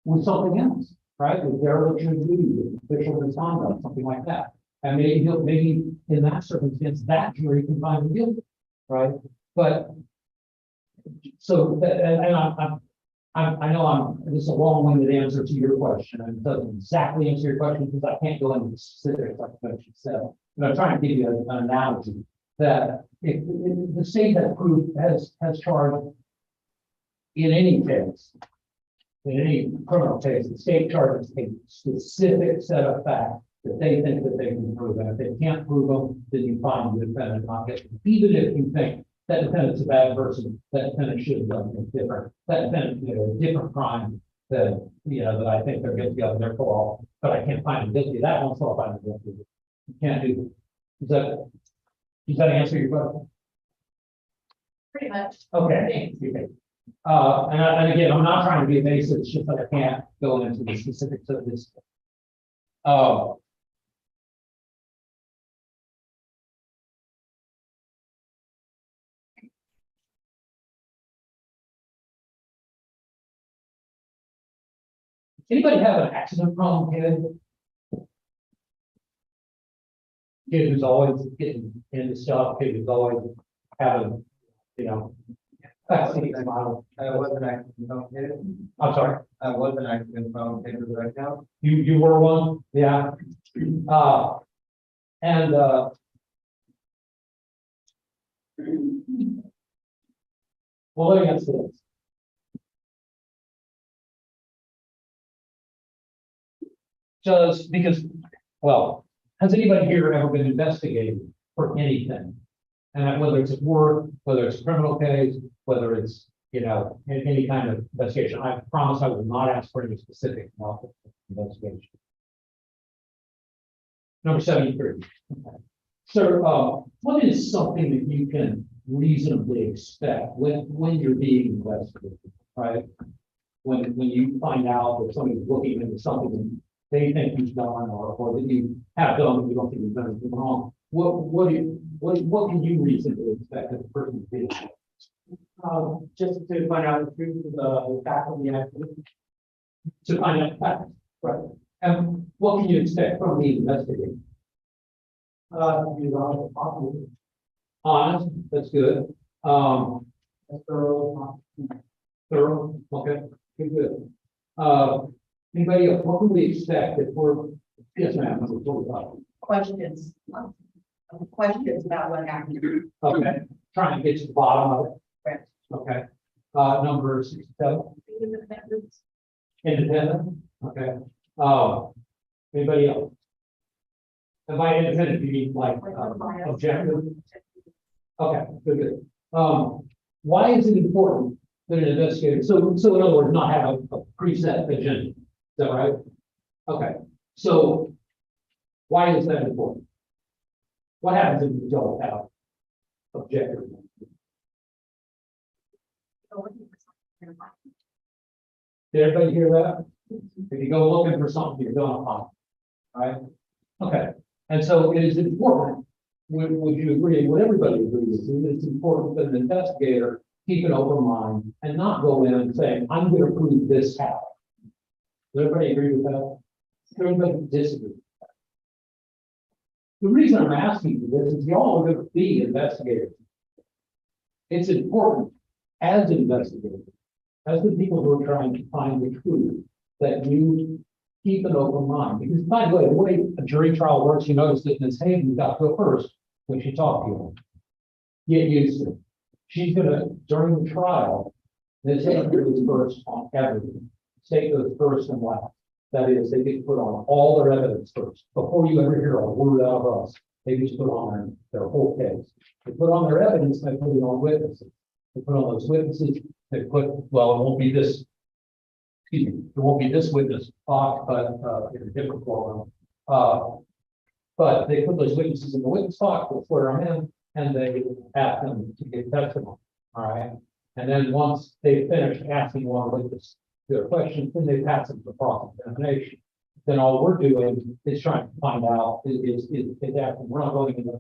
with something else, right? With dereliction of duty, with official misconduct, something like that. And maybe in that circumstance, that jury can find him guilty, right? But so, and I know this is a long-winded answer to your question, and it doesn't exactly answer your question because I can't go into the specifics like what you said. But I'm trying to give you an analogy that if the state has charged in any case, in any criminal case, the state charges a specific set of facts that they think that they can prove. And if they can't prove them, then you find the defendant not guilty. Even if you think that defendant's a bad person, that defendant should have done things different. That defendant did a different crime that, that I think they're guilty of, therefore, but I can't find them guilty. That won't still find them guilty. You can't do that. Does that answer your question? Pretty much. Okay. Okay. And again, I'm not trying to be evasive, it's just that I can't go into the specifics of this. Anybody have an accident prone kid? Kid who's always getting into stuff, kid who's always having, I wasn't accident prone kid. I'm sorry. I was an accident prone kid right now. You were one? Yeah. Well, let me answer this. Has anybody here ever been investigated for anything? And whether it's at work, whether it's a criminal case, whether it's, any kind of investigation, I promise I will not ask for any specific investigation. Number 73. So, what is something that you can reasonably expect when you're being investigated, right? When you find out that somebody's looking into something they think you've done or that you have done that you don't think you've done anything wrong, what can you reasonably expect of the person to be? Just to find out the truth of the fact of the accident. To find out facts, right? And what can you expect from the investigator? Be Honest, that's good. thorough. Thorough, okay, good. Anybody else, what can we expect if we're, yes, ma'am. Questions. Questions about what happened. Okay, trying to get to the bottom of it. Right. Okay, number 67. Independent, okay. Anybody else? And by independent, you mean like objective? Okay, good. Why is it important that an investigator, so in other words, not have a preset agenda? Is that right? Okay, so why is that important? What happens if you don't have objective? Did everybody hear that? If you go looking for something, you're going to find, right? Okay, and so it is important. Would you agree? Would everybody agree with you? It's important that an investigator keep an open mind and not go in and say, "I'm going to prove this happened." Does everybody agree with that? Does everybody disagree with that? The reason I'm asking you this is y'all are going to be investigators. It's important as investigators, as the people who are trying to find the truth, that you keep an open mind. Because by the way a jury trial works, you notice that Ms. Hayden got to go first when she talked to you. Get used to it. She's gonna, during the trial, Ms. Hayden goes first on everything. State goes first and last. That is, they get to put on all their evidence first. Before you ever hear a word out of us, they just put on their whole case. They put on their evidence by putting on witnesses. They put on those witnesses, they put, well, it won't be this, excuse me, it won't be this witness, but in a different forum. But they put those witnesses in the witness box, they swear them in, and they ask them to give testimony. All right. And then once they finish asking one witness their questions, then they pass them to cross-examination. Then all we're doing is trying to find out is after we're not going into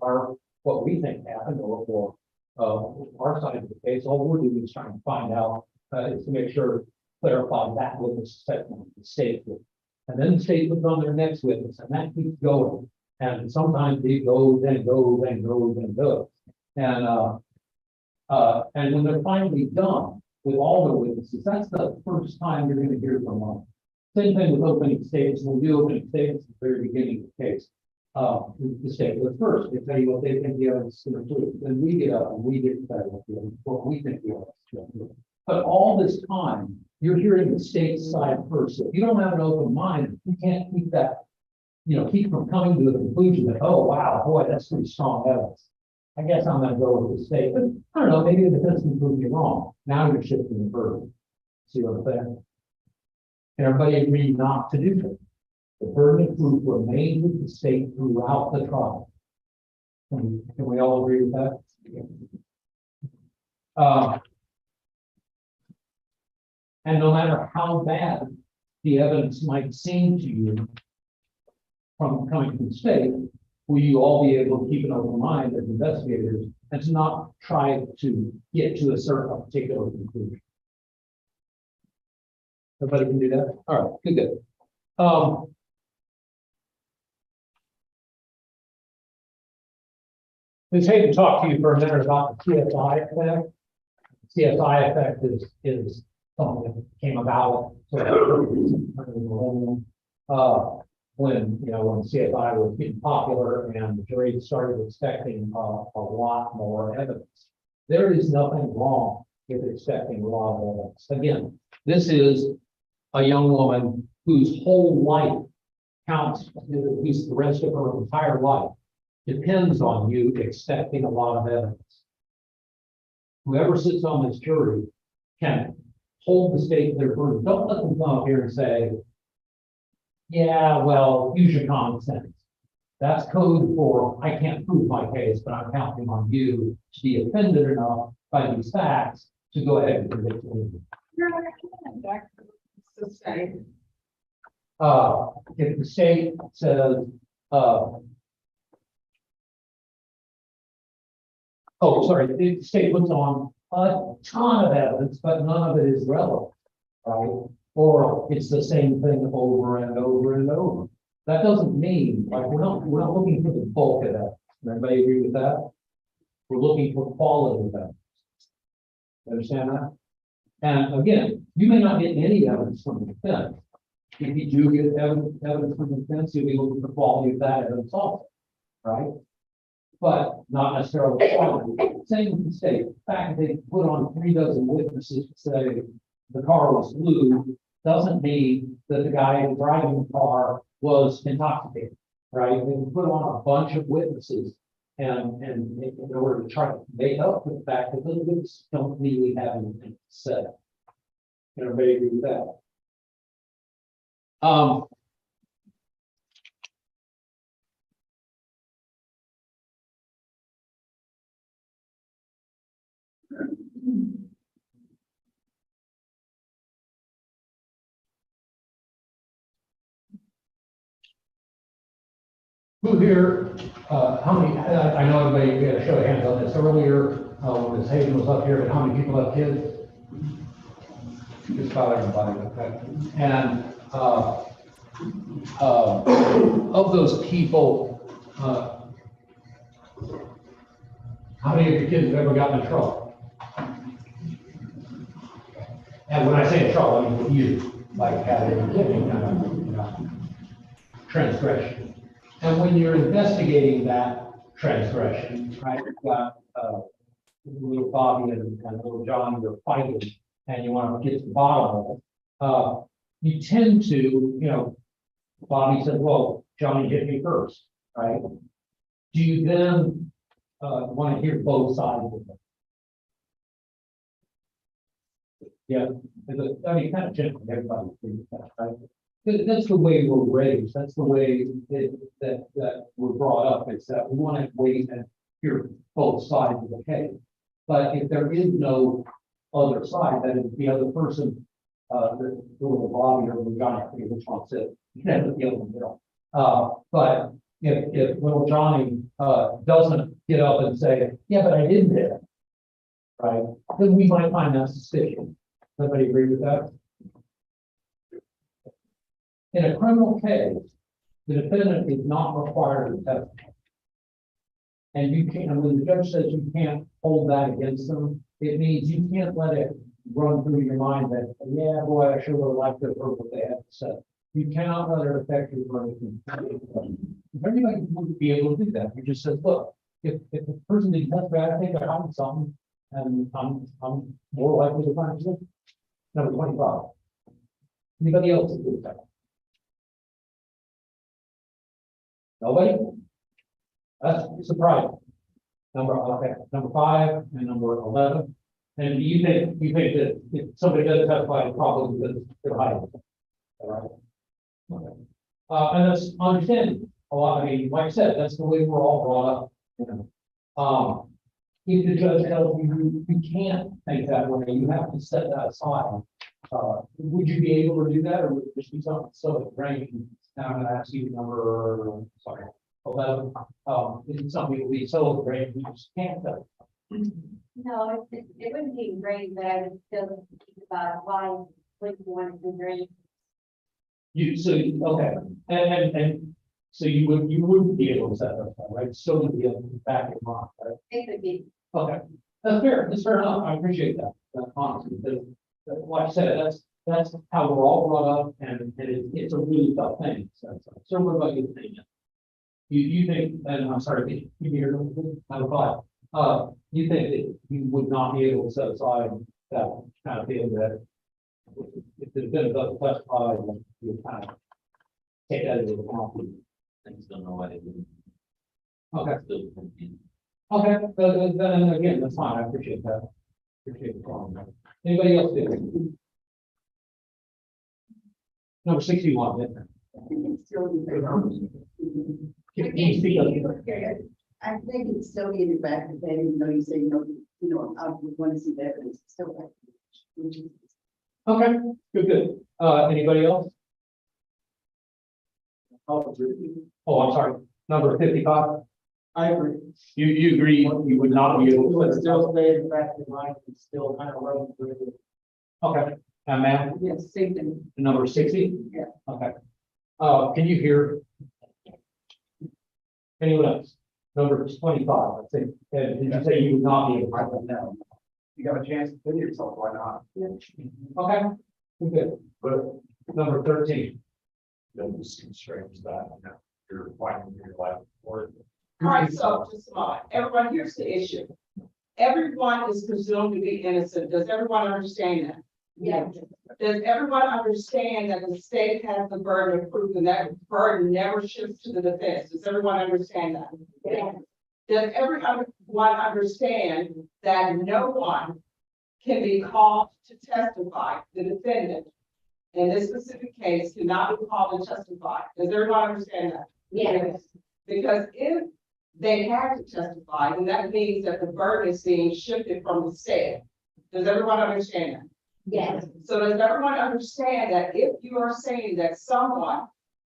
what we think happened or our side of the case. All we're doing is trying to find out is to make sure clarify that witness testimony the state did. And then the state puts on their next witness, and that keeps going. And sometimes they go, then go, then go, then go. And when they're finally done, with all the witnesses, that's the first time you're gonna hear from them. Same thing with opening statements, when we do opening statements at the very beginning of the case. The state goes first, they tell you what they think the evidence is gonna prove, then we get up and we get fed with what we think the evidence is gonna prove. But all this time, you're hearing the state side first. So if you don't have an open mind, you can't keep that, keep from coming to the conclusion that, oh, wow, boy, that's pretty strong evidence. I guess I'm gonna go with the state, but I don't know, maybe the defense can prove you wrong. Now you're shifting the burden. See what I'm saying? And everybody agreed not to do that. The burden of proof remained with the state throughout the trial. Can we all agree with that? And no matter how bad the evidence might seem to you from coming from the state, will you all be able to keep an open mind as investigators and to not try to get to a particular conclusion? Everybody can do that? All right, good. Ms. Hayden talked to you for a minute about the CSI effect. CSI effect is something that came about when CSI was getting popular and the jury started expecting a lot more evidence. There is nothing wrong with expecting a lot of evidence. Again, this is a young woman whose whole life counts, whose the rest of her entire life depends on you expecting a lot of evidence. Whoever sits on this jury can hold the state to their burden. Don't let them come up here and say, yeah, well, use your common sense. That's code for, I can't prove my case, but I'm counting on you to be offended enough by these facts to go ahead and convict me. If the state says, the state puts on a ton of evidence, but none of it is relevant, right? Or it's the same thing over and over and over. That doesn't mean, like, we're not looking for the bulk of that. Everybody agree with that? We're looking for quality of evidence. Understand that? And again, you may not get any evidence from the defense. If you do get evidence from the defense, you'll be looking for quality of that evidence also, right? But not necessarily quality. Same with the state. The fact that they put on 36 witnesses to say the car was blue doesn't mean that the guy driving the car was intoxicated, right? They put on a bunch of witnesses and in order to try to make up for the fact that those witnesses don't really have anything to say. Everybody agree with that? Who here, how many, I know everybody, we had a show of hands on this earlier, when Ms. Hayden was up here, but how many people have kids? Just about everybody, okay. And of those people, how many of your kids have ever gotten in trouble? And when I say in trouble, I mean with you, like having transgression. And when you're investigating that transgression, right, you've got little Bobby and little John, you're fighting, and you want to get to the bottom of it, you tend to, Bobby said, well, Johnny hit me first, right? Do you then want to hear both sides of it? Yeah, I mean, kind of generally, everybody thinks that, right? That's the way we're raised. That's the way that we're brought up. It's that we want to wait and hear both sides of the case. But if there is no other side, that is the other person, the little Bobby or the Johnny, I forget which one said, you can have the other one middle. But if little Johnny doesn't get up and say, yeah, but I didn't hit it, right? Then we might find that suspicious. Everybody agree with that? In a criminal case, the defendant is not required to testify. And you can't, when the judge says you can't hold that against them, it means you can't let it run through your mind that, yeah, boy, I sure would like to have heard what they had to say. You cannot let it affect your running. Everybody would be able to do that. You just said, look, if the person didn't testify, I think they're hiding something, and I'm more likely to find it. Number 25. Anybody else agree with that? Nobody? That's surprising. Number 5 and number 11. And you think that if somebody does testify, it's probably because they're hiding. All right. Okay. And that's understandable. I mean, like I said, that's the way we're all brought up. You know. If the judge tells you you can't think that way, you have to set that aside. Would you be able to do that, or would it just be something so range? Now I'm going to ask you number, sorry, 11. Is it something that we so range you just can't do? No, it wouldn't be great, but I would still think about why would you want to drink. Okay, and so you wouldn't be able to set that aside, right? Still would be able to back in mind, right? It could be. Okay, that's fair. That's fair enough. I appreciate that. Honestly, because like I said, that's how we're all brought up, and it's a really tough thing. So what about your opinion? You think, and I'm sorry, you hear number 5. You think that you would not be able to set aside that kind of feeling that if there's been a double testify, you would kind of take that into account. I just don't know why they wouldn't. Okay. Still continue. Okay, then again, that's fine. I appreciate that. Appreciate the comment. Anybody else do? Number 61. Yeah. I think it's still in Can you speak up? I think it's still in the back of that, even though you say no, I would want to see the evidence. It's still back. Okay, good. Anybody else? Oh, I'm sorry. Number 55. I agree. You agree you would not be able It to. still stay in the back of the mind, it's still kind of running through it. Okay, and ma'am, Yes, same thing. number 60? Yeah. Okay. Can you hear? Anyone else? Number 25, I think. Did you say you would not be able to? No. You got a chance to do yourself, why not? Okay, good. But number 13. Those constraints that you're finding in your life or. All right, so just a moment. Everyone, here's the issue. Everyone is presumed to be innocent. Does everyone understand that? Yeah. Does everyone understand that the state has the burden of proof and that burden never shifts to the defense? Does everyone understand that? Yeah. Does everyone understand that no one can be called to testify? The defendant in this specific case cannot be called to testify. Does everyone understand that? Yes. Because if they have to testify, then that means that the burden is being shifted from the state. Does everyone understand that? Yes. So does everyone understand that if you are saying that someone,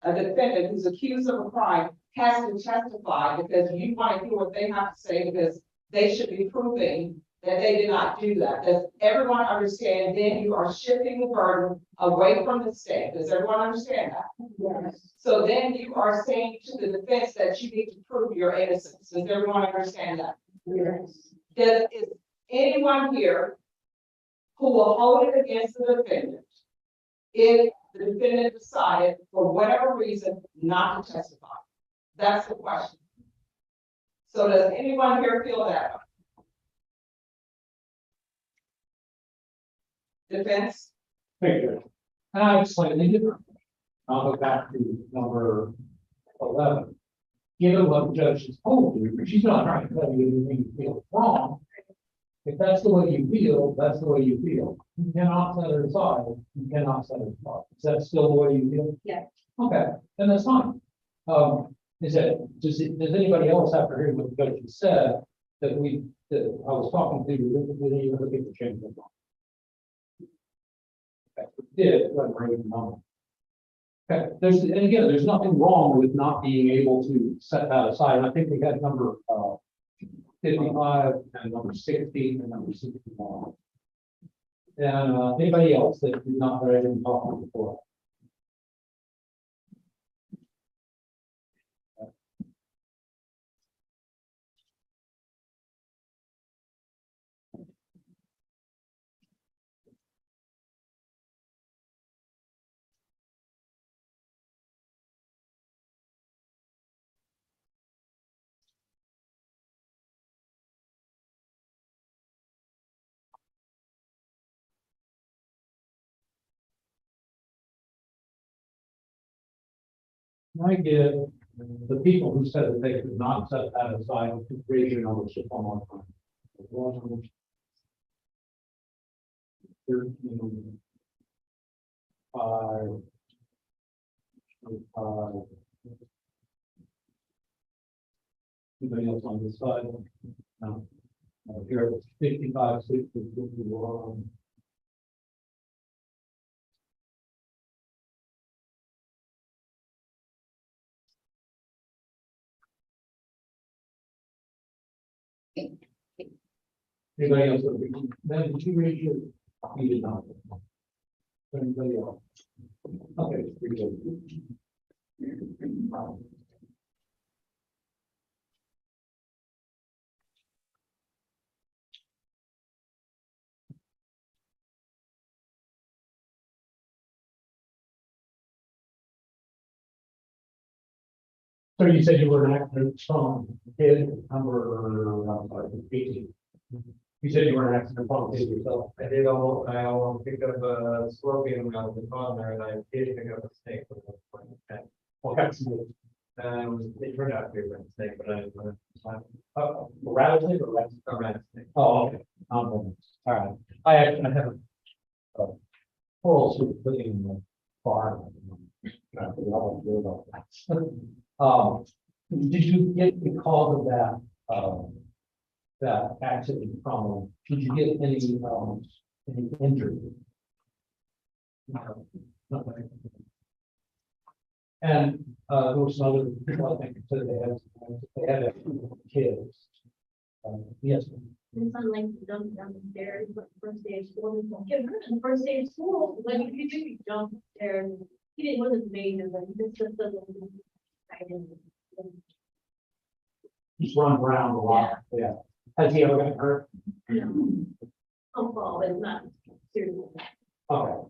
a defendant who's accused of a crime, has to testify because you want to hear what they have to say because they should be proving that they did not do that? Does everyone understand then you are shifting the burden away from the state? Does everyone understand that? Yes. So then you are saying to the defense that you need to prove your innocence. Does everyone understand that? Yes. Is anyone here who will hold it against the defendant if the defendant decided for whatever reason not to testify? That's the question. So does anyone here feel that way? Defense? Picture. And I have slightly different. I'll go back to number 11. Given what the judge has told you, she's not trying to tell you anything you feel wrong. If that's the way you feel, that's the way you feel. You cannot set it aside. You cannot set it aside. Is that still the way you feel? Yeah. Okay, then that's fine. Does anybody else after hearing what the judge has said that I was talking to you, with any other people change their mind? Okay, we did, let me read the number. Okay, and again, there's nothing wrong with not being able to set that aside. And I think we had number 55 and number 60 and number 61. And anybody else that did not that I didn't talk about before? Can I give the people who said that they could not set that aside to raise your ownership one more time? 13, 5, 25. Anybody else on this side? No. Here it's 55, 60, 51. Anybody else? Then did you raise your? You did not. Anybody else? Okay. Pretty good. So you said you were an accident from kid number, I'm sorry, 18. You said you were an accident from kid yourself. I almost picked up a scorpion when I was in toddler, and I did pick up a snake. What kind of snake? It turned out to be a red snake, but A rattlesnake or rat? a red snake. Oh, okay. All right. I actually have a coral soup living in the barn. Did you get, because of that, that accident from, did you get any injury? No. Nothing. And there was some other people, I think, said they had kids. Yes. And some like jump down the stairs, but first day of school, we don't get hurt. And first day of school, like you do, you jump the stairs. He didn't, wasn't major, but he just doesn't. He's run around a lot. Yeah. Has he ever gotten hurt? No. Don't fall, it's not serious. Okay.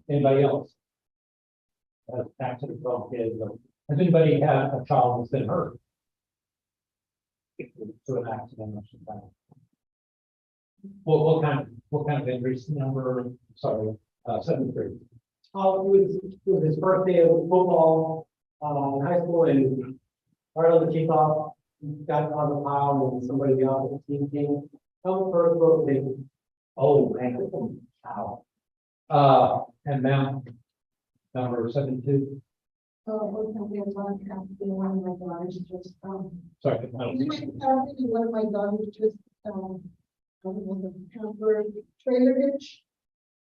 Anybody else? Accident from kids. Has anybody had a child that's been hurt? Through an accident or something? Well, what kind of injuries? Number, sorry, 73. Oh, it was his first day of football, in high school, and right on the kickoff, he got on the pile and somebody the opposite team came. Help first broke the ankle. Oh, man. Wow. And now, number 72. One of my daughters just, Sorry. I don't see. one of my daughters just, was a temporary trailer hitch.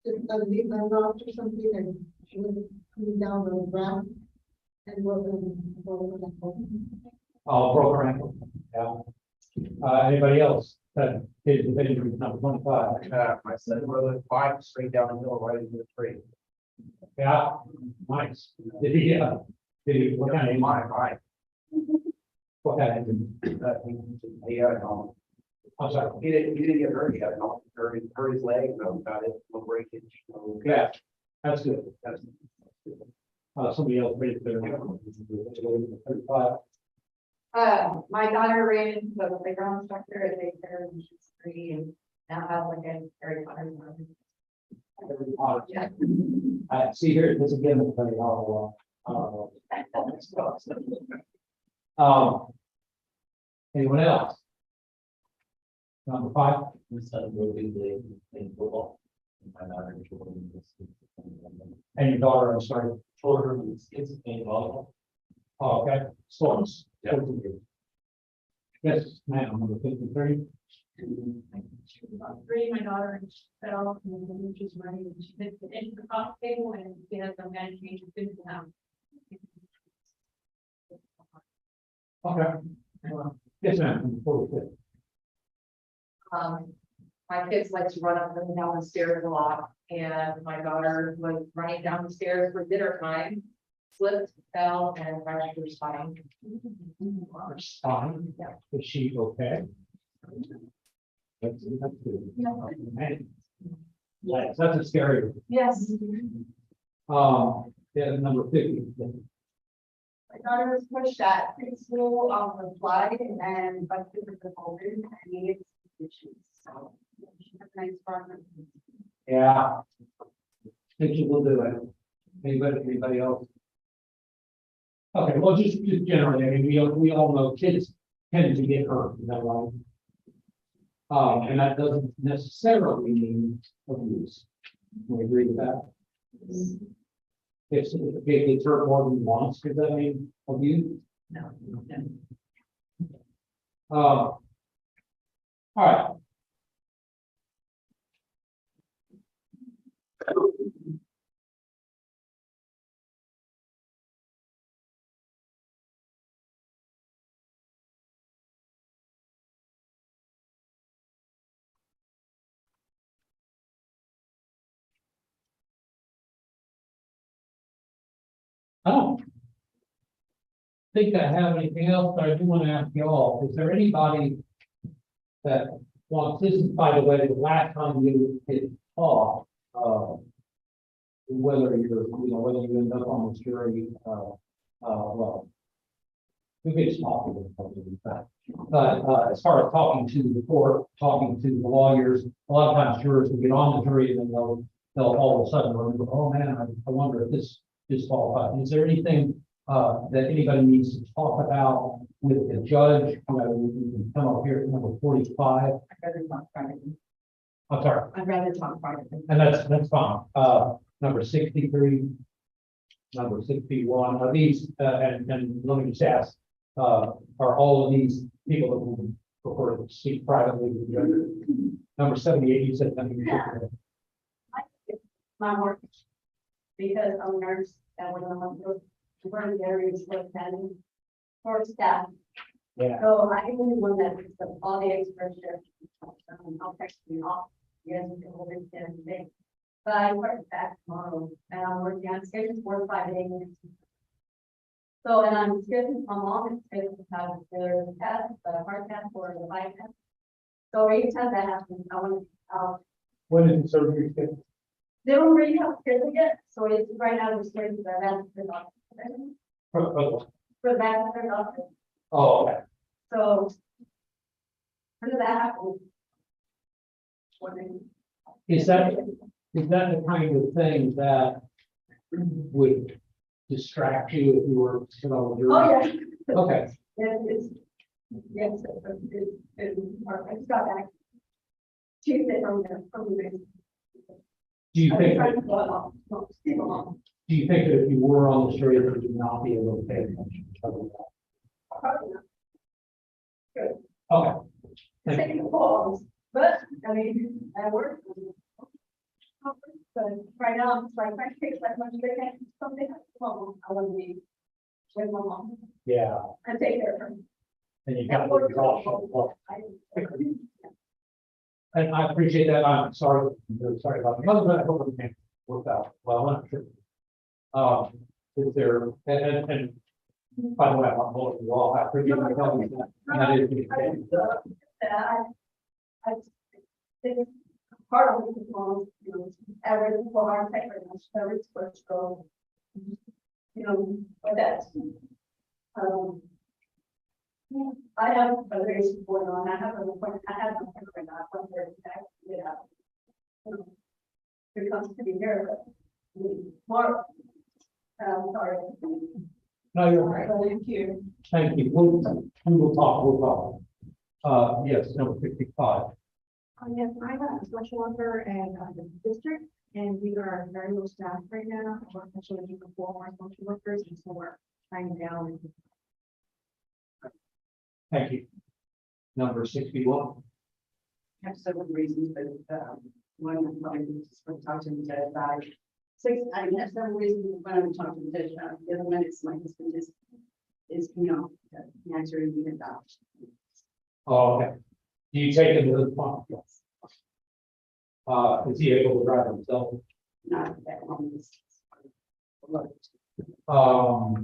Just underneath my rock or something, and she was coming down on the ground and broke her ankle. Oh, broke her ankle. Yeah. Anybody else? That did the injury number 25. My son rode a bike straight down the hill right into the tree. Yeah. Nice. Did he? What kind of? My bike. What kind of injury? He had I'm sorry. He didn't get hurt. He had hurt his leg. No, got it. No breakage. No. Yeah. That's good. That's good. Somebody else raised their hand. 35. My daughter ran into the playground instructor at Bexar when she was 3 and now has like a Harry Potter. Yeah. I see here, this again, is very anyone else? Number 5. And your daughter, I'm sorry, children, kids playing volleyball. Oh, okay, sports. Yeah. Yes, ma'am, number 53. Three, my daughter fell and she's running, and she hit the edge of the coffee table and she has some medication to the house. Okay. Yes, ma'am, number 45. My kids like to run up and down the stairs a lot, and my daughter was running down the stairs for dinner time, slipped, fell, and fractured her spine. Fine. Is she okay? That's good. Man. Yes, that's a scary. Yes. Yeah, number 50. My daughter was pushed at preschool on the slide and busted with the folded and needed stitches. So she has a nice progress. Yeah. Think you will do it. Anybody else? Okay, well, just generally, I mean, we all know kids tend to get hurt, is that right? And that doesn't necessarily mean abuse. We agree with that? If it gets hurt more than once, does that mean abuse? No. All right. I don't think I have anything else, but I do want to ask you all, is there anybody that wants, this is, by the way, the last time you did talk, whether you're, whether you end up on the jury, well, we get small, but as far as talking to the court, talking to the lawyers, a lot of times jurors will get on the jury and then they'll all of a sudden remember, oh man, I wonder if this disqualified. Is there anything that anybody needs to talk about with the judge? You can come up here at number 45. I'd rather talk privately. I'm sorry. I'd rather talk privately. And that's fine. Number 63, number 61. Are these, and let me just ask, are all of these people that would prefer to speak privately with the judge? Number 78, you said something. My work, because I'm a nurse, and when I'm on the areas like that, for staff. Yeah. So I can be one that picks up all the extra shifts. I'll text you off. You guys can hold it down today. But I work back tomorrow, and I'm working on schedules 4 to 5 days. So, and I'm scheduled, my mom is scheduled to have their test, the heart test or the bike test. So anytime that happens, I want to, When is the surgery scheduled? they don't really have schedule yet, so it's right now we're scheduled for that, the doctor. For that, for doctor. Oh, okay. So. When did that happen? Is that the kind of thing that would distract you if you were, Oh, yeah. Okay. Yes, I just got back Tuesday from the. Do you think, No, do you think that if you were on the jury, that you would not be able to pay attention? probably not. Good. Okay. Thank you. Taking the calls, but I mean, I work. But right now, I'm just like, I take that much vacation, something, well, I want to be with my mom Yeah. and take care of her. And you got to look at all. And I appreciate that. I'm sorry. I'm really sorry about the other, but I hope everything worked out well. I'm sure. Is there, and by the way, I'm not bullying you all. I appreciate you telling me that. And that is the case. I think part of it is, every for our paper, every first go, but that's. I have a very going on. I have an appointment. I have an appointment. I went there today. It comes to be here, but more. Sorry. No, you're right. Thank you. Thank you. We will talk. Yes, number 55. Yes, I have a social worker and the district, and we are very low staff right now. We're actually looking for 4 more social workers, and so we're trying down. Thank you. Number 61. I have several reasons, but one of them is for talking to Judge about it. I have several reasons when I'm talking to Judge about it. The other one is my husband is naturally being adopted. Oh, okay. Do you take him to the farm? Yes. Is he able to drive himself? Not that long.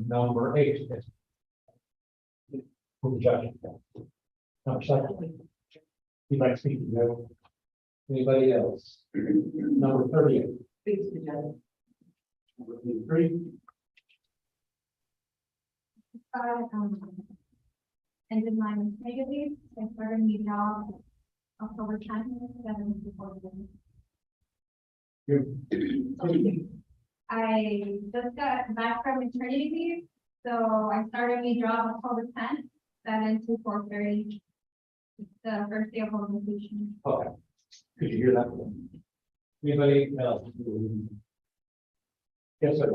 Number 8. From the judge. Number 7. You'd like to speak to you? Anybody else? Number 38. Speak to the judge. Number 3. Ended my negative, I started a new job October 10th, 7 I just got back from maternity leave, So I started my job October 10th, 7 to 4:30. The first day of orientation. Okay. Could you hear that? Anybody else? Yes, sir.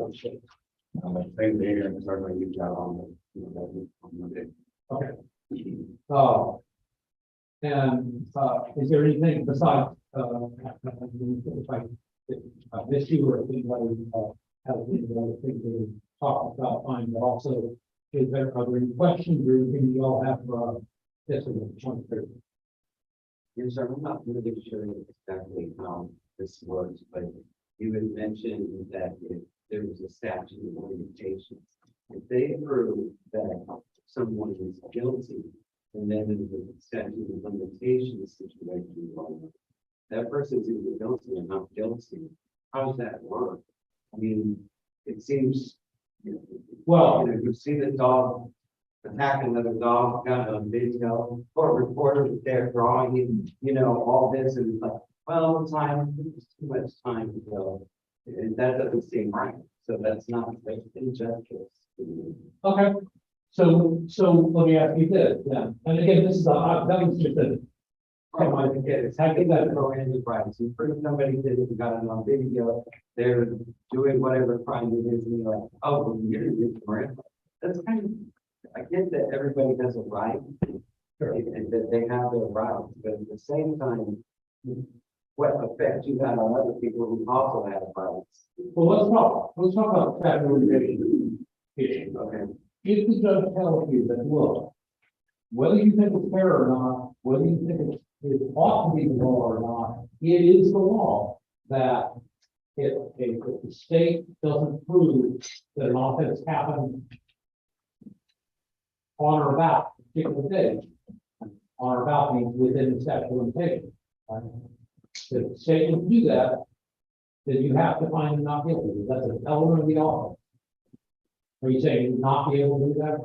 Same day, and start my new job on Monday. Okay. And is there anything besides this year or anybody has any other thing to talk about, fine, but also is there, are there any questions or anything you all have for this one? Yes, sir, I'm not really sure exactly how this works, but you had mentioned that if there was a statute of limitations, if they prove that someone is guilty, and then in the statute of limitations situation, that person's either guilty or not guilty. How does that work? I mean, it seems, well, you see the dog attack another dog, got it on video, or reporter there drawing, all this, and it's like, well, time, there's too much time to go. And that doesn't seem right. So that's not injustice. Okay. So let me ask you this, then. And again, this is that was just a. I think that throw in the rights. You prove somebody did it, you got it on video, they're doing whatever crime it is, and you're like, oh, well, you're Parental. That's kind of, I get that everybody has a right, and that they have their rights, but at the same time, what effect you got on other people who also have rights? Well, let's talk about that motivation issue. Okay. If the judge tells you that, look, whether you think it's fair or not, whether you think it ought to be the law or not, it is the law that if the state doesn't prove that an offense happened on or about a particular day, on or about means within the statute of limitations. Right? If the state will do that, then you have to find them not guilty. That's an element of the offense. Are you saying you would not be able to do that?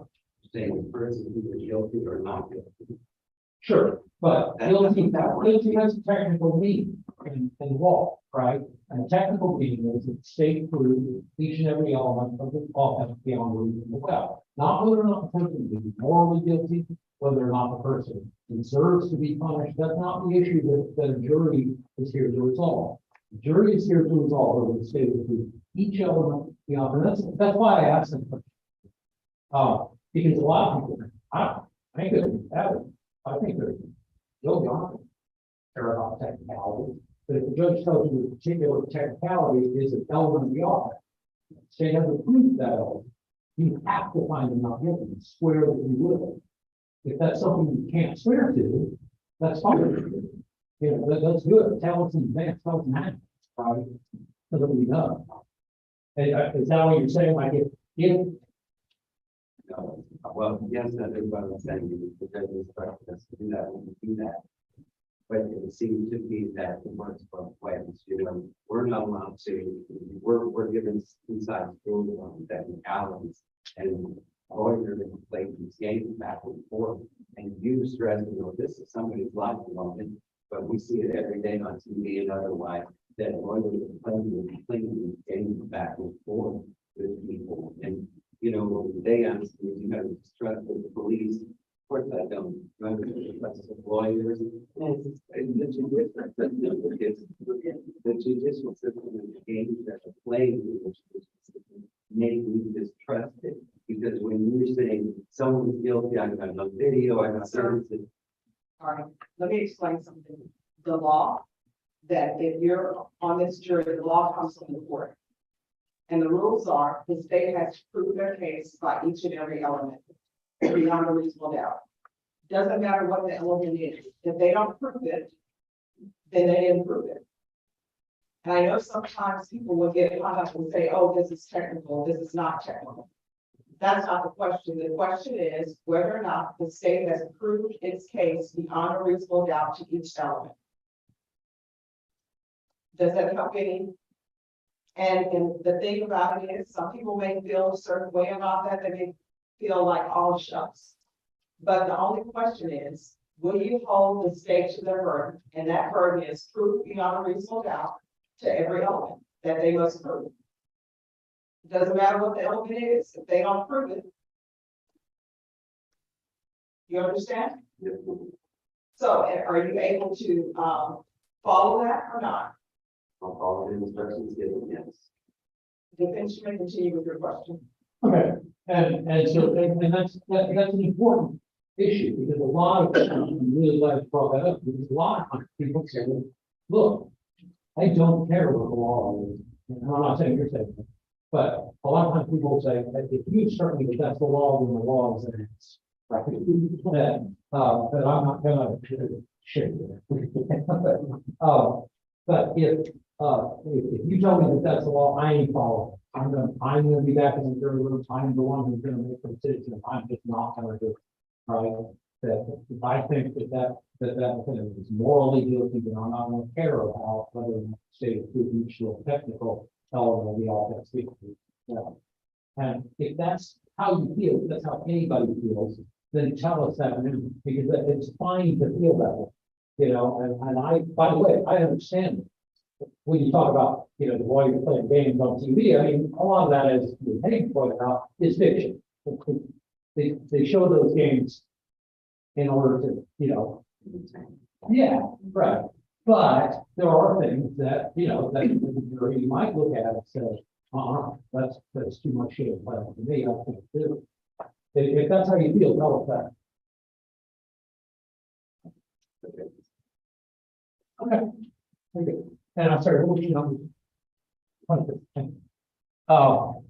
Saying the person who is guilty or not guilty. Sure, but guilty has a technical meaning in law, right? And a technical meaning is that the state proves each and every element of the offense beyond a reasonable doubt. Not whether or not the person is morally guilty, whether or not the person deserves to be punished. That's not the issue that a jury is here to resolve. The jury is here to resolve whether the state will prove each element beyond. And that's why I asked them. Because a lot of people, I think they're still gone. Care about technicalities, but if the judge tells you the particular technicality is an element of the offense, the state hasn't proved that element, you have to find them not guilty, swear that you will. If that's something you can't swear to, that's fine. Let's do it. Tell us in advance, tell us now, right? So that we know. And is that what you're saying? Like if No, well, yes, that everybody was saying, because it's us to do that, we can do that. But it seems to be that it works both ways, we're not allowed to, we're given inside school on technicalities, and lawyers play these games back and forth, and you stress, this is somebody's life moment, but we see it every day on TV and otherwise, that lawyers are playing these games back and forth with people, and they honestly, you have to trust the police. Of course, I don't. I trust the lawyers. And the judicial system and the games that are playing, which make me distrusted. Because when you're saying someone's guilty, I got no video, I got services. All right, let me explain something. The law, that if you're on this jury, the law comes from the court. And the rules are, the state has to prove their case by each and every element, beyond a reasonable doubt. Doesn't matter what the element is. If they don't prove it, then they didn't prove it. And I know sometimes people will get caught up and say, oh, this is technical, this is not technical. That's not the question. The question is whether or not the state has proved its case beyond a reasonable doubt to each element. Does that help any? And the thing about it is, some people may feel a certain way about that. They may feel like all shucks. But the only question is, will you hold the state to their burden? And that burden is proof beyond a reasonable doubt to every element that they must prove. Doesn't matter what the element is, if they don't prove it. You understand? So are you able to, follow that or not? I'll follow the instructions given, yes. Defense, you may continue with your question. Okay, and so, and that's an important issue, because a lot of, I'm really glad you brought that up, because a lot of people say, look, I don't care what the law is, and I'm not saying you're saying that, but a lot of times people say, that if you certainly that that's the law, then the law is an ass. Right? That I'm not gonna share that. But if you tell me that that's the law, I ain't following. I'm gonna be back in the jury room. I'm the one who's gonna make the decision. I'm just not gonna do it. Right? That if I think that thing is morally guilty, then I'm not gonna care about whether or not the state of each little technical element of the offense. And if that's how you feel, if that's how anybody feels, then tell us that, because it's fine to feel that way. You know, and I, by the way, I understand when you talk about, you know, while you're playing games on TV, I mean, a lot of that, as Hank pointed out, is fiction. They show those games in order to, you know, yeah, right. But there are things that, you know, that you might look at and say, that's too much shit. Well, for me, I think too. If that's how you feel, tell us that. Okay. Okay. And I'm sorry, what was your number? Oh.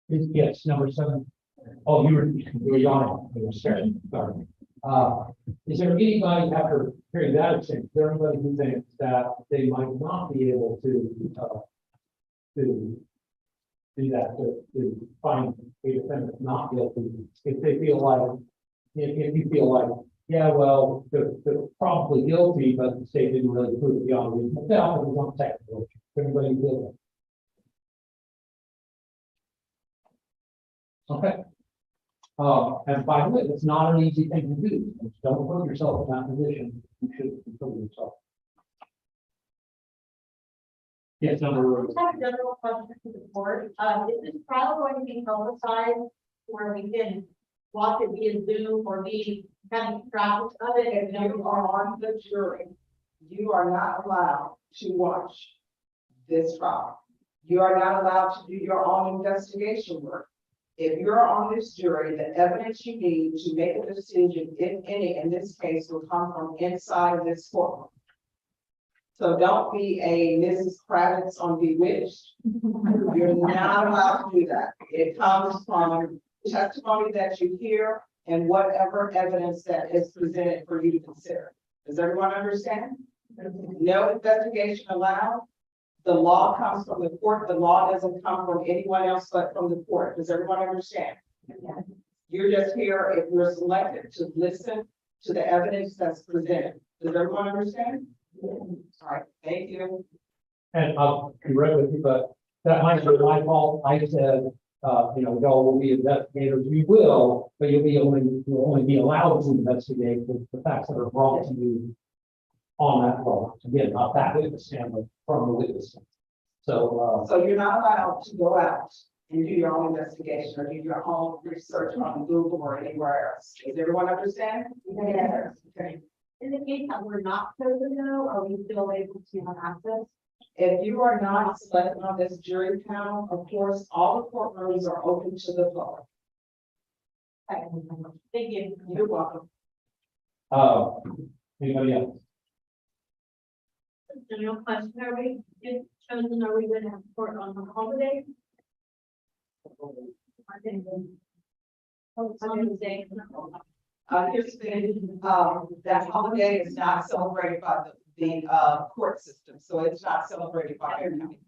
Yes, number 7. Oh, you were yawning. You were staring. Sorry. Is there anybody after hearing that exchange, is there anybody who thinks that they might not be able to do that, to find a defendant not guilty if they feel like, if you feel like, yeah, well, they're probably guilty, but the state didn't really prove it beyond a reasonable doubt, but it's not technical. Everybody feel that? Okay. And by the way, it's not an easy thing to do. Just don't put yourself in that position. You should put yourself. Yes, number. I just have a general question to the court. Is this trial going to be publicized where we can watch it via Zoom or be kind of graphics of it? If you are on the jury, you are not allowed to watch this trial. You are not allowed to do your own investigation work. If you're on this jury, the evidence you need to make a decision, if any, in this case, will come from inside of this courtroom. So don't be a Mrs. Kravitz on Bewitched. You're not allowed to do that. It comes from testimony that you hear and whatever evidence that is presented for you to consider. Does everyone understand? No investigation allowed. The law comes from the court. The law doesn't come from anyone else but from the court. Does everyone understand? You're just here if you're selected to listen to the evidence that's presented. Does everyone understand? All right, thank you. And I'll be right with you, but that might be my fault. I said, you know, y'all will be investigators. We will, but you'll only be allowed to investigate the facts that are brought to you on that law. Again, not that witness stand, but from the witness stand. So, so you're not allowed to go out and do your own investigation or do your own research on Google or anywhere else. Does everyone understand? Yes. Okay. In the case that we're not chosen though, are we still able to have access? If you are not selected on this jury panel, of course, all the courtrooms are open to the public. Thank you. You're welcome. anybody else? General question, are we, if chosen, are we going to have court on the holiday? Here's the thing, that holiday is not celebrated by the court system, so it's not celebrated by everybody.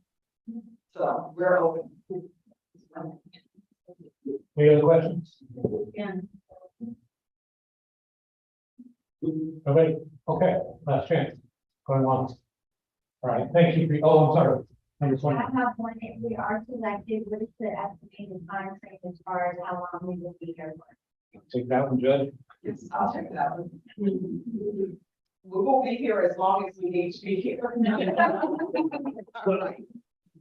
So we're open. Any other questions? Yeah. Okay, last chance. Going once. All right, thank you. Oh, I'm sorry. Number 20. I have one, if we are selected, what is the estimated time frame as far as how long we will be here for? Take that one, Judge. Yes, I'll check that one. We won't be here as long as we need to be here. All right.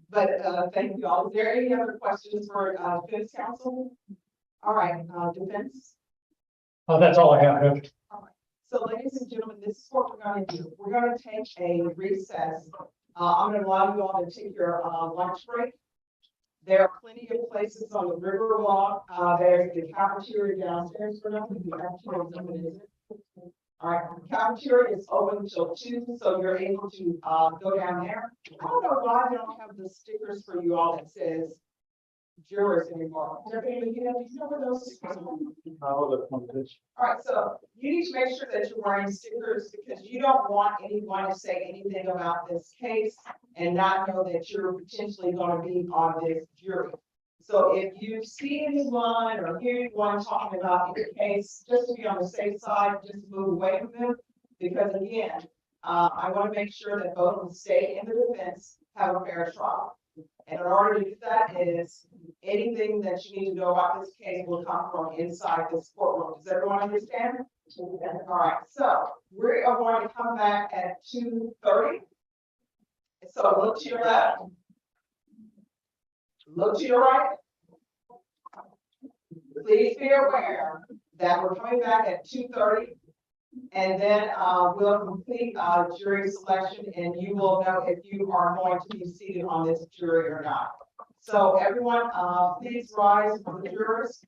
But, thank you all. Is there any other questions for, defense counsel? All right, defense? That's all I have, Judge. So ladies and gentlemen, this is what we're gonna do. We're gonna take a recess. I'm gonna allow you all to take your, lunch break. There are plenty of places on the river walk. There's the cafeteria downstairs for nothing. The cafeteria is open, isn't it? All right, the cafeteria is open until 2, so you're able to, go down there. I don't know why they don't have the stickers for you all that says jurors anymore. Do you know where those stickers are? All right, so you need to make sure that you're wearing stickers because you don't want anyone to say anything about this case and not know that you're potentially going to be on this jury. So if you see anyone or hear anyone talking about your case, just to be on the safe side, just move away from them. Because again, I want to make sure that both the state and the defense have a fair trial. And in order to do that is anything that you need to know about this case will come from inside this courtroom. Does everyone understand? All right, so we are going to come back at 2:30. So look to your left. Look to your right. Please be aware that we're coming back at 2:30. And then we'll complete jury selection and you will know if you are going to be seated on this jury or not. So everyone, please rise for the jurors.